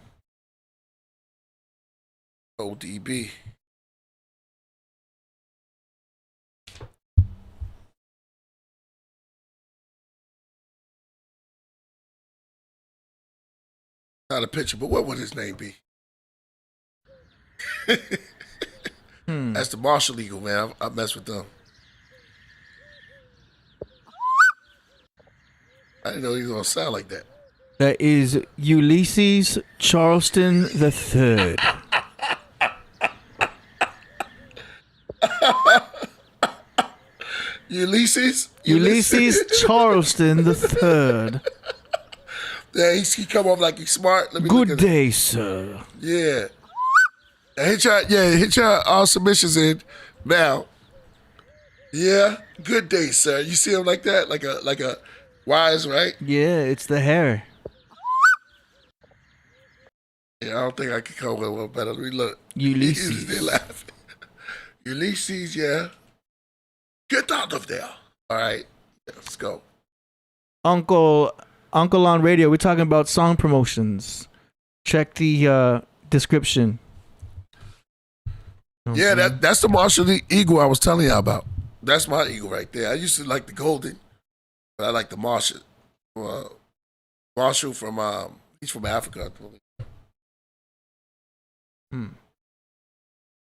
ODB. Not a picture, but what would his name be? That's the Marshall Eagle, man. I mess with them. I didn't know he was gonna sound like that. That is Ulysses Charleston III. Ulysses Charleston III. Yeah, he come off like he's smart. Let me Good day, sir. Yeah. Hit your submissions in now. Yeah, good day, sir. You see him like that, like a wise, right? Yeah, it's the hair. Yeah, I don't think I could come with one better. Let me look. Ulysses. They're laughing. Ulysses, yeah. Get out of there. All right, let's go. Uncle on radio. We're talking about song promotions. Check the description. Yeah, that's the Marshall Eagle I was telling you about. That's my eagle right there. I used to like the golden, but I like the Marshall. Marshall from he's from Africa, I believe.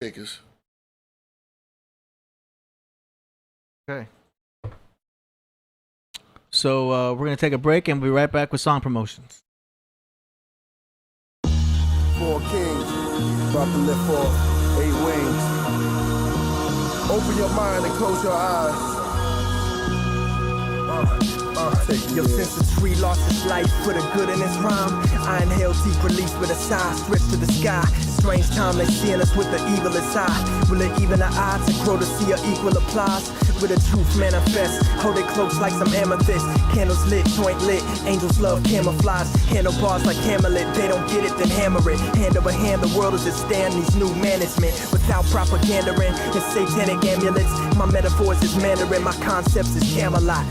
Figures. Okay. So we're gonna take a break and we'll be right back with song promotions. 4 kings, about to lift off 8 wings. Open your mind and close your eyes. Your sense of tree lost its life, put a good in its rhyme. I inhale deep release with a sigh, stretch to the sky. Strange time they seeing us with the evil inside. Will it even the odds and grow to see a equal applause? With the truth manifest, hold it close like some amethyst. Candles lit, joint lit, angels love camouflage. Handlebars like Hamlet, they don't get it, then hammer it. Hand over hand, the world is a stand, needs new management. Without propaganda and satanic amulets, my metaphors is Mandarin, my concepts is Camelot.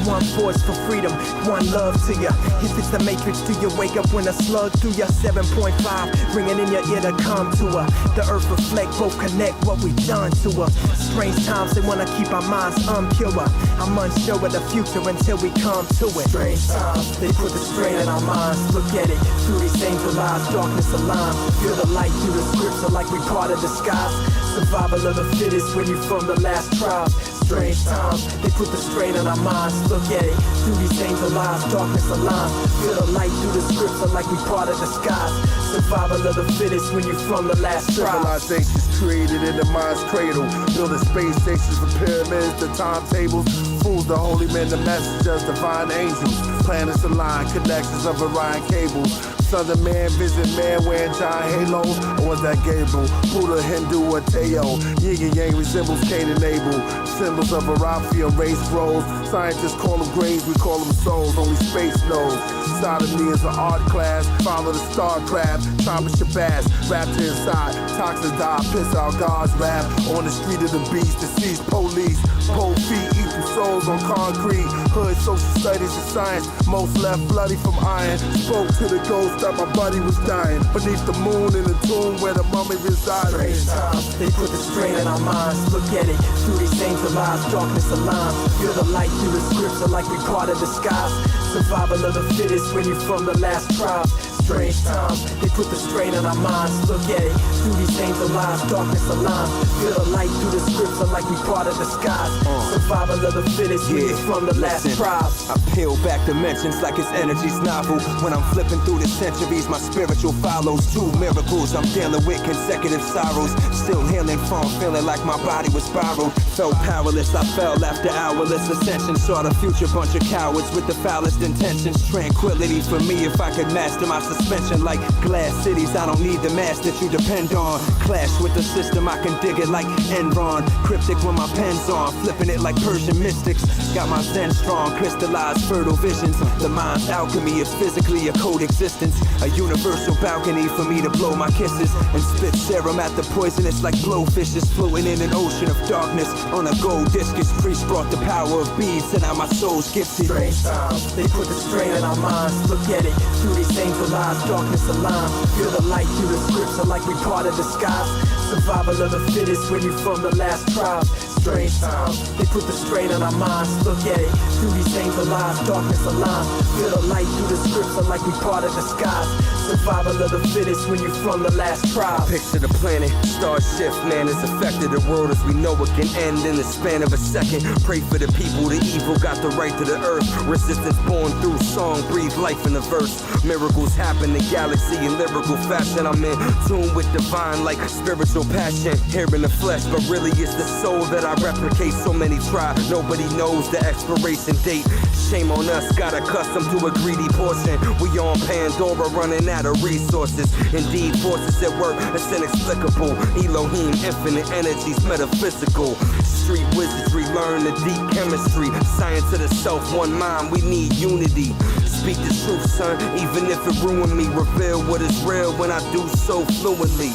One force for freedom, one love to ya. If it's the matrix, do you wake up when a slug through ya? 7.5, ringing in your ear to come to her. The earth reflect, both connect what we done to her. Strange times, they wanna keep our minds unpure. I'm unsure of the future until we come to it. Strange times, they put the strain in our minds. Look at it, through these angel eyes, darkness aligns. Feel the light through the scripture like we part of the skies. Survival of the fittest when you from the last tribe. Strange times, they put the strain on our minds. Look at it, through these angel eyes, darkness aligns. Feel the light through the scripture like we part of the skies. Survival of the fittest when you from the last tribe. Civilizations created in the mind's cradle. Building space stations for pyramids, the timetables. Fools, the holy men, the messengers, divine angels. Planets align, connections of Orion cables. Sons of man visit man wearing giant halos. Or was that Gabriel? Buddha, Hindu, or Teo? Yin and Yang resembles Cain and Abel. Symbols of a Raphael race roles. Scientists call them grains, we call them souls. Only space knows. Inside of me is an art class. Follow the starcraft. Chopper Shabazz. Wrapped inside. Toxins die. Piss out God's wrath. On the street of the beast. Deceased police. Pole feet. Equal souls on concrete. Hood social studies and science. Most left bloody from iron. Spoke to the ghost that my buddy was dying. Beneath the moon in the tomb where the mummy resides. Strange times, they put the strain in our minds. Look at it, through these angel eyes, darkness aligns. Feel the light through the scripture like we part of the skies. Survival of the fittest when you from the last tribe. Strange times, they put the strain on our minds. Look at it, through these angel eyes, darkness aligns. Feel the light through the scripture like we part of the skies. Survival of the fittest when you from the last tribe. I peel back dimensions like it's energy's novel. When I'm flipping through the centuries, my spiritual follows. 2 miracles, I'm dealing with consecutive sorrows. Still healing from feeling like my body was borrowed. Felt powerless, I fell after hourless ascension. Saw the future bunch of cowards with the foulest intentions. Tranquility for me if I could master my suspension like glass cities. I don't need the mass that you depend on. Clash with the system, I can dig it like Enron. Cryptic when my pen's on, flipping it like Persian mystics. Got my zen strong, crystallized fertile visions. The mind's alchemy is physically a coexistence. A universal balcony for me to blow my kisses and spit serum at the poisonous like blowfishes floating in an ocean of darkness. On a gold discus, priest brought the power of beads and now my soul's gifted. Strange times, they put the strain in our minds. Look at it, through these angel eyes, darkness aligns. Feel the light through the scripture like we part of the skies. Survival of the fittest when you from the last tribe. Strange times, they put the strain on our minds. Look at it, through these angel eyes, darkness aligns. Feel the light through the scripture like we part of the skies. Survival of the fittest when you from the last tribe. Picture the planet, star shift, man, it's affected the world as we know it can end in the span of a second. Pray for the people, the evil got the right to the earth. Resistance born through song, breathe life in the verse. Miracles happen in galaxy in lyrical fashion. I'm in tune with divine like spiritual passion. Here in the flesh, but really it's the soul that I replicate. So many try, nobody knows the expiration date. Shame on us, got accustomed to a greedy portion. We on Pandora running out of resources. Indeed, forces at work, it's inexplicable. Elohim, infinite energies, metaphysical. Street wizardry, learn the deep chemistry. Science of the self, one mind, we need unity. Speak the truth, son, even if it ruin me. Reveal what is real when I do so fluently.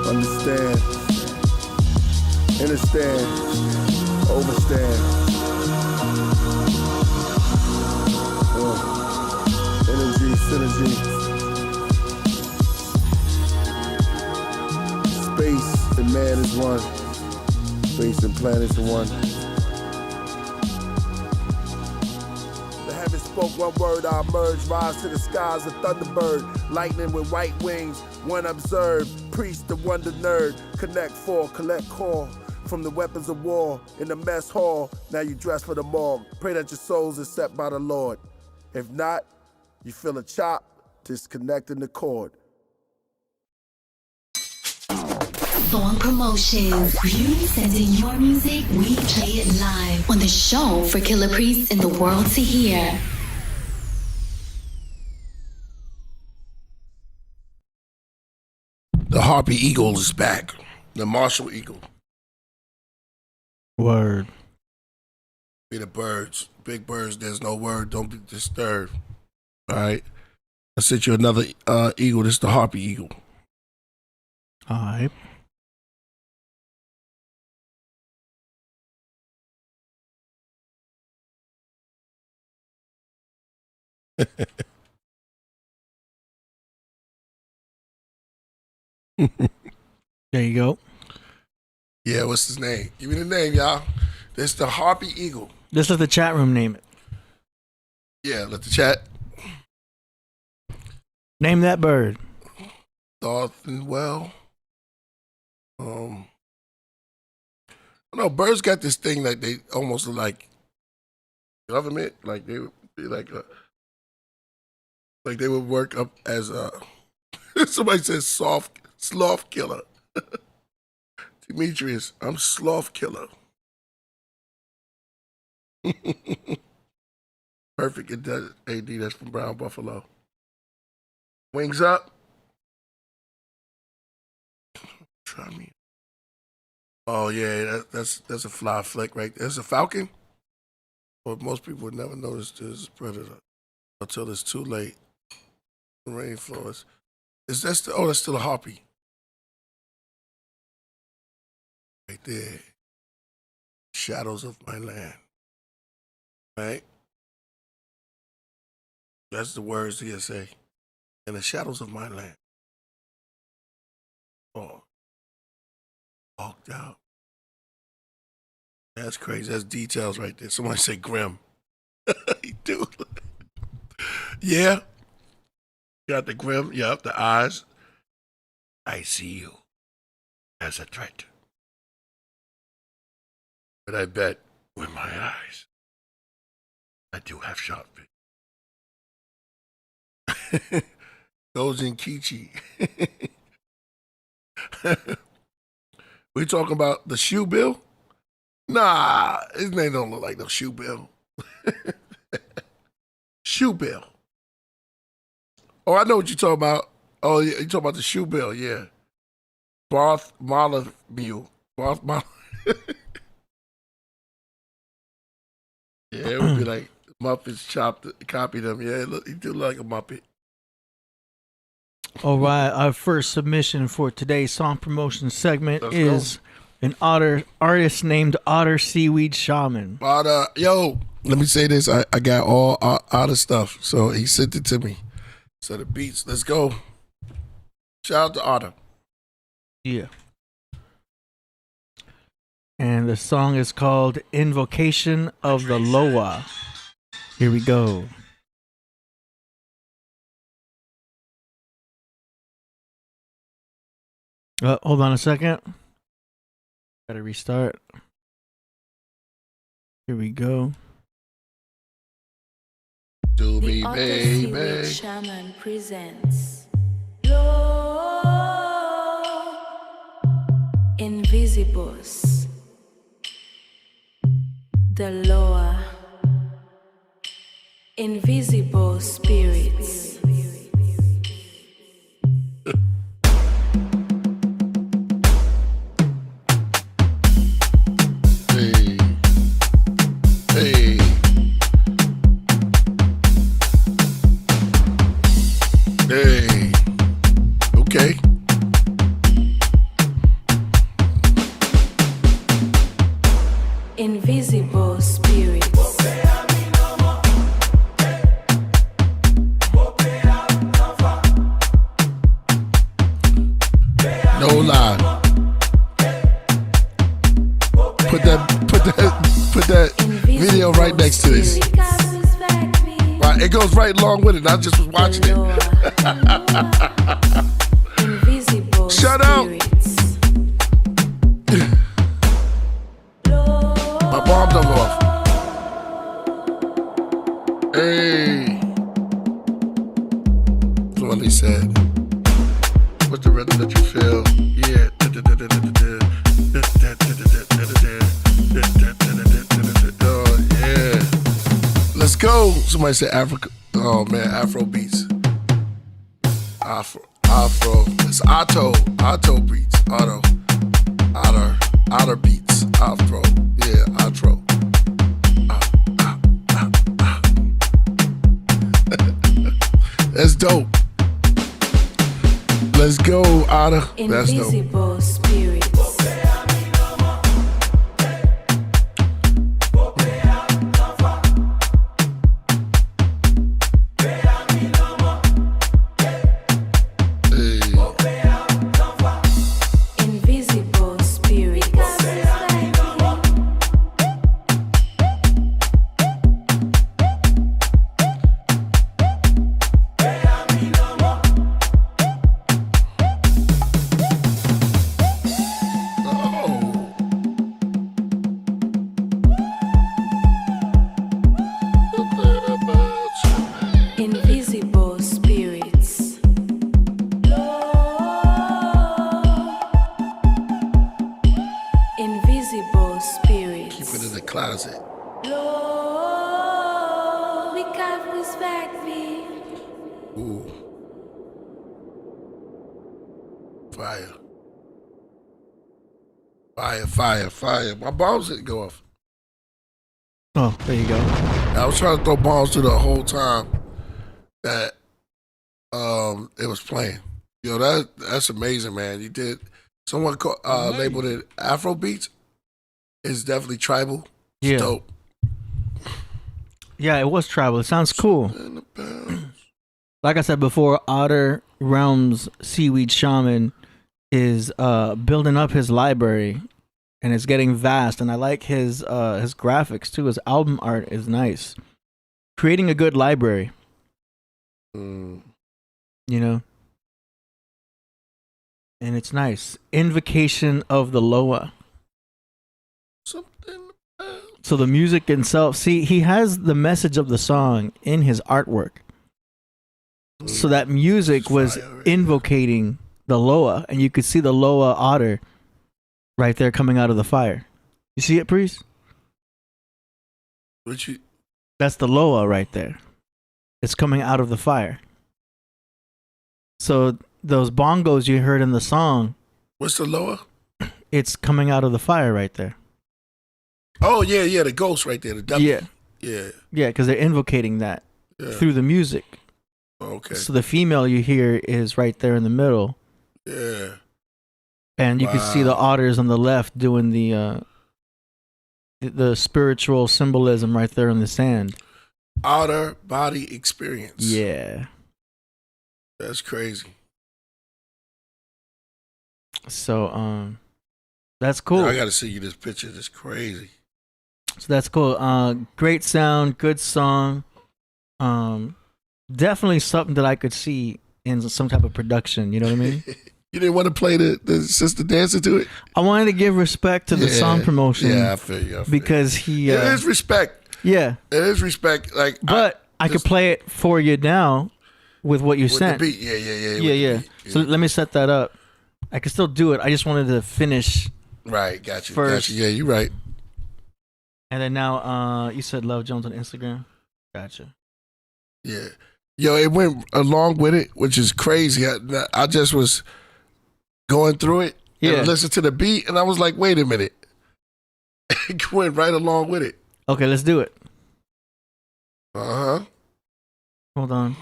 Understand, understand, overstand. Energy, synergy. Space and man is one. Space and planets are one. The heavens spoke one word, I emerge, rise to the skies, a thunderbird, lightning with white wings, one observed, priest, the wonder nerd, connect four, collect call, from the weapons of war, in the mess hall, now you dress for the morgue, pray that your souls is set by the Lord. If not, you feel a chop, disconnecting the cord. Thorn Promotions. You send in your music, we play it live on the show for Killah Priest and the world to hear. The Harpy Eagle is back. The Martial Eagle. Word. Be the birds. Big birds, there's no word. Don't be disturbed. All right. I sent you another eagle. This is the Harpy Eagle. All right. There you go. Yeah, what's his name? Give me the name, y'all. This the Harpy Eagle. Just let the chat room name it. Yeah, let the chat. Name that bird. Well. I don't know, birds got this thing like they almost look like government. Like they would be like they would work up as a somebody says sloth killer. Demetrius, I'm sloth killer. Perfect. It does. AD, that's from Brown Buffalo. Wings up. Try me. Oh yeah, that's a fly flick right there. That's a falcon. But most people would never notice this predator until it's too late. The rainforest. That's still a harpy. Right there. Shadows of my land. Right? That's the words here say. In the shadows of my land. Oh. Walked out. That's crazy. That's details right there. Somebody say grim. He do. Yeah. Got the grim. Yep, the eyes. I see you as a threat. But I bet with my eyes, I do have sharp vision. Goes in Kichi. We talking about the shoe bill? Nah, his name don't look like no shoe bill. Shoe bill. Oh, I know what you're talking about. Oh, yeah, you talking about the shoe bill, yeah. Barth Bartholomew. Barth Yeah, it would be like Muppets copied him. Yeah, he do look like a Muppet. All right, our first submission for today's song promotion segment is an artist named Otter Seaweed Shaman. Yo, let me say this. I got all Otter stuff, so he sent it to me. So the beats, let's go. Shout out to Otter. Yeah. And the song is called Invocation of the Loa. Here we go. Hold on a second. Gotta restart. Here we go. Do me, The baby. Otter Shaman presents Invisibles. The Loa. Invisible spirits. Hey, okay. Invisible spirits. No lie. Put that video right next to this. Right, it goes right along with it. I just was watching it. Shut up. My bomb done off. Hey. That's what they said. What's the rhythm that you feel? Yeah. Oh, yeah. Let's go. Somebody said Africa. Oh, man. Afro beats. Afro. It's Otto beats. Otter beats. Afro. Yeah, Otro. That's dope. Let's go, Otter. That's dope. Invisible spirits. Invisible spirits. Keep it in the closet. Lord, we can't respect me. Ooh. Fire. Fire, fire, fire. My bombs didn't go off. Oh, there you go. I was trying to throw bombs to the whole time that it was playing. Yo, that's amazing, man. You did. Someone labeled it Afro beats. It's definitely tribal. It's Yeah. dope. Yeah, it was tribal. It sounds cool. Like I said before, Otter Realms Seaweed Shaman is building up his library, and it's getting vast. And I like his graphics too. His album art is nice. Creating a good library. You know. And it's nice. Invocation of the Loa. Something. So the music itself, see, he has the message of the song in his artwork. So that music was invocating the Loa, and you could see the Loa otter right there coming out of the fire. You see it, Priest? That's the Loa right there. It's coming out of the fire. So those bongos you heard in the song. What's the Loa? It's coming out of the fire right there. Oh, yeah, the ghost right there. The devil. Yeah. Yeah. Yeah, because they're invocating that through the music. Okay. So the female you hear is right there in the middle. Yeah. And you can see the otters on the left doing the spiritual symbolism right there in the sand. Outer body experience. Yeah. That's crazy. So that's cool. Yeah, I gotta see you this picture. That's crazy. So that's cool. Great sound, good song. Definitely something that I could see in some type of production. You know what I mean? You didn't want to play the sister dancing to it? I wanted to give respect to the song promotion. Yeah, I feel you. Because he. It is respect. Yeah. It is respect. Like, but I could play it for you now with what you sent. The beat. Yeah. Yeah. So let me set that up. I can still do it. I just wanted to finish. Right, got you. First. Yeah, you're right. And then now, you said Love Jones on Instagram. Gotcha. Yeah. Yo, it went along with it, which is crazy. I just was going through it and listened to the beat, and I was like, wait a minute. It went right along with it. Okay, let's do it. Uh-huh. Hold on.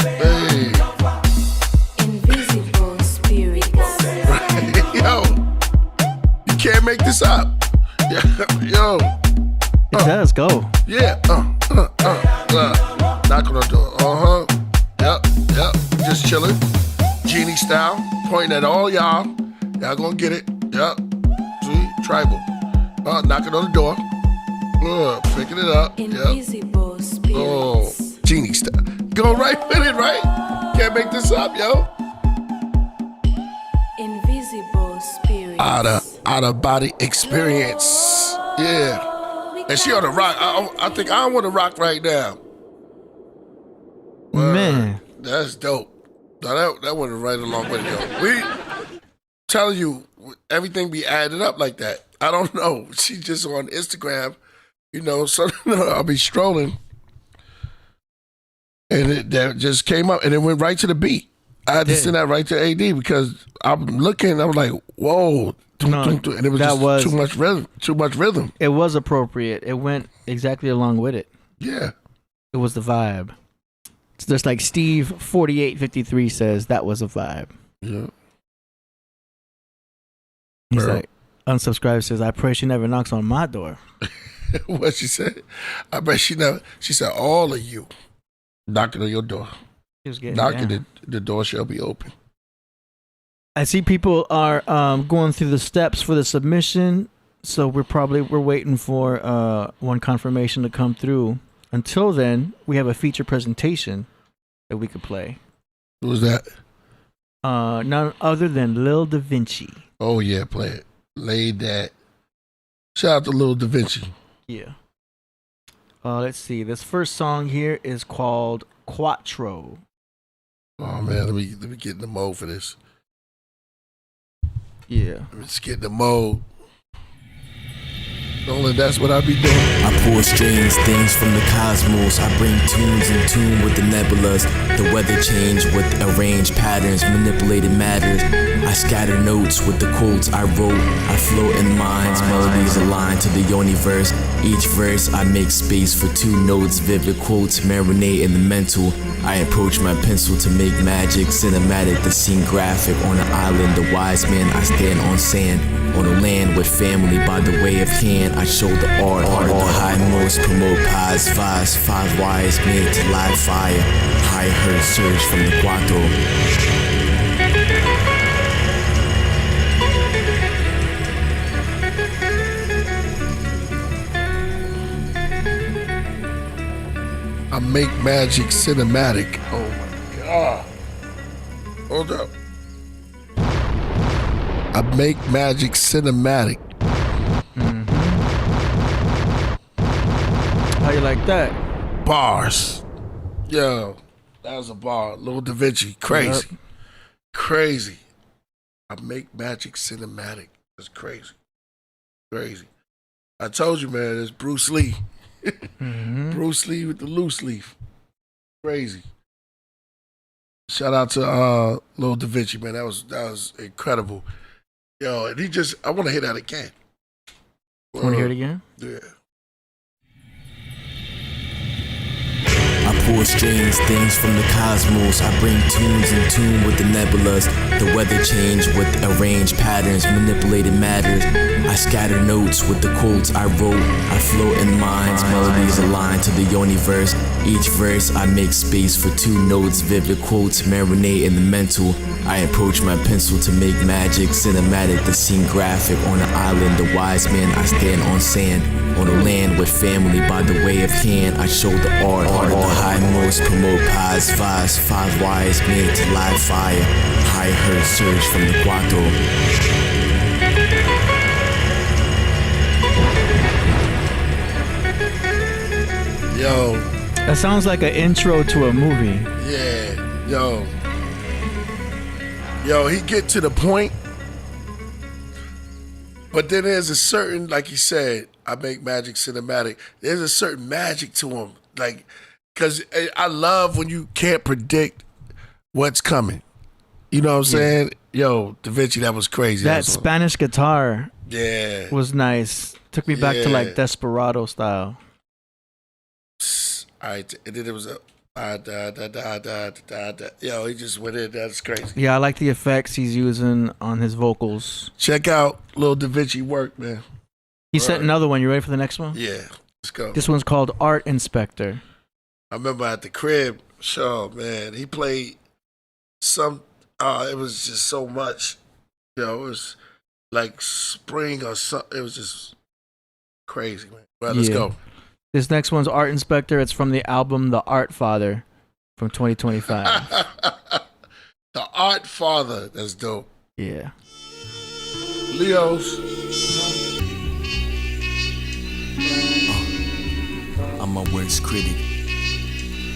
Hey. Invisible spirits. Yo, you can't make this up. Yo. It does, go. Yeah. Knock on the door. Yep. Just chilling. Genie style. Pointing at all y'all. Y'all gonna get it. Yep. See? Tribal. Knocking on the door. Picking it up. Invisible spirits. Oh, genie style. Go right with it, right? Can't make this up, yo. Invisible spirits. Out of body experience. Yeah. And she on the rock. I think I want to rock right now. Man. That's dope. Now that went right along with it, yo. We telling you, everything be added up like that. I don't know. She just on Instagram, so I'll be strolling. And that just came up and it went right to the beat. I had to send that right to AD because I'm looking, I was like, whoa. No, and it was just too much rhythm. It was appropriate. It went exactly along with it. Yeah. It was the vibe. It's just like Steve 4853 says, that was a vibe. Yeah. He's like, unsubscribe says, I pray she never knocks on my door. What she said? I bet she never. She said, all of you knocking on your door. She was getting knocking the door shall be open. I see people are going through the steps for the submission, so we're waiting for one confirmation to come through. Until then, we have a feature presentation that we could play. Who was that? None other than Lil Da Vinci. Oh yeah, play it. Lay that. Shout out to Lil Da Vinci. Yeah. Let's see. This first song here is called Quattro. Oh man, let me get in the mode for this. Yeah. Let's get in the mode. Only that's what I be doing. I pull strange things from the cosmos. I bring tunes in tune with the nebulas. The weather change with arranged patterns, manipulated matters. I scatter notes with the quotes I wrote. I float in minds, melodies aligned to the universe. Each verse I make space for two notes, vivid quotes, marinate in the mental. I approach my pencil to make magic cinematic, the scene graphic. On an island, the wise man, I stand on sand. On the land with family by the way of hand, I show the art of the highmost, promote pies, vibes, 5 wires made to live fire. High heard surge from the Guato. I make magic cinematic. Oh my God. Hold up. I make magic cinematic. How you like that? Bars. Yo, that was a bar. Lil Da Vinci. Crazy. Yep. Crazy. I make magic cinematic. That's crazy. Crazy. I told you, man, it's Bruce Lee. Bruce Lee with the loose leaf. Crazy. Shout out to Lil Da Vinci, man. That was incredible. Yo, and I want to hear that again. Want to hear it again? Yeah. I pull strange things from the cosmos. I bring tunes in tune with the nebulas. The weather change with arranged patterns, manipulated matters. I scatter notes with the quotes I wrote. I float in minds, melodies aligned to the universe. Each verse I make space for two notes, vivid quotes, marinate in the mental. I approach my pencil to make magic cinematic, the scene graphic. On an island, the wise man, I stand on sand. On the land with family by the way of hand, I show the art of the highmost, promote pies, vibes, 5 wires made to live fire. High heard surge from the Guato. Yo. That sounds like an intro to a movie. Yeah. Yo, he get to the point, but then there's a certain, like he said, I make magic cinematic. There's a certain magic to him, like, because I love when you can't predict what's coming. You know what I'm saying? Yo, Da Vinci, that was crazy. That Spanish guitar was nice. Took me back to like Desperado style. All right, and then it was a yo, he just went in. That's crazy. Yeah, I like the effects he's using on his vocals. Check out Lil Da Vinci work, man. He sent another one. You ready for the next one? Yeah, let's go. This one's called Art Inspector. I remember at the crib show, man, he played some, it was just so much. You know, it was like spring or something. It was just crazy, man. Well, let's go. This next one's Art Inspector. It's from the album The Art Father from 2025. The Art Father. That's dope. Yeah. Leos. I'm my worst critic.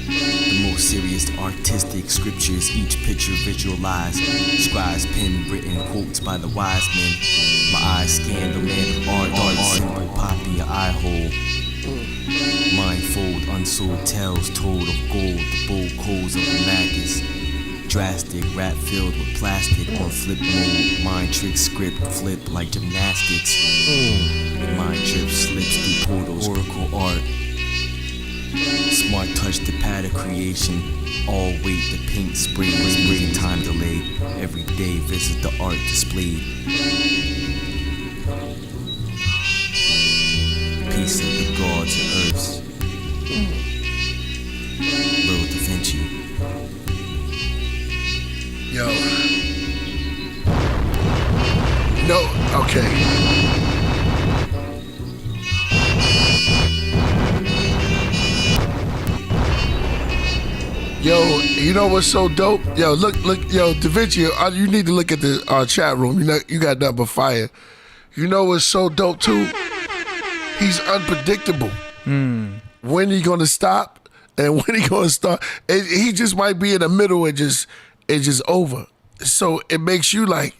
The most serious artistic scriptures, each picture visualized. Scribes pen written quotes by the wise men. My eyes scan the land of art, simple poppy, eye hole. Mindfold, unsold tales told of gold, the bold codes of the magus. Drastic, rap filled with plastic on flip mode. Mind trick script flip like gymnastics. The mind trip slips through portals, oracle art. Smart touch the pad of creation. All weight the paint spray was bring time delay. Every day visit the art displayed. Peace of the gods and earths. Lil Da Vinci. Yo. No, okay. Yo, you know what's so dope? Yo, look, yo, Da Vinci, you need to look at the chat room. You know, you got nothing but fire. You know what's so dope too? He's unpredictable. When he gonna stop and when he gonna start? He just might be in the middle and it's just over. So it makes you like,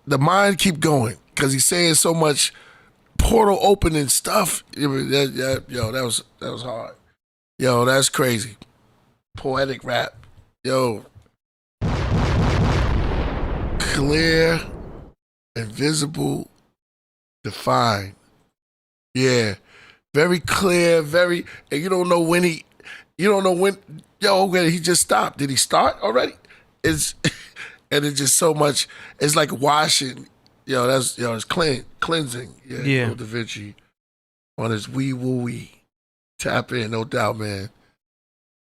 the mind keep going because he's saying so much portal opening stuff. Yo, that was hard. Yo, that's crazy. Poetic rap. Yo. Clear, invisible, defined. Yeah. Very clear, and you don't know when he just stopped. Did he start already? And it's just so much, it's like washing. It's cleansing. Yeah. Da Vinci on his wee woo wee. Tap in, no doubt, man.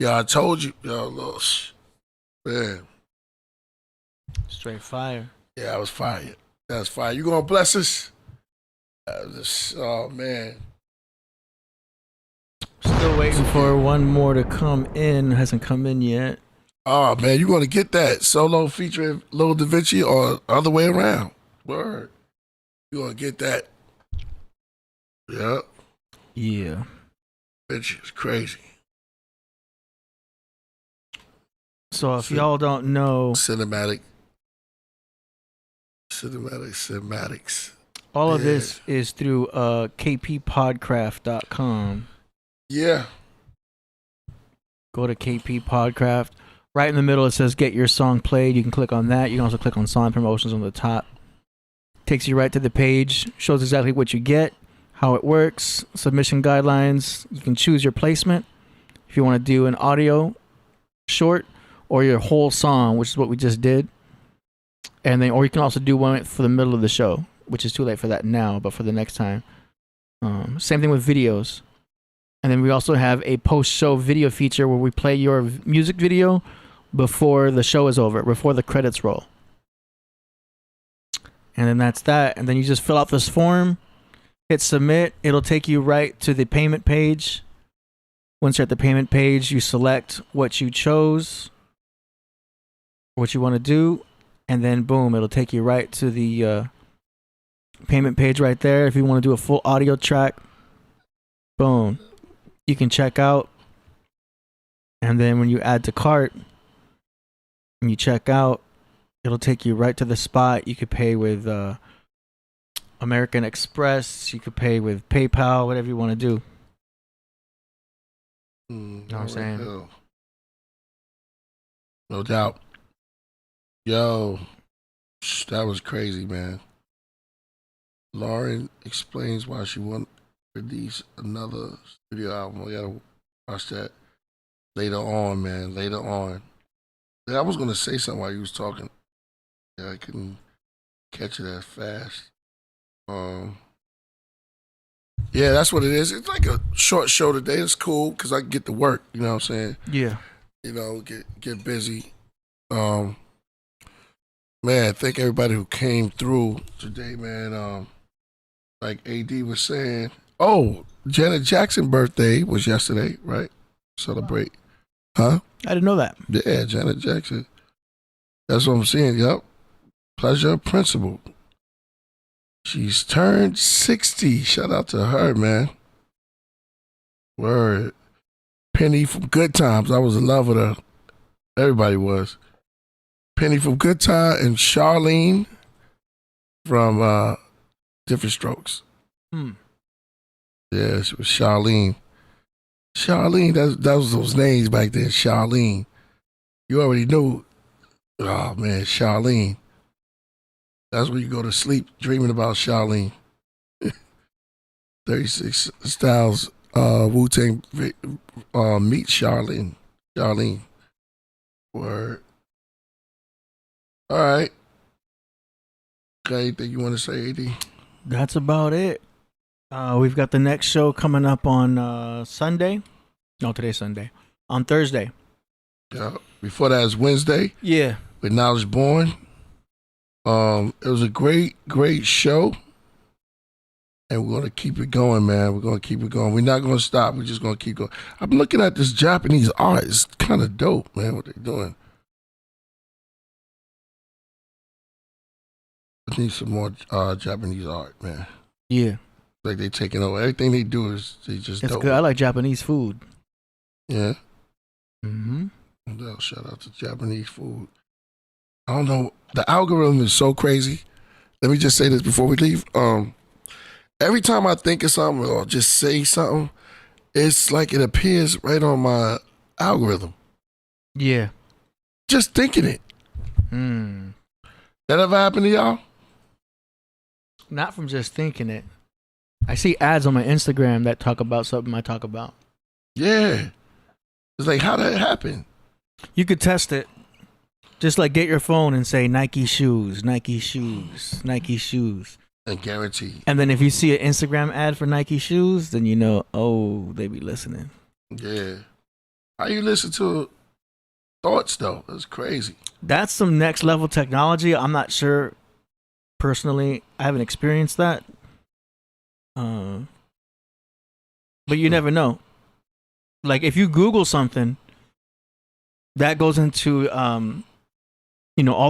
I told you, man. Straight fire. Yeah, I was fired. That's fire. You gonna bless us? Oh man. Still waiting for one more to come in. Hasn't come in yet. Oh man, you gonna get that solo featuring Lil Da Vinci or other way around? Word. You gonna get that? Yep. Yeah. Vinci is crazy. So if y'all don't know, cinematics. All of this is through kppodcraft.com. Yeah. Go to KP Podcraft. Right in the middle, it says get your song played. You can click on that. You can also click on song promotions on the top. Takes you right to the page. Shows exactly what you get, how it works, submission guidelines. You can choose your placement. If you want to do an audio short or your whole song, which is what we just did. And then, or you can also do one for the middle of the show, which is too late for that now, but for the next time. Same thing with videos. And then we also have a post-show video feature where we play your music video before the show is over, before the credits roll. And then that's that. And then you just fill out this form, hit submit. It'll take you right to the payment page. Once you're at the payment page, you select what you chose, what you want to do, and then boom, it'll take you right to the payment page right there. If you want to do a full audio track, boom, you can check out. And then when you add to cart and you check out, it'll take you right to the spot. You could pay with American Express. You could pay with PayPal, whatever you want to do. You know what I'm saying? No doubt. Yo, that was crazy, man. Lauren explains why she won't release another studio album. We gotta watch that later on, man. Later on. I was gonna say something while you was talking. Yeah, I couldn't catch it as fast. Yeah, that's what it is. It's like a short show today. It's cool because I can get to work. You know what I'm saying? Yeah. You know, get busy. Man, thank everybody who came through today, man. Like AD was saying, Janet Jackson's birthday was yesterday, right? Celebrate. Huh? I didn't know that. Yeah, Janet Jackson. That's what I'm saying, yep. Pleasure Principle. She's turned 60. Shout out to her, man. Word. Penny from Good Times. I was in love with her. Everybody was. Penny from Good Time and Charlene from Different Strokes. Yeah, she was Charlene. Charlene, that was those names back then, Charlene. You already knew. Oh, man, Charlene. That's when you go to sleep dreaming about Charlene. 36 Styles, Wu-Tang, meet Charlene. Charlene. Word. All right. Got anything you want to say, AD? That's about it. We've got the next show coming up on Sunday. No, today's Sunday. On Thursday. Yeah. Before that is Wednesday. Yeah. With Knowledge Born. It was a great show. And we're going to keep it going, man. We're going to keep it going. We're not going to stop. We're just going to keep going. I'm looking at this Japanese art. It's kind of dope, man, what they're doing. I need some more Japanese art, man. Yeah. Like they taking over. Everything they do is they just It's dope. good. I like Japanese food. Yeah. Mm-hmm. Shout out to Japanese food. I don't know. The algorithm is so crazy let me just say this before we leave. Every time I think of something or just say something, it's like it appears right on my algorithm. Yeah. Just thinking it. That ever happened to y'all? Not from just thinking it. I see ads on my Instagram that talk about something I talk about. Yeah. It's like, how did that happen? You could test it. Just like get your phone and say Nike shoes, Nike shoes, Nike shoes. And guarantee. And then if you see an Instagram ad for Nike shoes, then you know, oh, they be listening. Yeah. How you listen to thoughts though? That's crazy. That's some next level technology. I'm not sure personally. I haven't experienced that. But you never know. Like if you Google something, that goes into all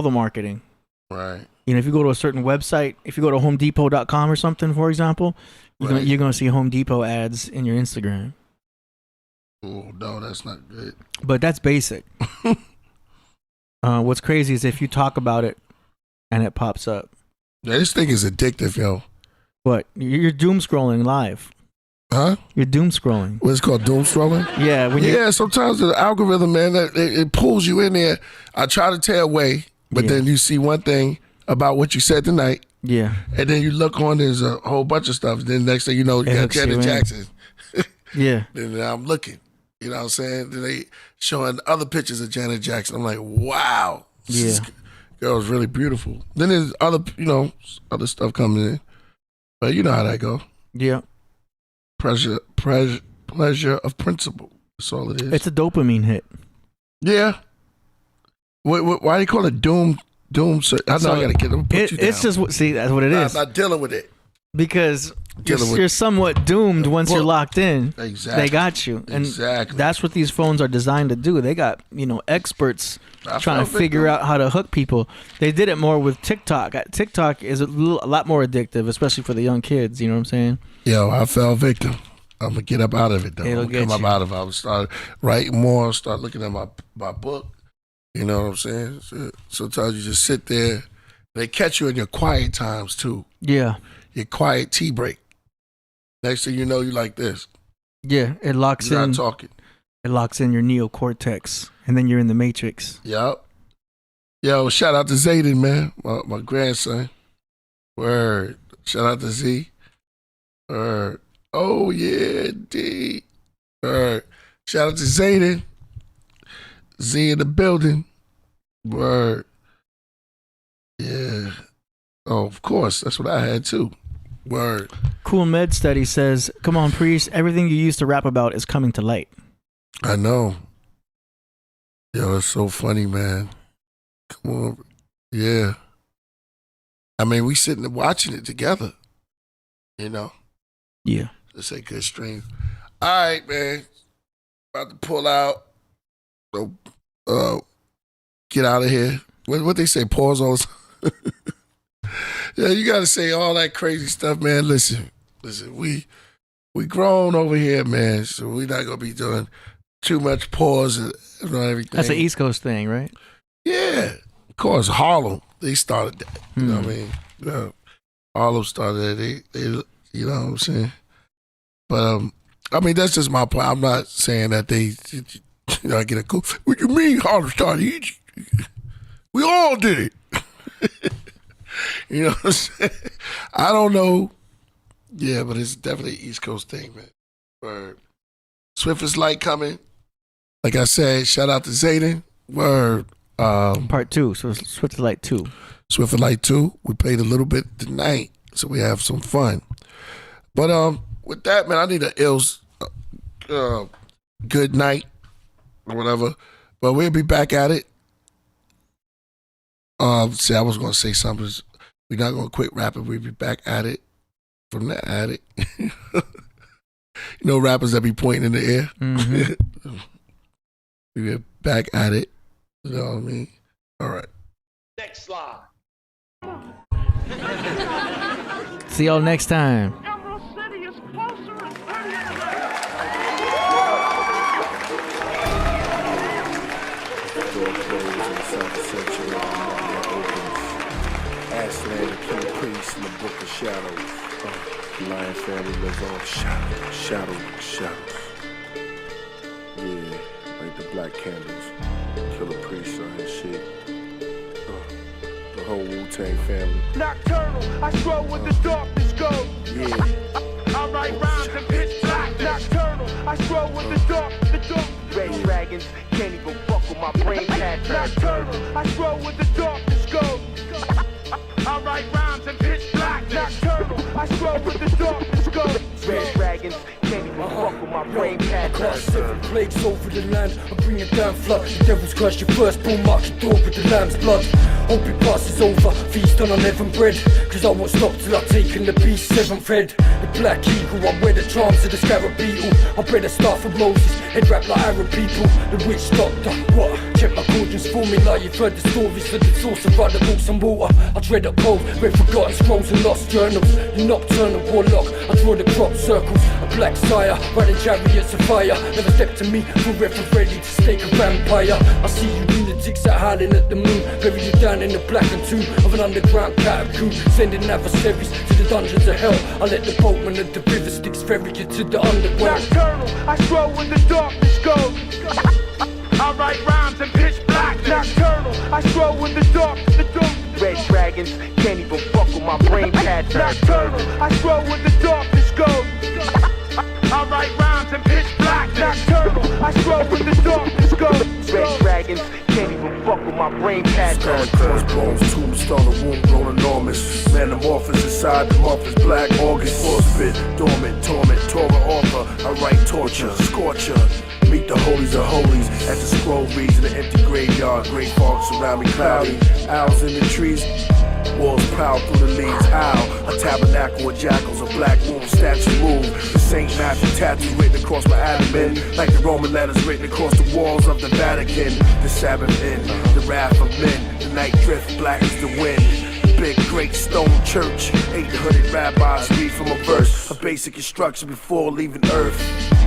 the marketing. Right. If you go to a certain website, if you go to homedepot.com or something, for example, you're gonna see Home Depot ads in your Instagram. Oh no, that's not good. But that's basic. What's crazy is if you talk about it and it pops up. Yeah, this thing is addictive, yo. What? You're doom scrolling live. Huh? You're doom scrolling. What's called doom scrolling? Yeah. Sometimes the algorithm, man, it pulls you in there. I try to tear away, but then you see one thing about what you said tonight. Yeah. And then you look on, there's a whole bunch of stuff. Then next thing you know, you got Janet Jackson. Yeah. Then I'm looking. You know what I'm saying? Then they showing other pictures of Janet Jackson. I'm like, wow. This girl's really beautiful. Then there's other stuff coming in. But you know how that go. Yeah. Pleasure of principle. That's all it is. It's a dopamine hit. Yeah. Why do you call it doom? I know I gotta get them. It's just that's what it is. I'm not dealing with it because you're somewhat doomed once you're locked in. Exactly. They got you, and exactly. That's what these phones are designed to do. They got experts trying to figure out how to hook people. They did it more with TikTok. TikTok is a lot more addictive, especially for the young kids. You know what I'm saying? Yo, I fell victim. I'm gonna get up out of it though. It'll get come you. up out of it. I would start writing more. Start looking at my book. You know what I'm saying? So, sometimes you just sit there. They catch you in your quiet times too. Yeah. Your quiet tea break. Next thing you know, you like this. Yeah, it locks You're in. not talking. It locks in your neocortex, and then you're in the matrix. Yup. Yo, shout out to Zayden, man, my grandson. Word. Shout out to Z. Word. Oh yeah, D. Word. Shout out to Zayden. Z in the building. Word. Yeah. Oh, of course. That's what I had too. Word. Cool Med Study says, come on, Priest, everything you used to rap about is coming to light. I know. Yo, it's so funny, man. Come on. Yeah. I mean, we sitting and watching it together. You know? Yeah. It's a good stream. All right, man. About to pull out. So, get out of here. What they say, pause all the time. Yeah, you got to say all that crazy stuff, man. Listen, we grown over here, man, so we're not going to be doing too much pause and everything. That's an East Coast thing, right? Yeah. Of course, Harlem, they started that. You know what I mean? Yeah. Harlem started that. They, you know what I'm saying? But, I mean, that's just my point. I'm not saying that they... I get a cool. What you mean Harlem started? We all did it. You know what I'm saying? I don't know. Yeah, but it's definitely an East Coast thing, man. Word. Swift as Light coming. Like I said, shout out to Zayden. Word. Part 2, so Swift as Light 2. Swift as Light 2. We played a little bit tonight, so we have some fun. But with that, man, I need a good night. Or whatever, but we'll be back at it. See, I was gonna say something. We're not gonna quit rapping. We'll be back at it from the attic. Rappers that be pointing in the air. Mm-hmm. We'll be back at it. You know what I mean? All right. Next slide. See y'all next time. Aslan, Killah Priest in the Book of Shadows. The Lion family lives on. Shadows. Yeah, like the black candles. Killah Priest on his shit. The whole Wu-Tang family. Nocturnal, I stroll with the darkness goes. Yeah. I write rhymes in pitch black. Nocturnal, I stroll with the dark. Red dragons can't even fuck with my brain pattern. Nocturnal, I stroll with the darkness goes. I write rhymes in pitch black. Nocturnal, I stroll with the darkness goes. Red dragons can't even fuck with my brain pattern. I cast 7 plagues over the land. I bring it down flood. The devil's crushed your firstborn, mark your door with the lamb's blood. Hope it passes over, feast on unleavened bread. Cause I won't stop till I've taken the beast 7th head. The black eagle, I wear the charms of the scarab beetle. I bear the staff of Moses, head wrapped like Arab people. The witch doctor, what? Check my cauldrons for me like you've heard the stories of the source of other books and water. I dread up cold, read forgotten scrolls and lost journals. The nocturnal warlock, I draw the crop circles. A black sire, riding chariots of fire. Never step to me, forever ready to stake a vampire. I see you lunatics that howling at the moon. Bury you down in the blackened tomb of an underground catacomb. Sending adversaries to the dungeons of hell. I let the boatman and the river sticks ferry you to the underworld. Nocturnal, I stroll with the darkness goes. I write rhymes in pitch black. Nocturnal, I stroll with the dark. Red dragons can't even fuck with my brain pattern. Nocturnal, I stroll with the darkness goes. I write rhymes in pitch black. Nocturnal, I stroll with the darkness goes. Red dragons can't even fuck with my brain pattern. Crossbones, tombstone, the womb grown enormous. Metamorphosis inside the month is black August. Force dormant, torment, Torah author. I write torture, scorcher. Meet the holies of holies as the scroll reads in the empty graveyard. Great fogs surround me cloudy. Owls in the trees. Walls proud through the leaves, owl. A tabernacle with jackals, a black womb statue move. The St. Matthew tattoo written across my abdomen, like the Roman letters written across the walls of the Vatican. The Sabbath end, the wrath of men. The night drift black as the wind. Big great stone church, 800 rabbis read from a verse. A basic instruction before leaving earth.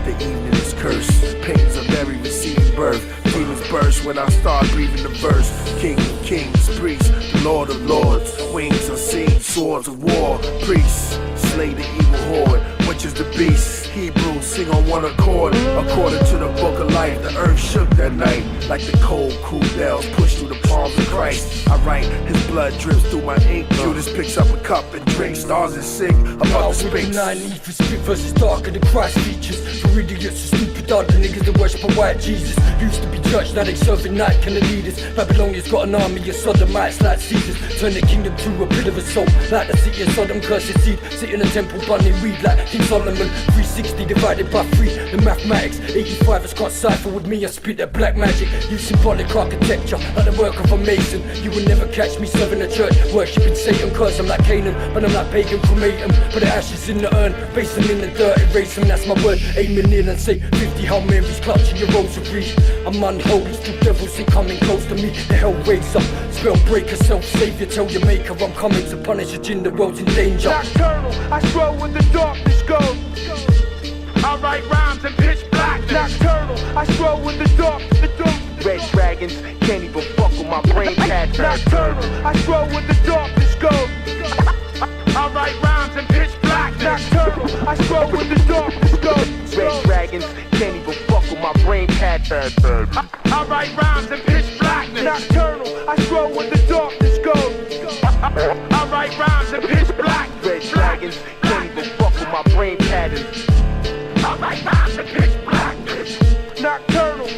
The evening is cursed, pains of Mary receiving birth. Demons burst when I start breathing the verse. King of kings, priest, the Lord of lords. Wings unseen, swords of war. Priests, slay the evil horde. Which is the beast? Hebrews sing on one accord. According to the book of life, the earth shook that night. Like the cold, cool bells pushed through the palms of Christ. I write, his blood drips through my ink. Judas picks up a cup and drinks. Stars and sing about the space. 9 for spit versus darker than Christ features. For idiots and stupid other niggas that worship a white Jesus. Used to be judged, now they serving night kind of leaders. Babylonia's got an army of sodomites like Caesars. Turn the kingdom to a bit of a soul. Like the city of Sodom, curse your seed. Sit in a temple, bunny read like King Solomon. 360 divided by 3, the mathematics. 85ers can't cipher with me, I spit that black magic. Use symbolic architecture like the work of a mason. You will never catch me serving a church, worshipping Satan. Cause I'm like Canaan, but I'm like pagan, cremate them. Put the ashes in the urn, base them in the dirt, erase them, that's my word. Amen in and say 50 Hail Marys, clutching your rosary. I'm unholy, still devils ain't coming close to me. The hell raiser, spell breaker, self-savior. Tell your maker I'm coming to punish a jinn, the world's in danger. Nocturnal, I stroll with the darkness goes. I write rhymes in pitch black. Nocturnal, I stroll with the dark. Red dragons can't even fuck with my brain pattern. Nocturnal, I stroll with the darkness goes. I write rhymes in pitch black. Nocturnal, I stroll with the darkness goes. Red dragons can't even fuck with my brain pattern. I write rhymes in pitch black. Nocturnal, I stroll with the darkness goes. I write rhymes in pitch black. Red dragons can't even fuck with my brain pattern. I write rhymes in pitch black. Nocturnal.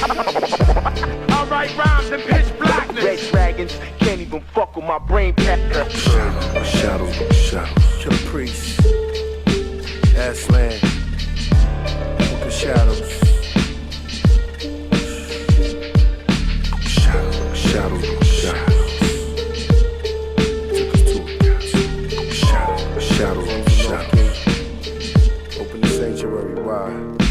I write rhymes in pitch blackness. Red dragons can't even fuck with my brain pattern. Shadows, Killah Priest, Aslan, Book of Shadows. Shadows. Took us to shadows. Open the sanctuary wide.